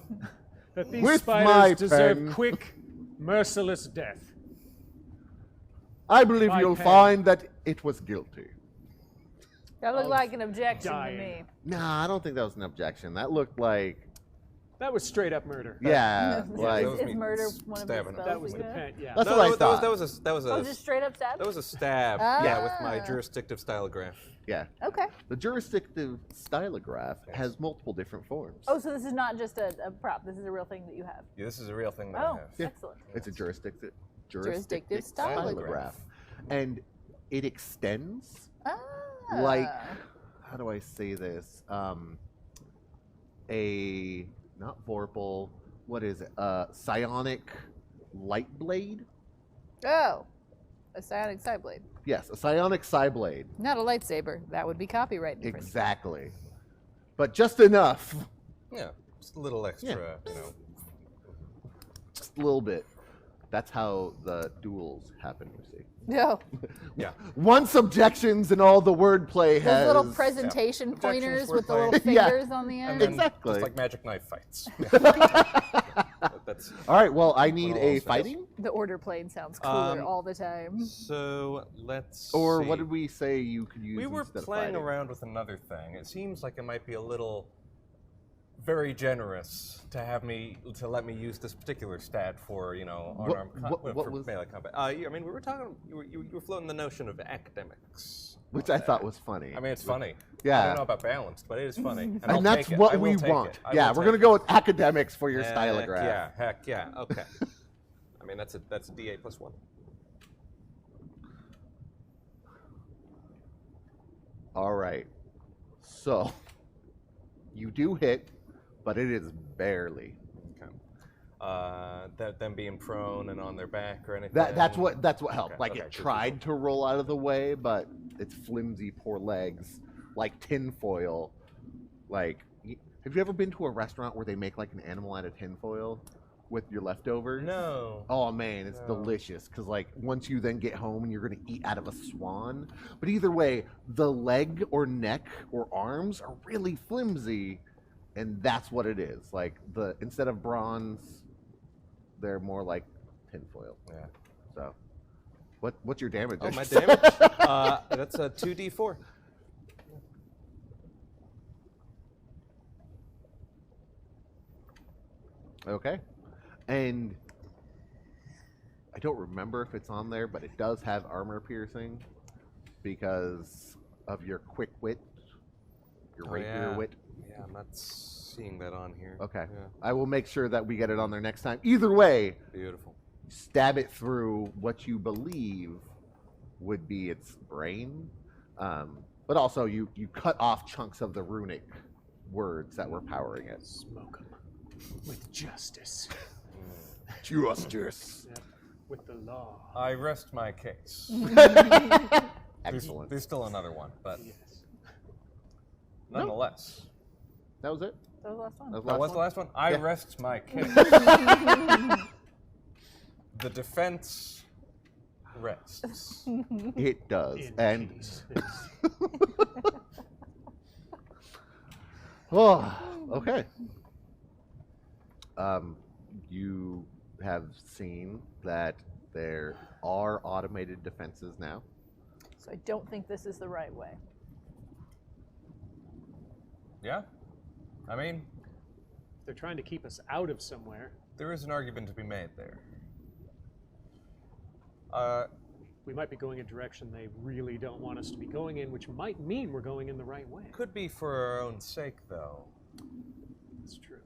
that these with my spiders deserve pen. quick, merciless death. I believe My you'll pen. find that it was guilty. That looked like an objection dying. to me. Nah, I don't think that was an objection. That looked like, That was straight up murder. yeah, like that was Is me murder one of the stabbing him. spells? That was you the have? pen, yeah. that's what I thought. That was Oh, just straight up stab? That was a stab. Yeah, with my jurisdictive stylograph. Yeah, Okay. the jurisdictive stylograph has multiple different forms. Oh, so this is not just a prop. This is a real thing that you have. Yeah, this is a real thing that I Oh, have. Yeah. excellent. It's a jurisdictive stylograph. and it extends. Ah. Like, how do I say this? A not vorpal. What is it? Psionic light blade. Oh, a psionic side blade. Yes, a psionic psi blade. Not a lightsaber. That would be copyright infringement. Exactly. But just enough. Yeah, just a little extra, you know. Just a little bit. That's how the duels happen, you see. No, Yeah. Once objections and all the wordplay those has... little presentation Objections, pointers with the wordplay. little Yeah. fingers on the And end. then Exactly. just like magic knife fights. That's All right, well, I need all a says. fighting. The order plane sounds cooler Um, all the time. so let's Or see. what did we say you could use We were instead playing of fighting? around with another thing. It seems like it might be a little very generous to have me to let me use this particular stat for unarmed what was- melee combat. I mean, we were talking. You were floating the notion of academics, Which I thought was funny. I mean, it's funny. Yeah. I don't know about balanced, but it is funny, and, I'll And that's take it. I what will we take want. it. I Yeah, will we're take going to go with academics for your it. stylograph. Heck yeah. Okay. I mean, that's a D8 plus 1. All right. So, you do hit, but it is barely. Okay. Them being prone and on their back or anything. That's what helped. Okay, Like okay, it good, tried to roll out of the way, but its flimsy poor legs, like tinfoil. Like, have you ever been to a restaurant where they make like an animal out of tinfoil with your leftovers? No. Oh man, it's delicious because like once you then get home and you're gonna eat out of a swan. But either way, the leg or neck or arms are really flimsy, and that's what it is. Like instead of bronze, they're more like tinfoil. Yeah. So, what's your damage? Oh, my damage? That's a 2d4. Okay. And I don't remember if it's on there, but it does have armor piercing because of your quick wit, your rapier wit. Yeah, I'm not seeing that on here. Okay. Yeah. I will make sure that we get it on there next time. Either way, Beautiful. stab it through what you believe would be its brain. But also, you cut off chunks of the runic words that were powering it. Smoke 'em with justice. Justice. Yep. With the law. I rest my case. Excellent. There's still another one, but Yes. nonetheless. That was it? That was the last one. That was That was the last one? I Yeah. rest my case. The defense rests. It does. In And peace. oh, okay. You have seen that there are automated defenses now. So I don't think this is the right way. Yeah? I mean, They're trying to keep us out of somewhere. there is an argument to be made there. We might be going a direction they really don't want us to be going in, which might mean we're going in the right way. Could be for our own sake, though. That's true.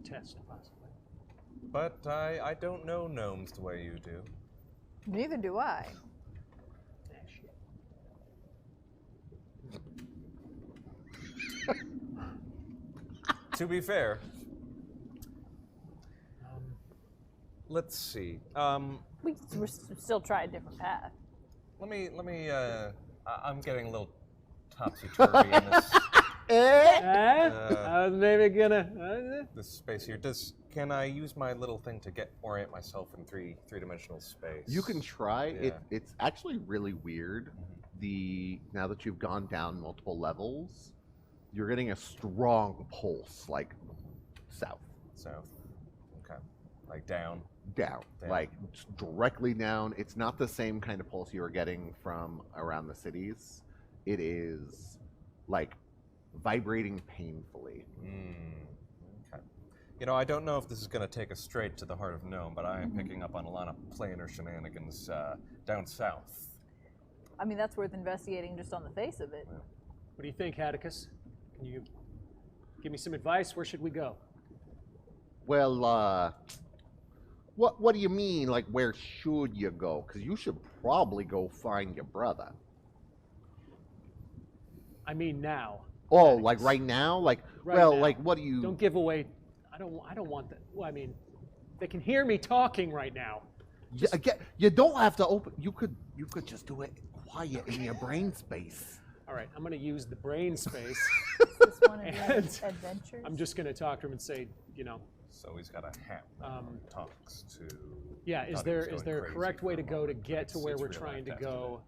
Test, possibly. But I don't know gnomes the way you do. Neither do I. Ah, shit. To be fair, let's see. We're still trying a different path. Let me. I'm getting a little topsy-turvy in this. I was maybe gonna. This space here. Can I use my little thing to orient myself in three-dimensional space? You can try. Yeah. It's actually really weird. Now that you've gone down multiple levels, you're getting a strong pulse, like south. South. Okay. Like down. Down, like directly down. It's not the same kind of pulse you were getting from around the cities. It is like vibrating painfully. Okay. You know, I don't know if this is going to take us straight to the heart of Nome, but I am picking up on a lot of planar shenanigans down south. I mean, that's worth investigating just on the face of it. Yeah. What do you think, Atticus? Can you give me some advice? Where should we go? Well, what do you mean? Like, where should you go? Because you should probably go find your brother. I mean now. Oh, Atticus. like right now? Like, Right well, now. like, what do you? Don't give away. I don't want that. Well, I mean, they can hear me talking right now. You don't have to open. You could just do it quiet in your brain space. All right, I'm going to use the brain space. Is this one of your And adventures? I'm just going to talk to him and say, you know. So he's got a hat that talks to. Yeah, is thought he was there going a crazy correct way for to a go to moment, get but to where it's we're real trying to life go?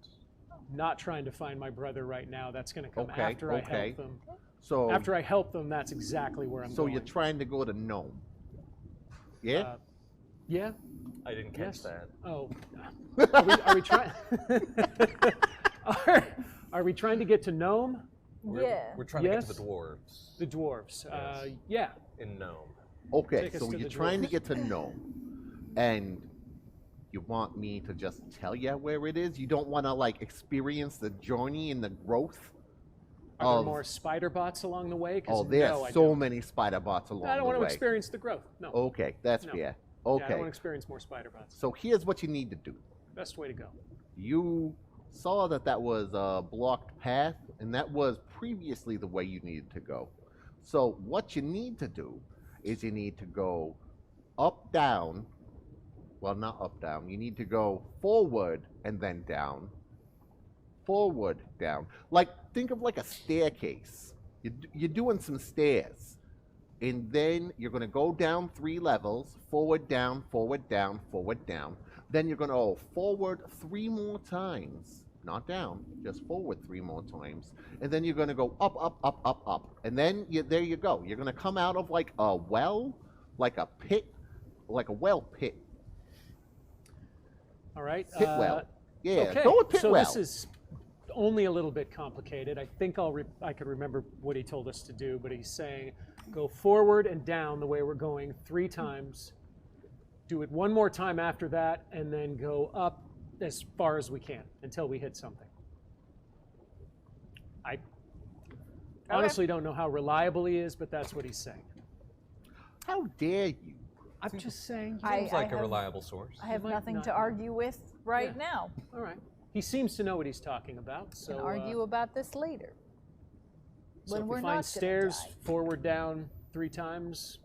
after Not trying to find my brother right now. That's going to come Okay, after I okay. help them. So After I help them, that's exactly where I'm So going. you're trying to go to Nome? Yeah. Yeah. I didn't catch Yes. that. Oh. Are we trying? Are we trying to get to Nome? Yeah. We're trying to get to Yes. the dwarves The dwarves. Yes. Yeah. in Nome. Okay, Take us so to you're the trying to dwarves. get to Nome, and you want me to just tell you where it is? You don't want to like experience the journey and the growth Are there of? more spider bots along the way? 'Cause Oh, there's no, I so don't. many spider bots along I don't the want to way. experience the growth. No. Okay, that's No. fair. Yeah, I Okay, don't want to experience more spider bots. so here's what you need to do. Best way to go. You saw that was a blocked path, and that was previously the way you needed to go. So what you need to do is you need to go up, down. Well, not up, down. You need to go forward and then down. Forward, down. Like, think of like a staircase. You're doing some stairs. And then you're going to go down 3 levels. Forward, down, forward, down, forward, down. Then you're going to go forward 3 more times. Not down, just forward 3 more times. And then you're going to go up, up, up, up, up. And then there you go. You're going to come out of like a well, like a pit, like a well pit. All right. Pit well. Yeah, Okay. go with pit so well. this is only a little bit complicated. I think I could remember what he told us to do, but he's saying go forward and down the way we're going 3 times. Do it 1 more time after that, and then go up as far as we can until we hit something. I honestly don't know how reliable he is, but that's what he's saying. How dare you? I'm just saying. Seems like a have- reliable source. I have might nothing not to know. argue with right Yeah. now. All right. He seems to know what he's talking about. So Can argue about this later. So when if we're we not find gonna stairs, die. forward, down 3 times.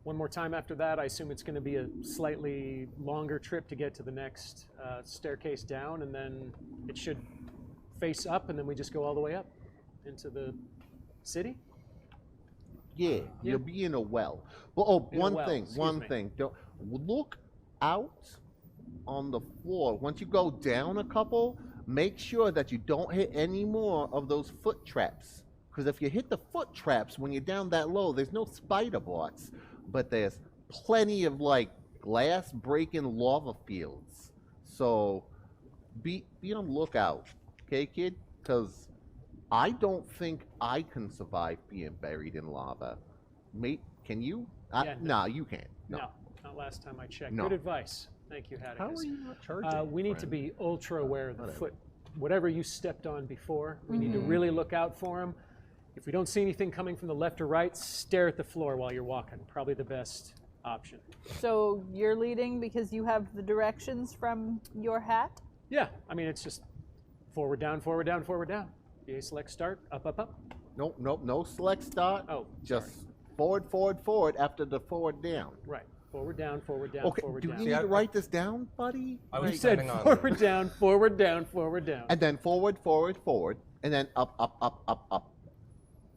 1 more time after that. I assume it's going to be a slightly longer trip to get to the next staircase down, and then it should face up, and then we just go all the way up into the city. Yeah, Yeah. you'll be in a well. But oh, In a one well, thing, excuse one me. thing. Don't look out on the floor. Once you go down a couple, make sure that you don't hit any more of those foot traps. Because if you hit the foot traps when you're down that low, there's no spider bots, but there's plenty of like glass breaking lava fields. So be on the lookout, okay, kid? Because I don't think I can survive being buried in lava. Mate, can you? Yeah, no, you can't. No, not last time I checked. No. Good advice. Thank you, Atticus. How are you not charging? We need to friend? be ultra aware of the Whatever. foot. Whatever you stepped on before, we need to really look out for them. If we don't see anything coming from the left or right, stare at the floor while you're walking. Probably the best option. So you're leading because you have the directions from your hat? Yeah, I mean, it's just forward, down, forward, down, forward, down. BA select start, up, up, up. Nope, no select start. Oh, Just forward, forward, forward after the forward down. Right. Forward, down, forward, down, Okay, forward, do down. we need to write this down, buddy? I was You said planning on- forward, down, forward, down, forward, down. And then forward, forward, forward, and then up, up, up, up, up.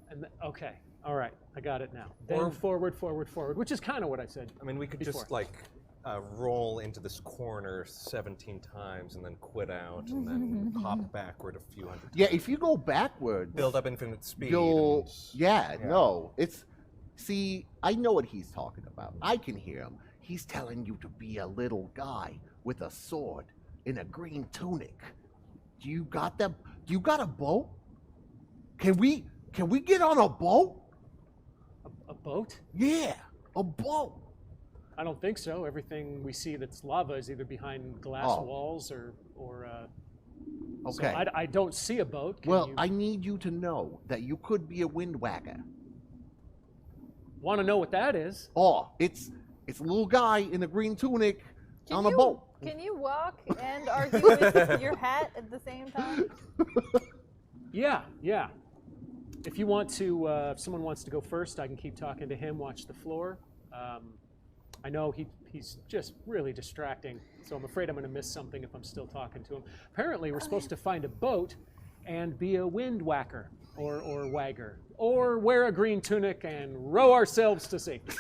And okay, all right, I got it now. Then Or- forward, forward, forward, which is kind of what I said. I mean, we could before. just like roll into this corner 17 times and then quit out and then hop backward a few hundred. Yeah, if you go backwards, Build up infinite speed. you'll. and- Yeah, no, it's. See, I know what he's talking about. I can hear him. He's telling you to be a little guy with a sword in a green tunic. Do you got them? Do you got a boat? Can we get on a boat? A boat? Yeah, a boat. I don't think so. Everything we see that's lava is either behind glass Oh. walls or so Okay. I don't see a boat. Can Well, you I need you to know that you could be a windwhacker. want to know what that is? Oh, it's a little guy in a green tunic on a you, boat. Can you walk and argue with your hat at the same time? Yeah. If you want to, if someone wants to go first, I can keep talking to him, watch the floor. I know he's just really distracting, so I'm afraid I'm going to miss something if I'm still talking to him. Apparently, we're supposed to find a boat and be a wind whacker or wagger, or wear a green tunic and row ourselves to safety.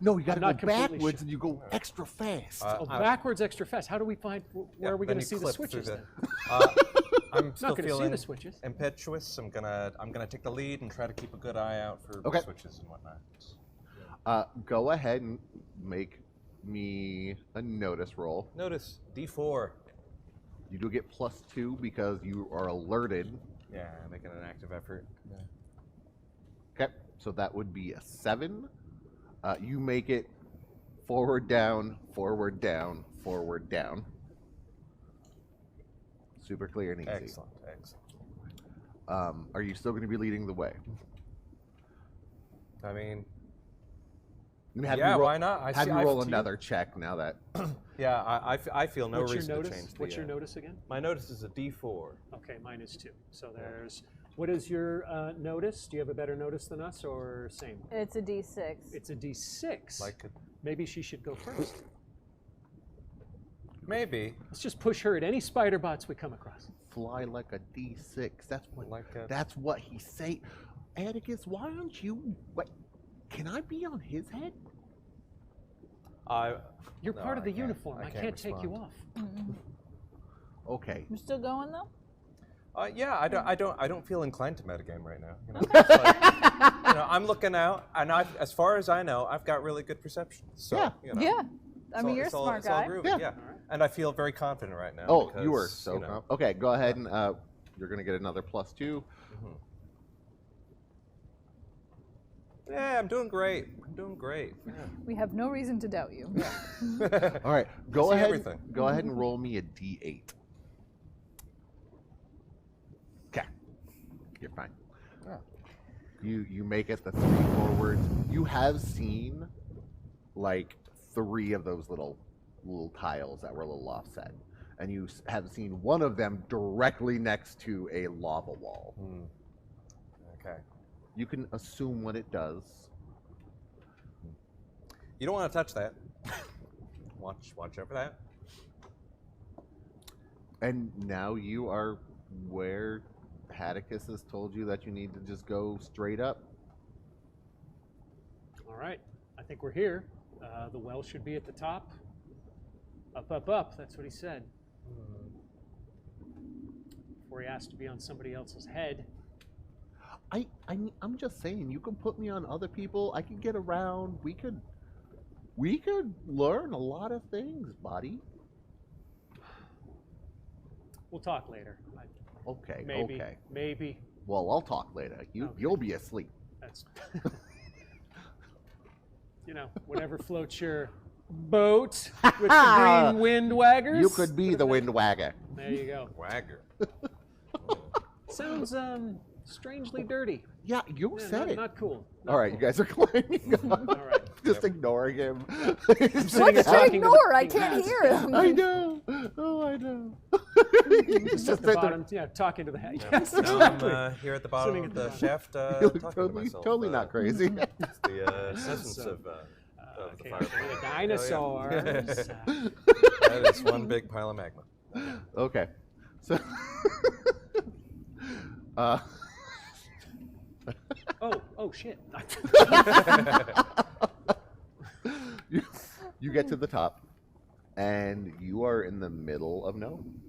No, you got to go not completely backwards sure. and you go extra fast. Backwards extra fast. How do we find, where are we going then to you see the clip through switches the- then? I'm still Not going to see feeling the switches. impetuous. I'm gonna take the lead and try to keep a good eye out for Okay. switches and whatnot. Go ahead and make me a notice roll. Notice D4. You do get +2 because you are alerted. Yeah, making an active effort. Yeah. Okay, so that would be a 7. You make it forward, down, forward, down, forward, down. Super clear and easy. Excellent. Are you still going to be leading the way? I mean, Let me have yeah, you roll, why not? I have see- you I roll fatigue. another check now that. yeah, I feel no What's your reason notice? to change the. What's your notice again? My notice is a D4. Okay, mine is 2. So there's, what is your notice? Do you have a better notice than us or same? It's a D6. It's a D6. Like a, Maybe she should go first. maybe. Let's just push her at any spider bots we come across. Fly like a D6. Like a- That's what he say. Atticus, why aren't you? What? Can I be on his head? You're No, part of I the can't- uniform. I can't take you off. Okay. You're still going though? Yeah, I don't feel inclined to metagame right now. You know, it's like, you know, I'm looking out, and as far as I know, I've got really good perception. So, Yeah. You know, Yeah. I it's mean, all- you're a it's all- smart it's all guy. groovy, Yeah. yeah. And I feel very confident right now. Oh, because, you were so. you know, Okay, go ahead and you're gonna get another +2. yeah, I'm doing great. Yeah. We have no reason to doubt you. All right, go see ahead. everything. Go ahead and roll me a D8. Okay, you're fine. Yeah. You make it the 3 forwards. You have seen like 3 of those little tiles that were a little offset, and you have seen one of them directly next to a lava wall. Okay. You can assume what it does. You don't want to touch that. Watch over that. And now you are where Atticus has told you that you need to just go straight up. All right, I think we're here. The well should be at the top. Up, up, up. That's what he said. Before he asked to be on somebody else's head. I'm just saying, you can put me on other people. I can get around. We could learn a lot of things, buddy. We'll talk later. Okay. Maybe. Okay. Maybe. Well, I'll talk later. You'll be asleep. That's. You know, whatever floats your boat with the green wind waggers. You could be the wind wagger. There you go. Wagger. Sounds strangely dirty. Yeah, you Yeah, said it. Not cool. All right, you guys are climbing up. All right. Just ignoring him. sitting What there to talking to the ignore? I fucking can't hats. hear him. I know. Oh, I know. Just at the bottom, yeah, talking to the hat. Yes, Now exactly. I'm here at the bottom Sitting of at the the bottom. shaft. You look talking to myself, totally not crazy. It's the essence of of the Okay, fireplace. the dinosaurs. That is one big pile of magma. Okay. So. Oh shit. You get to the top, and you are in the middle of nowhere. I'm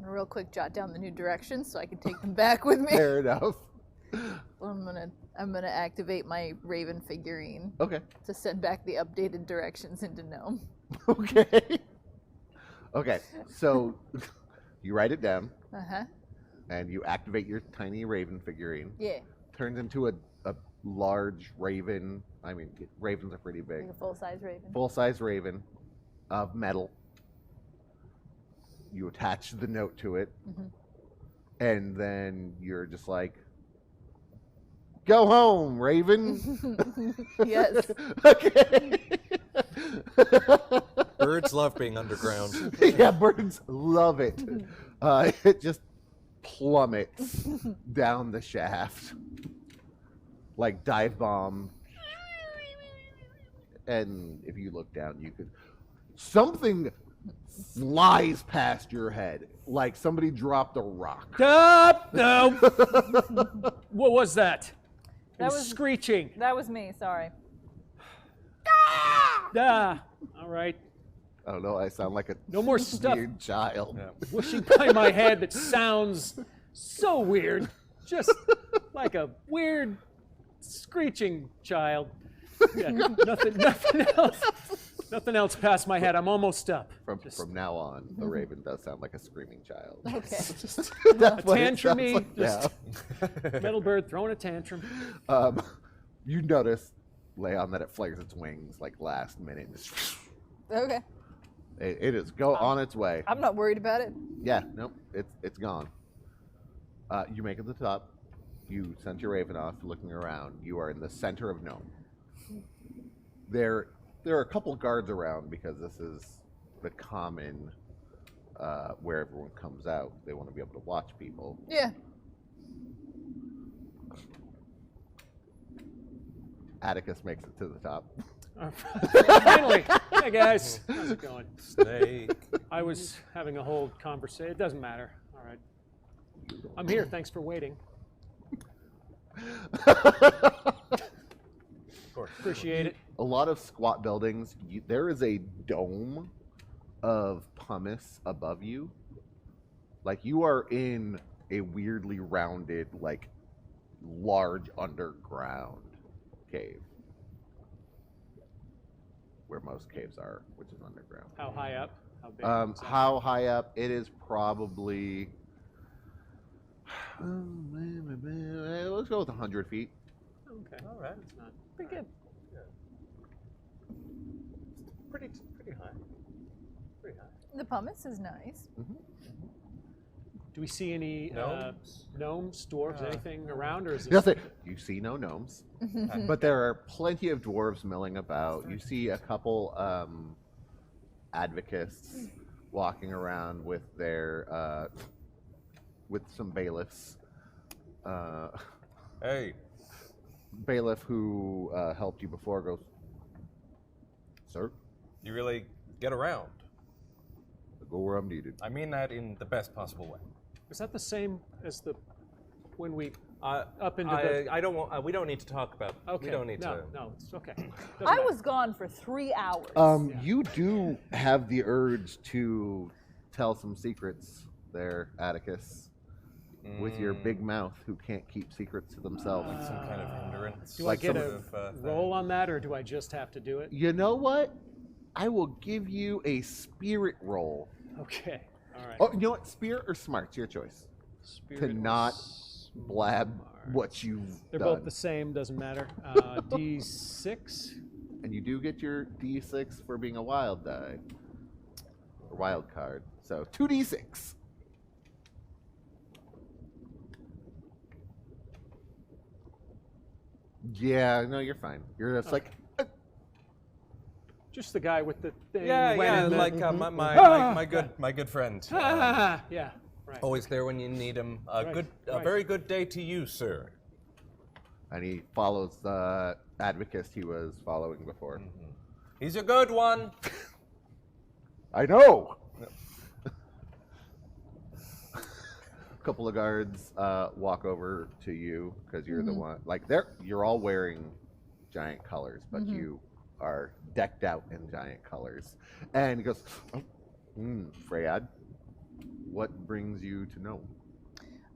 gonna real quick jot down the new directions so I can take them back with me. Fair enough. I'm gonna activate my Raven figurine Okay. to send back the updated directions into Gnome. Okay. Okay. So you write it down, and you activate your tiny Raven figurine. Yeah. Turns into a large Raven. I mean, ravens are pretty big. Like a full-size Raven. Full-size Raven of metal. You attach the note to it, and then you're just like, "Go home, Raven." Yes. Okay. Birds love being underground. Yeah, birds love it. It just plummets down the shaft like dive bomb. And if you look down, you could something flies past your head like somebody dropped a rock. No. What was that? It That was was- screeching. That was me, sorry. All right. I don't know. I sound like a No more stuff weird child. whooshing by my head that sounds so weird. Just like a weird screeching child. Yeah, nothing else. Nothing else past my head. I'm almost up. From now on, the Raven does sound like a screaming child. Okay. That's what it sounds Tantrum-y, like now. Metal bird throwing a tantrum. You notice, Leon, that it flares its wings like last minute. Okay. It is on its way. I'm not worried about it. Yeah, nope, it's gone. You make it to the top. You sent your Raven off, looking around. You are in the center of Gnome. There are a couple guards around because this is the common where everyone comes out. They want to be able to watch people. Yeah. Atticus makes it to the top. Finally. Hey guys, how's it going? Snake. I was having a whole conversation. It doesn't matter. All right. I'm here. Thanks for waiting. Of course. Appreciate it. A lot of squat buildings. There is a dome of pumice above you. Like you are in a weirdly rounded, like large underground cave. Where most caves are, which is underground. How high up? How big? How high up? It is probably. Let's go with 100 feet. Okay. All right. It's not pretty good. Pretty high. Pretty high. The pumice is nice. Do we see any gnomes, dwarves, anything around, or is Yes, this? you see no gnomes, but there are plenty of dwarves milling about. You see a couple advocates walking around with their with some bailiffs. Hey. Bailiff who helped you before goes, "Sir, You really get around. I go where I'm needed." I mean that in the best possible way. Is that the same as the when we up into the? I don't want. We don't need to talk about. Okay. We don't need no, to. No, it's okay. I was gone for 3 hours. You do have the urge to tell some secrets there, Atticus, with your big mouth who can't keep secrets to themselves. Like some kind of hindrance. Do like I get some a roll on that, or do I just have to do it? You know what? I will give you a spirit roll. Okay. All right. Oh, you know what? Spirit or smart's your choice. Spirit To or not blab smart. what you've They're done. both the same. Doesn't matter. D6. And you do get your D6 for being a wild die. A wild card. So 2D6. Yeah, no, you're fine. You're just like, Just the guy with the thing. Yeah, went yeah, in the- like my good friend. Yeah. Right. Always there when you need him. Right, A right. very good day to you, sir. And he follows the advocate he was following before. Mm-hmm. He's a good one. I know. A couple of guards walk over to you because you're the one. Like you're all wearing giant colors, but you are decked out in giant colors. And he goes, Freyad, what brings you to know?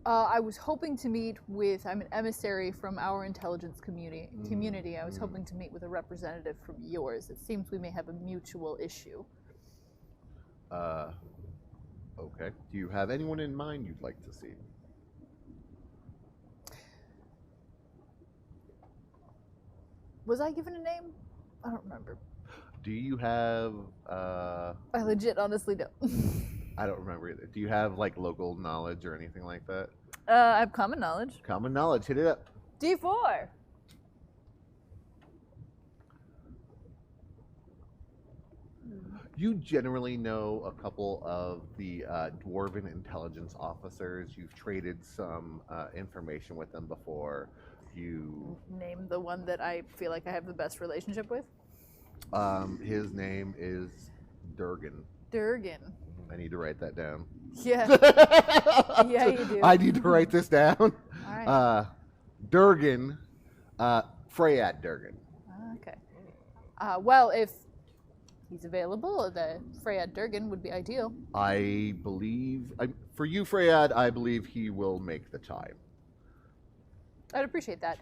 I was hoping to meet with, I'm an emissary from our intelligence community. I was hoping to meet with a representative from yours. It seems we may have a mutual issue. Okay. Do you have anyone in mind you'd like to see? Was I given a name? I don't remember. Do you have, I legit honestly don't. I don't remember either. Do you have like local knowledge or anything like that? I have common knowledge. Common knowledge, hit it up. D4. You generally know a couple of the dwarven intelligence officers. You've traded some information with them before. You Name the one that I feel like I have the best relationship with. his name is Durgan. Durgan. I need to write that down. Yeah. Yeah, you do. I need to write this down. All right. Durgan, Freyad Durgan. Okay. Well, if he's available, the Freyad Durgan would be ideal. I believe, for you, Freyad, I believe he will make the time. I'd appreciate that.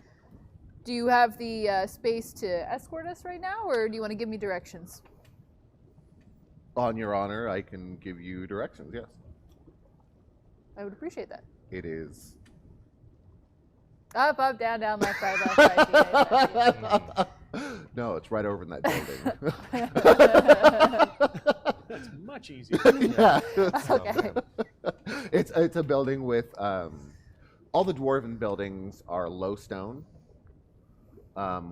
Do you have the space to escort us right now, or do you want to give me directions? On your honor, I can give you directions, yes. I would appreciate that. It is. Up, down, left, right. No, it's right over in that building. That's much easier. Yeah. Okay. It's a building with all the dwarven buildings are low stone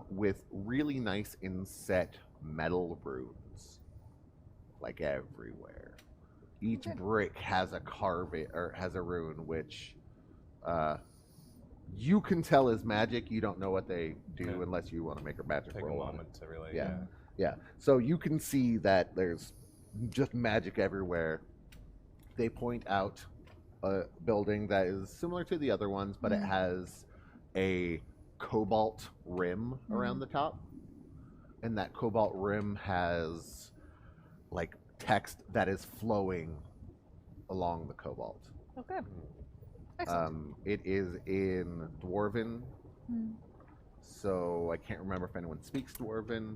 with really nice inset metal runes, like everywhere. Each brick has a carving or has a rune, which you can tell is magic. You don't know what they do unless you want to make a magic Take roll a on moment it. to really. Yeah. So you can see that there's just magic everywhere. They point out a building that is similar to the other ones, but it has a cobalt rim around the top, and that cobalt rim has like text that is flowing along the cobalt. Okay. Excellent. It is in Dwarven, so I can't remember if anyone speaks Dwarven.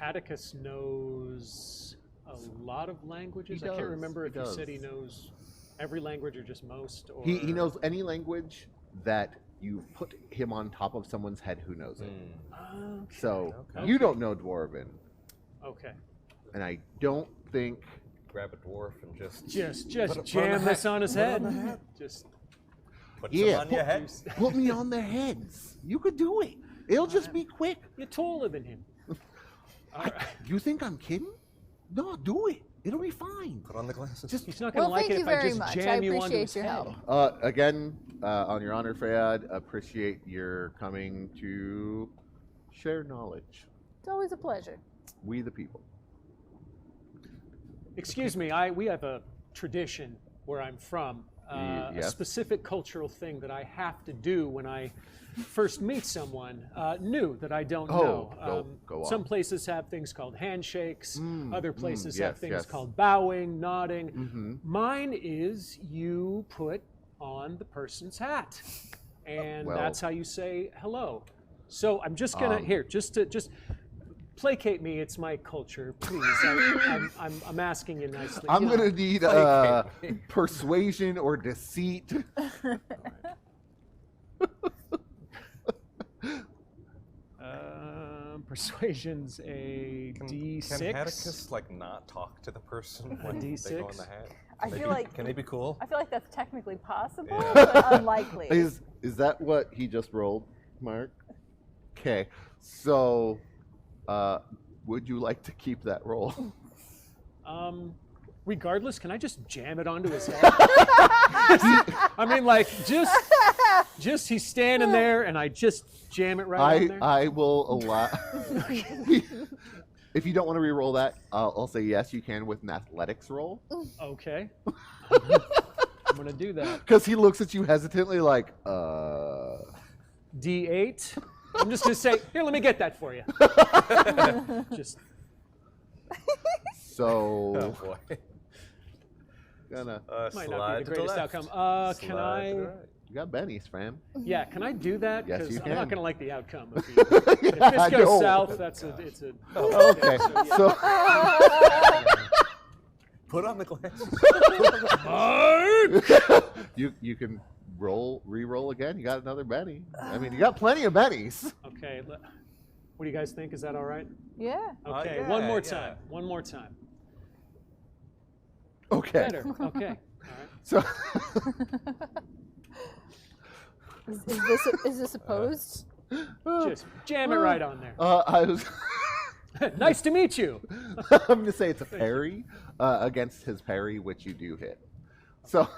Hatticus knows a lot of languages. He I can't does, remember he if you does. said he knows every language or just most. Or He knows any language that you put him on top of someone's head who knows it. Okay. So Okay. you don't know Dwarven, Okay. and I don't think. Grab a dwarf and just Just put jam this on his Put it head. on the head. Just put Yeah, some on your head. Put me on their heads. You could do it. It'll just be quick. you're taller than him. All right. You think I'm kidding? No, do it. It'll be fine. Put on the glasses. He's not gonna Well, like thank it you if I very just much. jam I you onto appreciate his your head. help. Again, on your honor, Fayad, appreciate your coming to share knowledge. It's always a pleasure. We the people. Excuse me, we have a tradition where I'm from, a Yes. specific cultural thing that I have to do when I first meet someone new that I don't know. Go on. Some places have things called handshakes. Other places have yes, things yes. called bowing, nodding. Mine is you put on the person's hat, and well- that's how you say hello. So I'm just gonna just placate me. It's my culture, please. I'm asking you nicely. I'm You know. gonna need persuasion or deceit. Persuasion's a D6. Can Hatticus like not talk to the person when they D6? go in the hat? I feel like Can they be cool? I feel like that's technically possible, Yeah. but unlikely. Is that what he just rolled, Mark? Okay, so would you like to keep that roll? Regardless, can I just jam it onto his head? I mean, like, just Just he's standing there, and I just jam it right on there. I will allow. If you don't want to re-roll that, I'll say yes, you can with an athletics roll. Okay. I'm gonna do that. Because he looks at you hesitantly, like, D8. I'm just gonna say, here, let me get that for you. Just. So. Oh boy. Gonna. Might not be the greatest outcome. Can I? You got bennies, fam. Yeah, can I do that? Yes, you I'm can. not gonna like the outcome. If this goes south, it's a. Oh, okay. So. Put on the glasses. You can re-roll again. You got another Benny. I mean, you got plenty of bennies. Okay. What do you guys think? Is that all right? Yeah. Okay. Yeah, one more yeah. time. One more time. Okay. Better. Okay. All right. So. Is this opposed? Just jam it right on there. I was. Nice to meet you. I'm gonna say it's a parry against his parry, which you do hit. So.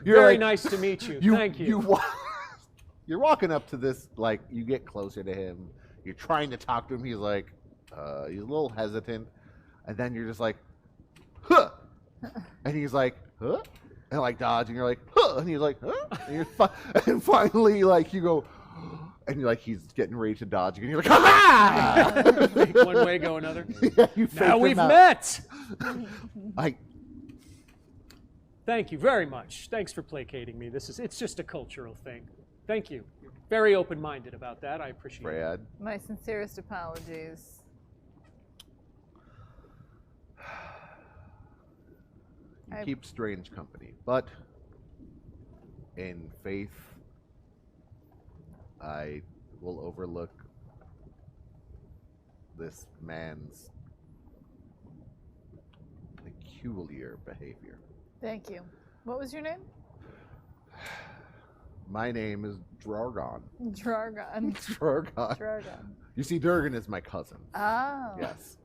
You're Very like, nice to meet you. Thank you. You're walking up to this, like, you get closer to him. You're trying to talk to him. He's like, he's a little hesitant. And then you're just like, huh. And he's like, huh? And like dodge, and you're like, huh? And he's like, huh? And finally, like, you go, and you're like, he's getting ready to dodge again. You're like, ha! Make one way, go another. Yeah, you faked Now him we've out. met. Thank you very much. Thanks for placating me. It's just a cultural thing. Thank you. You're very open-minded about that. I appreciate it. Brad. My sincerest apologies. You keep strange company, but in faith, I will overlook this man's peculiar behavior. Thank you. What was your name? My name is Drargon. Drargon. Drargon. Drargon. You see, Durgan is my cousin. Oh. Yes.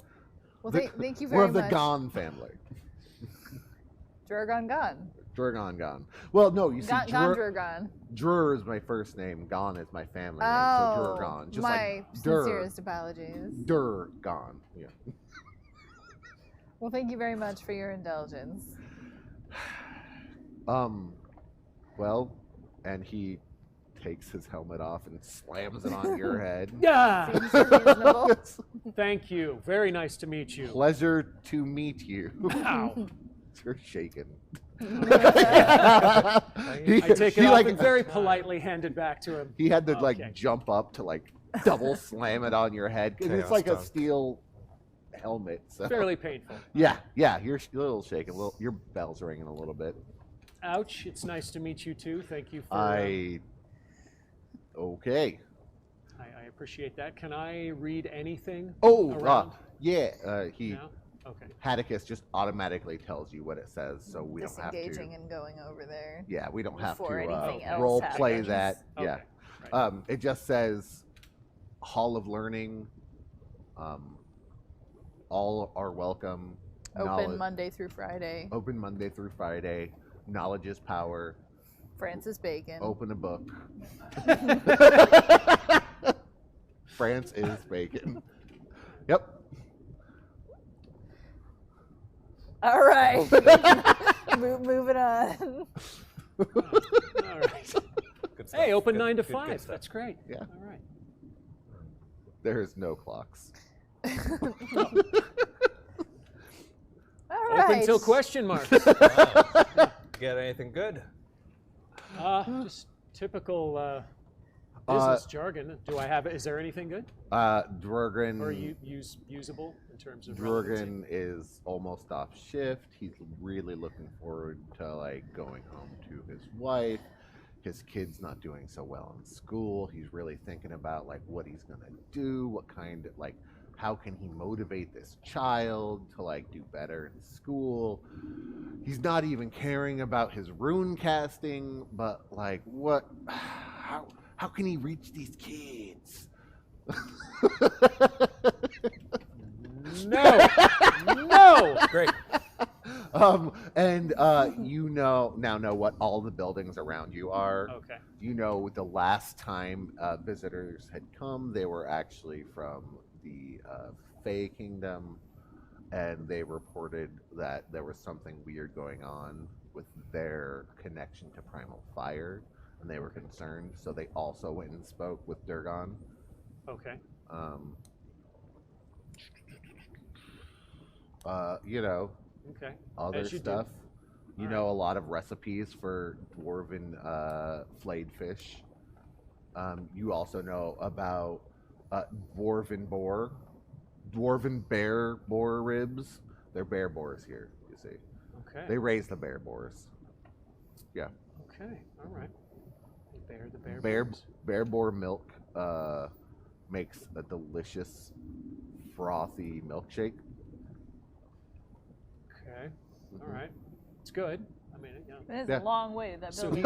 Well, thank you very We're of the much. Gon family. Drargon Gon. Drargon Gon. Well, no, you see, Gon Drargon. Drur is my first name. Gon is my family name. Oh. So Drargon. Just my like Dur. sincerest apologies. Durgon. Yeah. Well, thank you very much for your indulgence. Well, and he takes his helmet off and slams it on your head. Yeah. Seems reasonable. Thank you. Very nice to meet you. Pleasure to meet you. Wow. You're shaking. I take it off and very politely hand it back to him. He had to Okay. like jump up to like double slam it on your head. 'Cause it's Chaos like a dunk. steel helmet. So. Fairly painful. Yeah, you're a little shaking. Your bell's ringing a little bit. Ouch. It's nice to meet you too. Thank you for. Okay. I appreciate that. Can I read anything? Oh, around? yeah. He No? Okay. Atticus just automatically tells you what it says, so we don't have to. Disengaging and going over there. Yeah, we don't have before to anything else role play happens. that. Okay. Yeah. Right. It just says Hall of Learning. All are welcome. Open Monday through Friday. Open Monday through Friday. Knowledge is power. Francis Bacon. Open a book. France is bacon. Yep. All right. Moving on. All right. Good stuff. Hey, open Good- 9 to good 5. stuff. That's great. Yeah. All right. There's no clocks. All Open right. till question marks. Get anything good? Just typical business jargon. Do I have it? Is there anything good? Drurgan. Or usable in terms of relevancy? Drurgan is almost off shift. He's really looking forward to like going home to his wife. His kid's not doing so well in school. He's really thinking about like what he's gonna do, what kind of like how can he motivate this child to like do better in school. He's not even caring about his rune casting, but like what how can he reach these kids? No. Great. You now know what all the buildings around you are. Okay. You know the last time visitors had come, they were actually from the Fey Kingdom, and they reported that there was something weird going on with their connection to Primal Fire, and they were concerned, so they also went and spoke with Durgon. Okay. Okay. Other stuff. You know a lot of recipes for dwarven flayed fish. You also know about dwarven bear boar ribs. They're bear boars here, you see. Okay. They raise the bear boars. Yeah. Okay. All right. The bear boars. Bear boar milk makes a delicious frothy milkshake. Okay. All right. It's good. I mean, It's a long way to that building.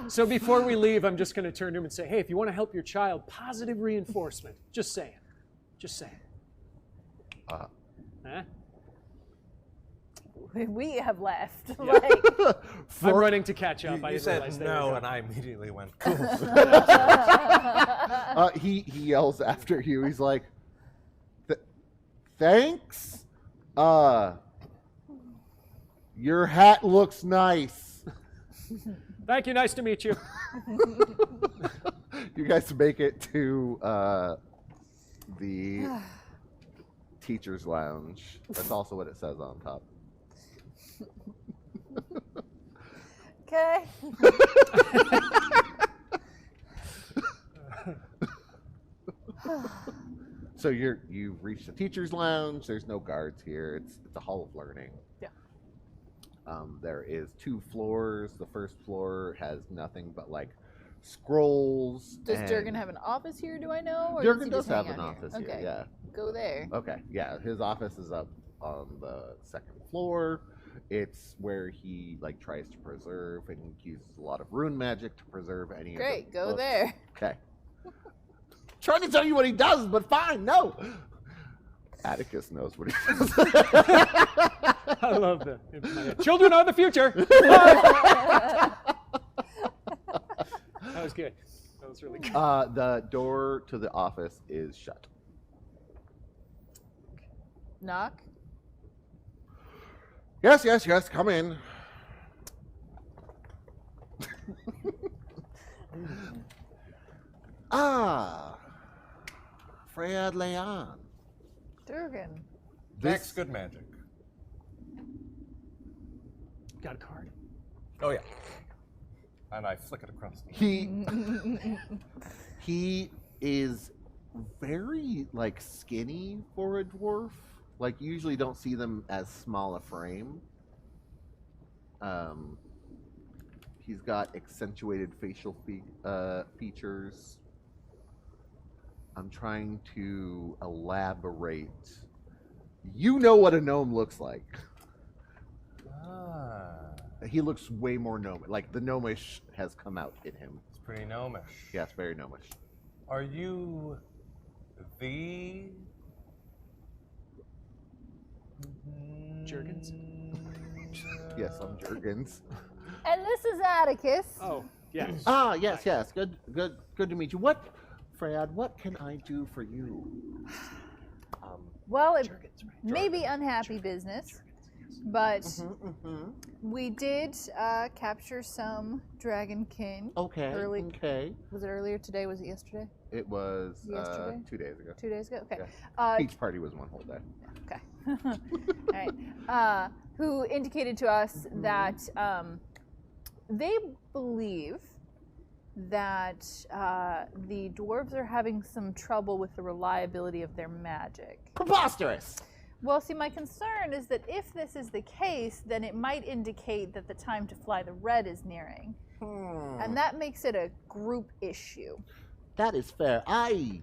So before we leave, I'm just going to turn to him and say, hey, if you want to help your child, positive reinforcement. Just saying. Just saying. Huh? We have left. Yeah. I'm running to catch up. You said no, and I immediately went, cool. He yells after you. He's like, thanks. Your hat looks nice. Thank you. Nice to meet you. You guys make it to the teacher's lounge. That's also what it says on top. Okay. So you've reached the teacher's lounge. There's no guards here. It's a hall of learning. Yeah. There is 2 floors. The first floor has nothing but like scrolls. Does Durgan have an office here? Do I know? Or Durgan does does have an office here. Yeah. Go there. Okay. Yeah. His office is up on the 2nd floor. It's where he like tries to preserve and uses a lot of rune magic to preserve any. Great. Go books. there. Okay. Trying to tell you what he does, but fine, no. Atticus knows what he does. I love that. Children are the future. That was good. That was really good. The door to the office is shut. Knock. Yes, come in. Freya Leon. Durgan. Max Good Magic. Got a card. Oh, yeah. And I flick it across the He is very, like, skinny for a dwarf. Like, you usually don't see them as small a frame. He's got accentuated facial features. I'm trying to elaborate. You know what a gnome looks like. He looks way more gnomish. Like, the gnomish has come out in him. It's pretty gnomish. Yes, very gnomish. Are you the... Jurgens? Yes, I'm Jurgens. And this is Atticus. Oh, yes. Yes. Good to meet you. Freyad, what can I do for you? Well, it may be unhappy business, but we did capture some dragonkin. Okay. Was it earlier today? Was it yesterday? It was yesterday? 2 days ago. 2 days ago? Okay. Yeah. Each party was one whole day. Okay. All right. Who indicated to us that they believe that the dwarves are having some trouble with the reliability of their magic. Preposterous! Well, see, my concern is that if this is the case, then it might indicate that the time to fly the red is nearing. And that makes it a group issue. That is fair. I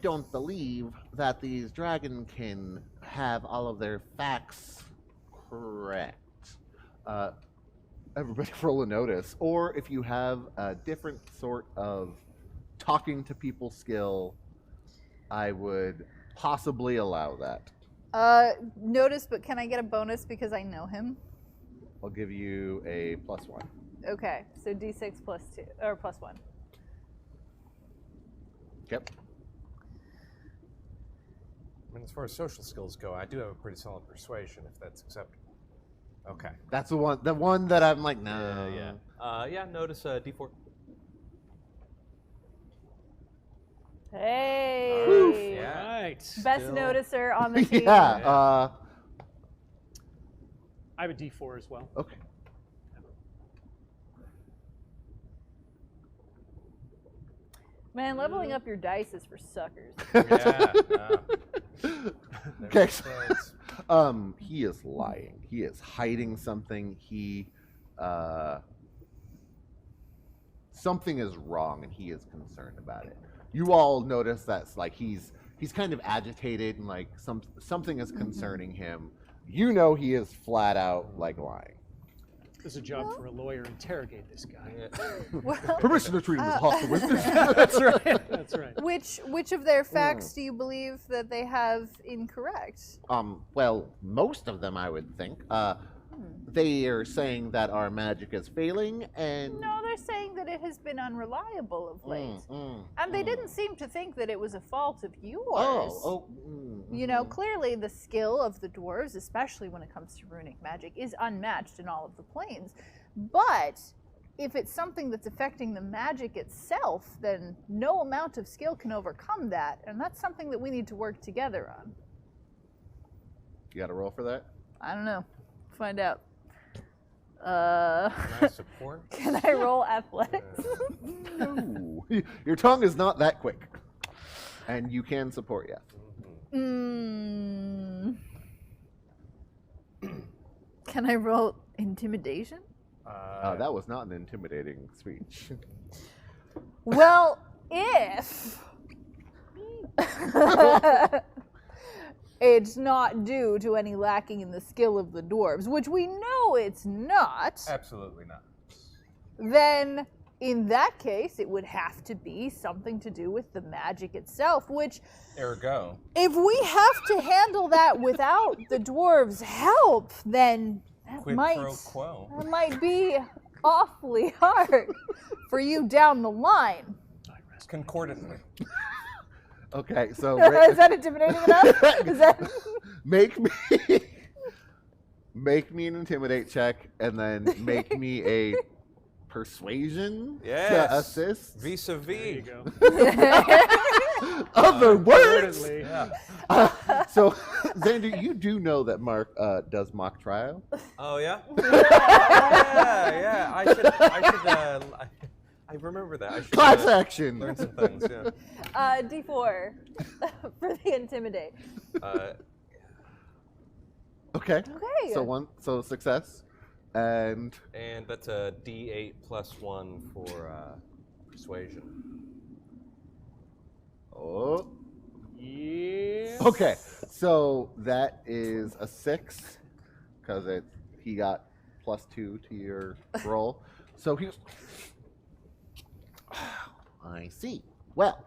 don't believe that these dragonkin have all of their facts correct. Everybody roll a notice. Or if you have a different sort of talking to people skill, I would possibly allow that. Notice, but can I get a bonus because I know him? I'll give you a +1. Okay, so D6 plus 2 or plus 1. Yep. I mean, as far as social skills go, I do have a pretty solid persuasion, if that's acceptable. Okay. That's the one that I'm like, no. Yeah, notice D4. Hey! Yeah. Right. Best Still. noticer on the team. Yeah. I have a D4 as well. Okay. Man, leveling up your dice is for suckers. Yeah. Okay. He is lying. He is hiding something. Something is wrong, and he is concerned about it. You all notice that's like he's kind of agitated, and like something is concerning him. You know he is flat out like lying. There's a job for a lawyer. Interrogate this guy. Well, Permission to treat him as hostile witness. That's right. That's right. which of their facts do you believe that they have incorrect? Well, most of them, I would think. They are saying that our magic is failing, and No, they're saying that it has been unreliable of late. And they didn't seem to think that it was a fault of yours. You know, clearly the skill of the dwarves, especially when it comes to runic magic, is unmatched in all of the planes. But if it's something that's affecting the magic itself, then no amount of skill can overcome that. And that's something that we need to work together on. You got to roll for that? I don't know. Find out. Can I support? Can I roll athletics? No. Your tongue is not that quick. And you can support, yes. Can I roll intimidation? That was not an intimidating speech. Well, if it's not due to any lacking in the skill of the dwarves, which we know it's not, Absolutely not. then in that case it would have to be something to do with the magic itself, which, Ergo. if we have to handle that without the dwarves' help, then that Quid might, pro quo. that might be awfully hard for you down the line. Concordantly. Okay, so Is that intimidating enough? Is that... make me an intimidate check, and then make me a persuasion to assist. There you Vis-a-vis. go. Other words. Importantly, So, Xander, you do know that Mark does mock trial. Oh yeah. Yeah. I remember that. I should Class action. learn some things. Yeah. D4 for the intimidate. Okay. Okay. So success, and And that's a D8 plus 1 for persuasion. oh. yeah. Okay, so that is a 6 because he got +2 to your roll. So he. I see. Well,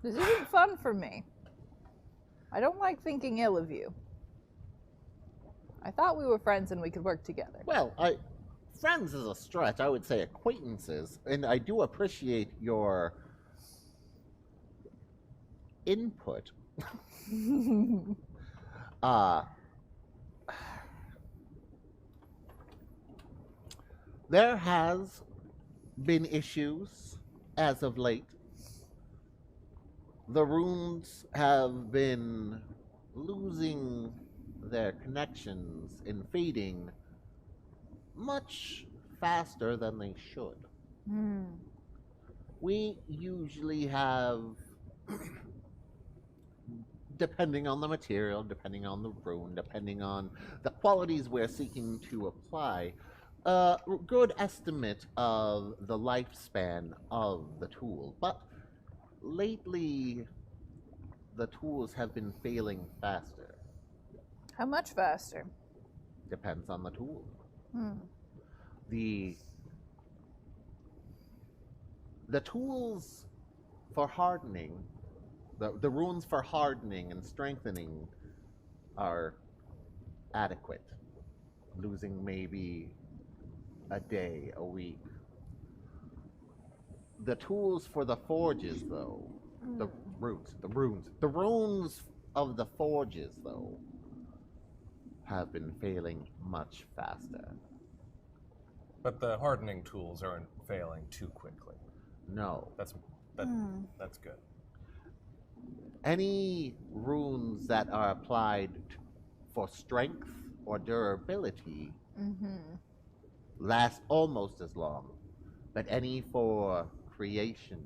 This isn't fun for me. I don't like thinking ill of you. I thought we were friends and we could work together. friends is a stretch. I would say acquaintances, and I do appreciate your input. There has been issues as of late. The runes have been losing their connections and fading much faster than they should. We usually have, depending on the material, depending on the rune, depending on the qualities we're seeking to apply, a good estimate of the lifespan of the tool. But lately, the tools have been failing faster. How much faster? Depends on the tool. The tools for hardening The runes for hardening and strengthening are adequate. Losing maybe a day, a week. The tools for the forges, though, the runes of the forges, though, have been failing much faster. But the hardening tools aren't failing too quickly. No. That's good. Any runes that are applied for strength or durability last almost as long, but any for creation,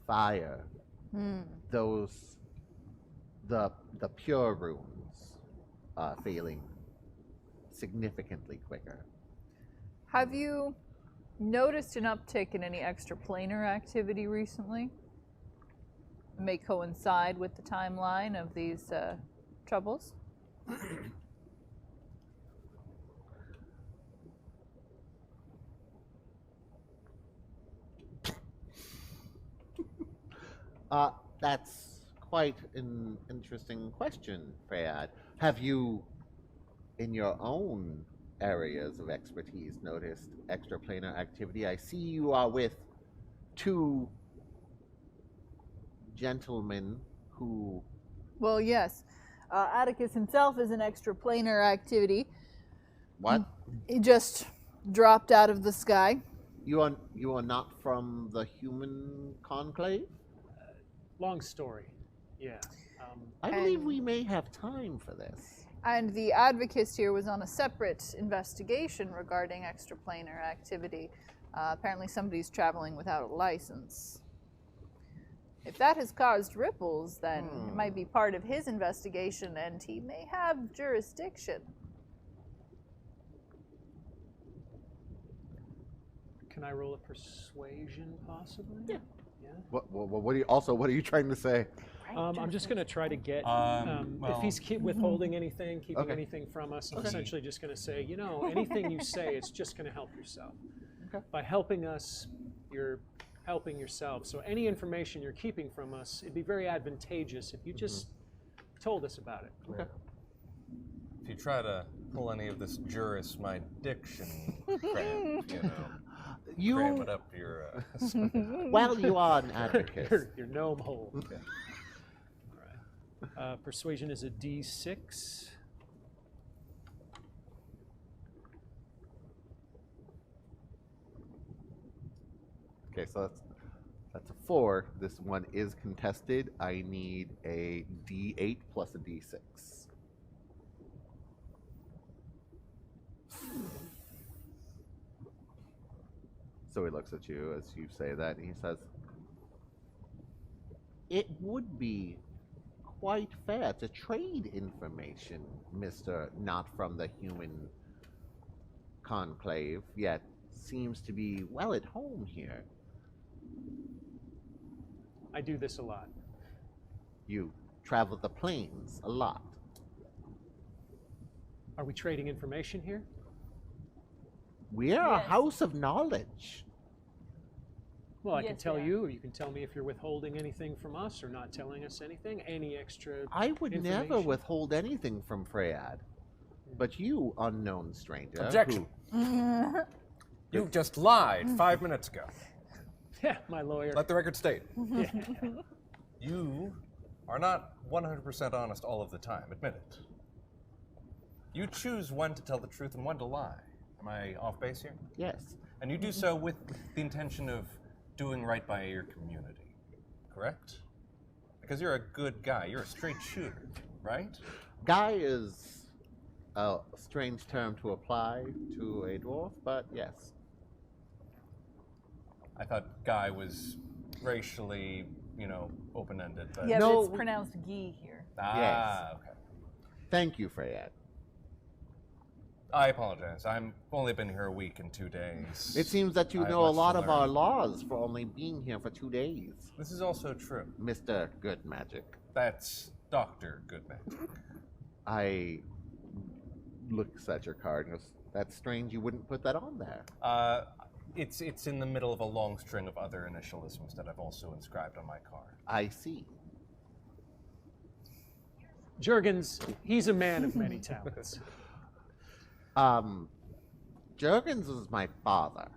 fire, those the pure runes are failing significantly quicker. Have you noticed an uptick in any extraplanar activity recently? It may coincide with the timeline of these troubles. That's quite an interesting question, Freyad. Have you, in your own areas of expertise, noticed extraplanar activity? I see you are with two gentlemen who... Well, yes. Atticus himself is an extraplanar activity. What? He just dropped out of the sky. You are not from the human conclave? Long story. Yeah. I believe we may have time for this. And the advocist here was on a separate investigation regarding extraplanar activity. Apparently somebody's traveling without a license. If that has caused ripples, then it might be part of his investigation and he may have jurisdiction. Can I roll a persuasion, possibly? Yeah. What are you trying to say? I'm just going to try to get, if he's withholding anything, keeping anything from us, I'm essentially just going to say, you know, anything you say, it's just going to help yourself. Okay. By helping us, you're helping yourself. So any information you're keeping from us, it'd be very advantageous if you just told us about it. Okay. If you try to pull any of this juris my diction crap, cram it up your... Well, you are an advocate. your gnome hole. Okay. All right. Persuasion is a D6. Okay, so that's a 4. This one is contested. I need a D8 plus a D6. So he looks at you as you say that, and he says, "It would be quite fair to trade information, Mr. Not from the Human Conclave, yet seems to be well at home here." I do this a lot. You travel the plains a lot. Are we trading information here? We are a house of knowledge. Well, I can Yes, tell yeah. you, or you can tell me if you're withholding anything from us or not telling us anything, any extra I would never information. withhold anything from Freyad. But you, unknown stranger. Objection. You just lied 5 minutes ago. Yeah, my lawyer. Let the record state. Yeah. You are not 100% honest all of the time. Admit it. You choose when to tell the truth and when to lie. Am I off base here? Yes. And you do so with the intention of doing right by your community, correct? Because you're a good guy. You're a straight shooter, right? Guy is a strange term to apply to a dwarf, but yes. I thought guy was racially, open-ended. But Yeah, No, but it's pronounced "gee" here. Ah, okay. Thank you, Freyad. I apologize. I've only been here a week and 2 days. It seems that you I have know a much to lot of our learn. laws for only being here for 2 days, This is also true. Mr. Good Magic. That's Dr. Goodman. I looks at your card and goes, "That's strange you wouldn't put that on there." It's in the middle of a long string of other initialisms that I've also inscribed on my card. I see. Jurgens, he's a man of many talents. Jurgens is my father.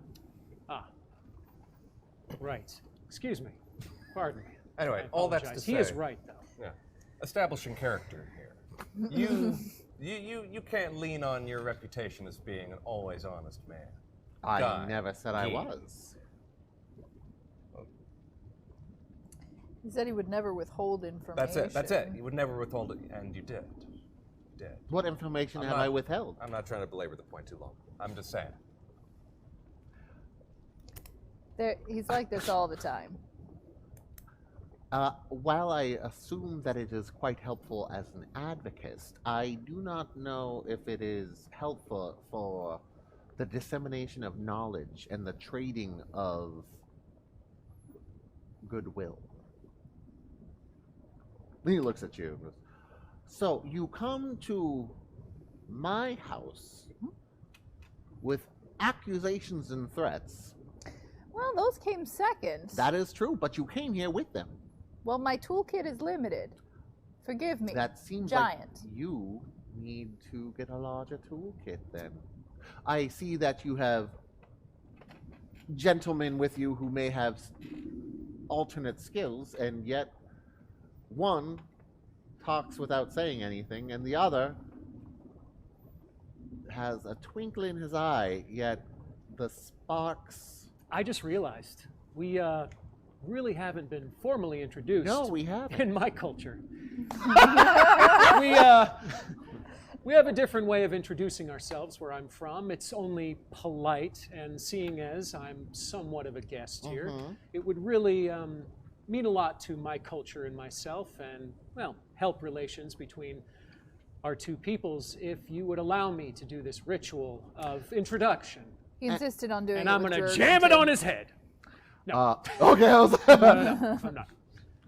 Ah. Right. Excuse me. Pardon me. Anyway, I all that's to apologize. say. He is right, though. Yeah. Establishing character here. You can't lean on your reputation as being an always honest man. I never said I was. He said he would never withhold information. That's it. You would never withhold it, and you did. You did. What information have I withheld? I'm not trying to belabor the point too long. I'm just saying. He's like this all the time. While I assume that it is quite helpful as an advocate, I do not know if it is helpful for the dissemination of knowledge and the trading of goodwill. Then he looks at you and goes, so you come to my house with accusations and threats. Well, those came second. That is true, but you came here with them. Well, my toolkit is limited. Forgive me. That seems Giant. like you need to get a larger toolkit then. I see that you have gentlemen with you who may have alternate skills, and yet one talks without saying anything, and the other has a twinkle in his eye, yet the sparks... I just realized we really haven't been formally introduced. No, we haven't. In my culture. We have a different way of introducing ourselves where I'm from. It's only polite, and seeing as I'm somewhat of a guest here, it would really mean a lot to my culture and myself, and, well, help relations between our two peoples if you would allow me to do this ritual of introduction. He insisted on doing it. And I'm with going to Jurgen, jam it too. on his head. No. Okay, I was... No, I'm not.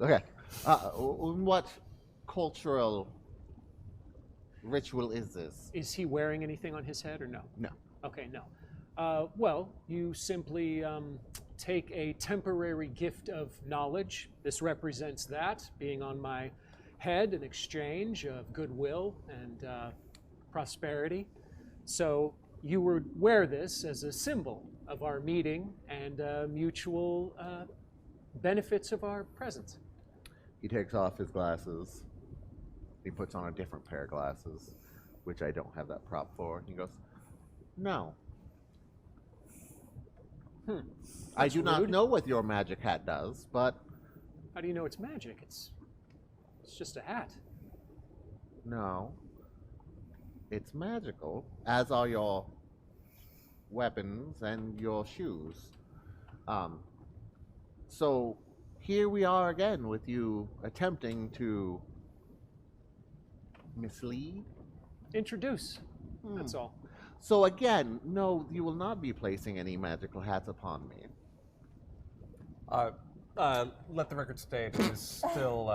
Okay. What cultural ritual is this? Is he wearing anything on his head or no? No. Okay, no. Well, you simply take a temporary gift of knowledge. This represents that, being on my head, an exchange of goodwill and prosperity. So you would wear this as a symbol of our meeting and mutual benefits of our presence. He takes off his glasses. He puts on a different pair of glasses, which I don't have that prop for. He goes, no. I do not know what your magic hat does, but... How do you know it's magic? It's just a hat. No. It's magical, as are your weapons and your shoes. So here we are again with you attempting to mislead? Introduce. That's all. So again, no, you will not be placing any magical hats upon me. Let the record state it is still,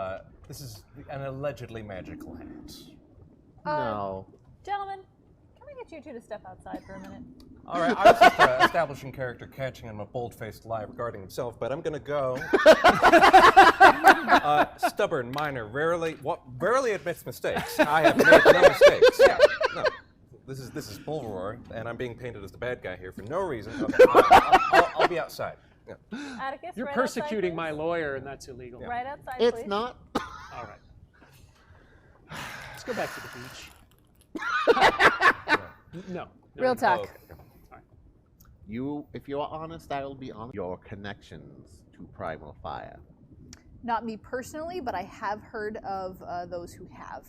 this is an allegedly magical hat. No. Gentlemen, can we get you two to step outside for a minute? All right, I was just establishing character, catching him a bold-faced lie regarding himself, but I'm going to go. Stubborn, minor, rarely admits mistakes. I have made no mistakes. Yeah, no. This is Bulwark, and I'm being painted as the bad guy here for no reason. Okay, I'll be outside. Yeah. Atticus, You're right persecuting outside, my lawyer, and that's illegal. Right outside, It's please. not. All right. Let's go back to the beach. No. Real talk. Okay. If you are honest, I will be honest. Your connections to Primal Fire. Not me personally, but I have heard of those who have.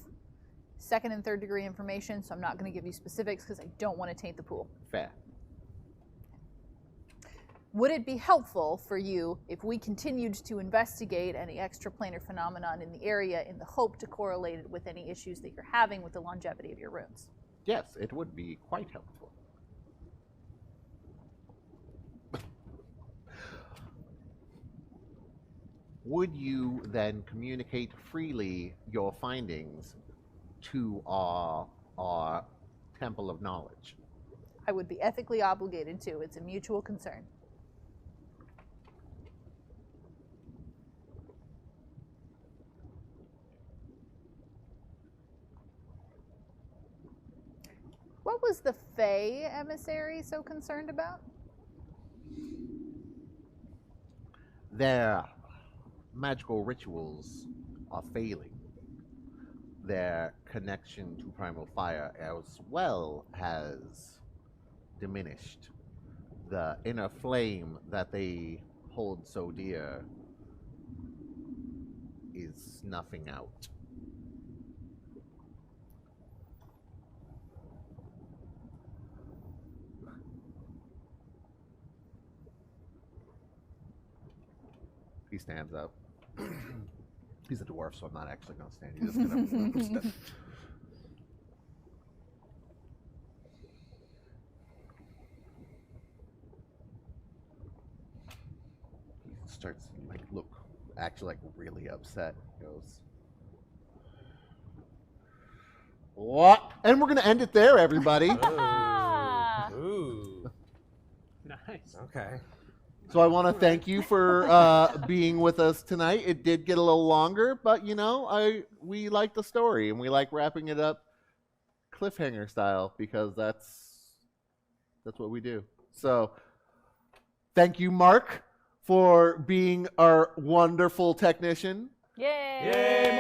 Second and third degree information, so I'm not going to give you specifics because I don't want to taint the pool. Fair. Would it be helpful for you if we continued to investigate any extraplanar phenomenon in the area in the hope to correlate it with any issues that you're having with the longevity of your runes? Yes, it would be quite helpful. Would you then communicate freely your findings to our Temple of Knowledge? I would be ethically obligated to. It's a mutual concern. What was the Fae emissary so concerned about? Their magical rituals are failing. Their connection to primal fire as well has diminished. The inner flame that they hold so dear is snuffing out. He stands up. He's a dwarf, so I'm not actually going to stand. He's just going to step. He starts like actually really upset. He goes, what? And we're going to end it there, everybody. Ooh. Nice. Okay. So I want to thank you for being with us tonight. It did get a little longer, but we like the story and we like wrapping it up cliffhanger style because that's what we do. So thank you, Mark, for being our wonderful technician. Yay! Yay!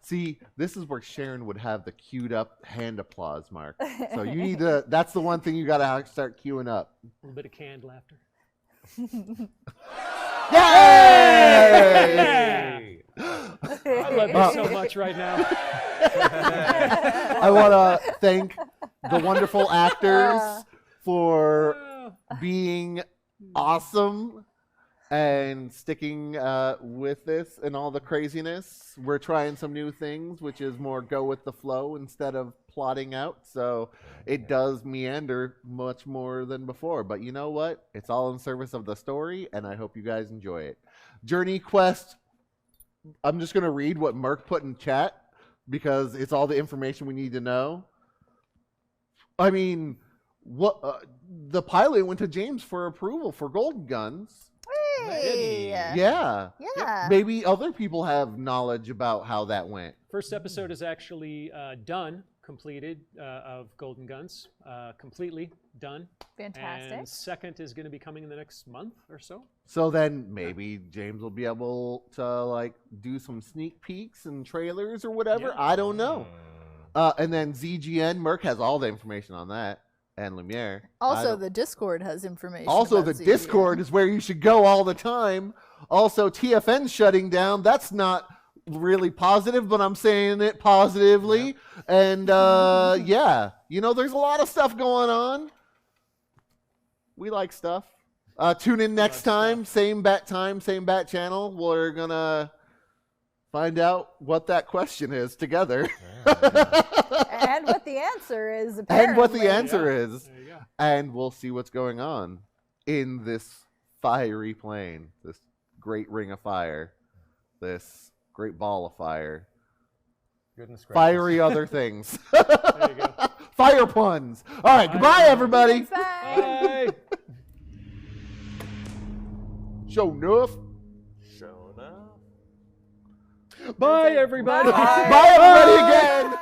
See, this is where Sharon would have the queued up hand applause, Mark. So you need to, that's the one thing you got to start queuing up. A little bit of canned laughter. Yay! I love you so much right now. I want to thank the wonderful actors for being awesome and sticking with this and all the craziness. We're trying some new things, which is more go with the flow instead of plotting out. So it does meander much more than before. But you know what? It's all in service of the story, and I hope you guys enjoy it. Journey Quest, I'm just going to read what Merc put in chat because it's all the information we need to know. I mean, the pilot went to James for approval for Golden Guns. Hey! Yeah. Yeah. Maybe other people have knowledge about how that went. First episode is actually completed of Golden Guns, completely done. Fantastic. And second is going to be coming in the next month or so. So then maybe James will be able to do some sneak peeks and trailers or whatever. Yeah. I don't know. And then ZGN, Merc has all the information on that. And Lumiere. Also, the Discord has information. Also, about the ZGN. Discord is where you should go all the time. Also, TFN's shutting down. That's not really positive, but I'm saying it positively. Yeah. And yeah, there's a lot of stuff going on. We like stuff. Tune in next time. Same bat time, same bat channel. We're going to find out what that question is together. And what the answer is, apparently. And what the answer is. There you go. And we'll see what's going on in this fiery plane, this great ring of fire, this great ball of fire. Goodness gracious. Fiery other things. There you go. Fire puns. All right, goodbye, everybody. Bye. Bye. Show enough. Show enough. Bye, everybody. Bye, everybody, again.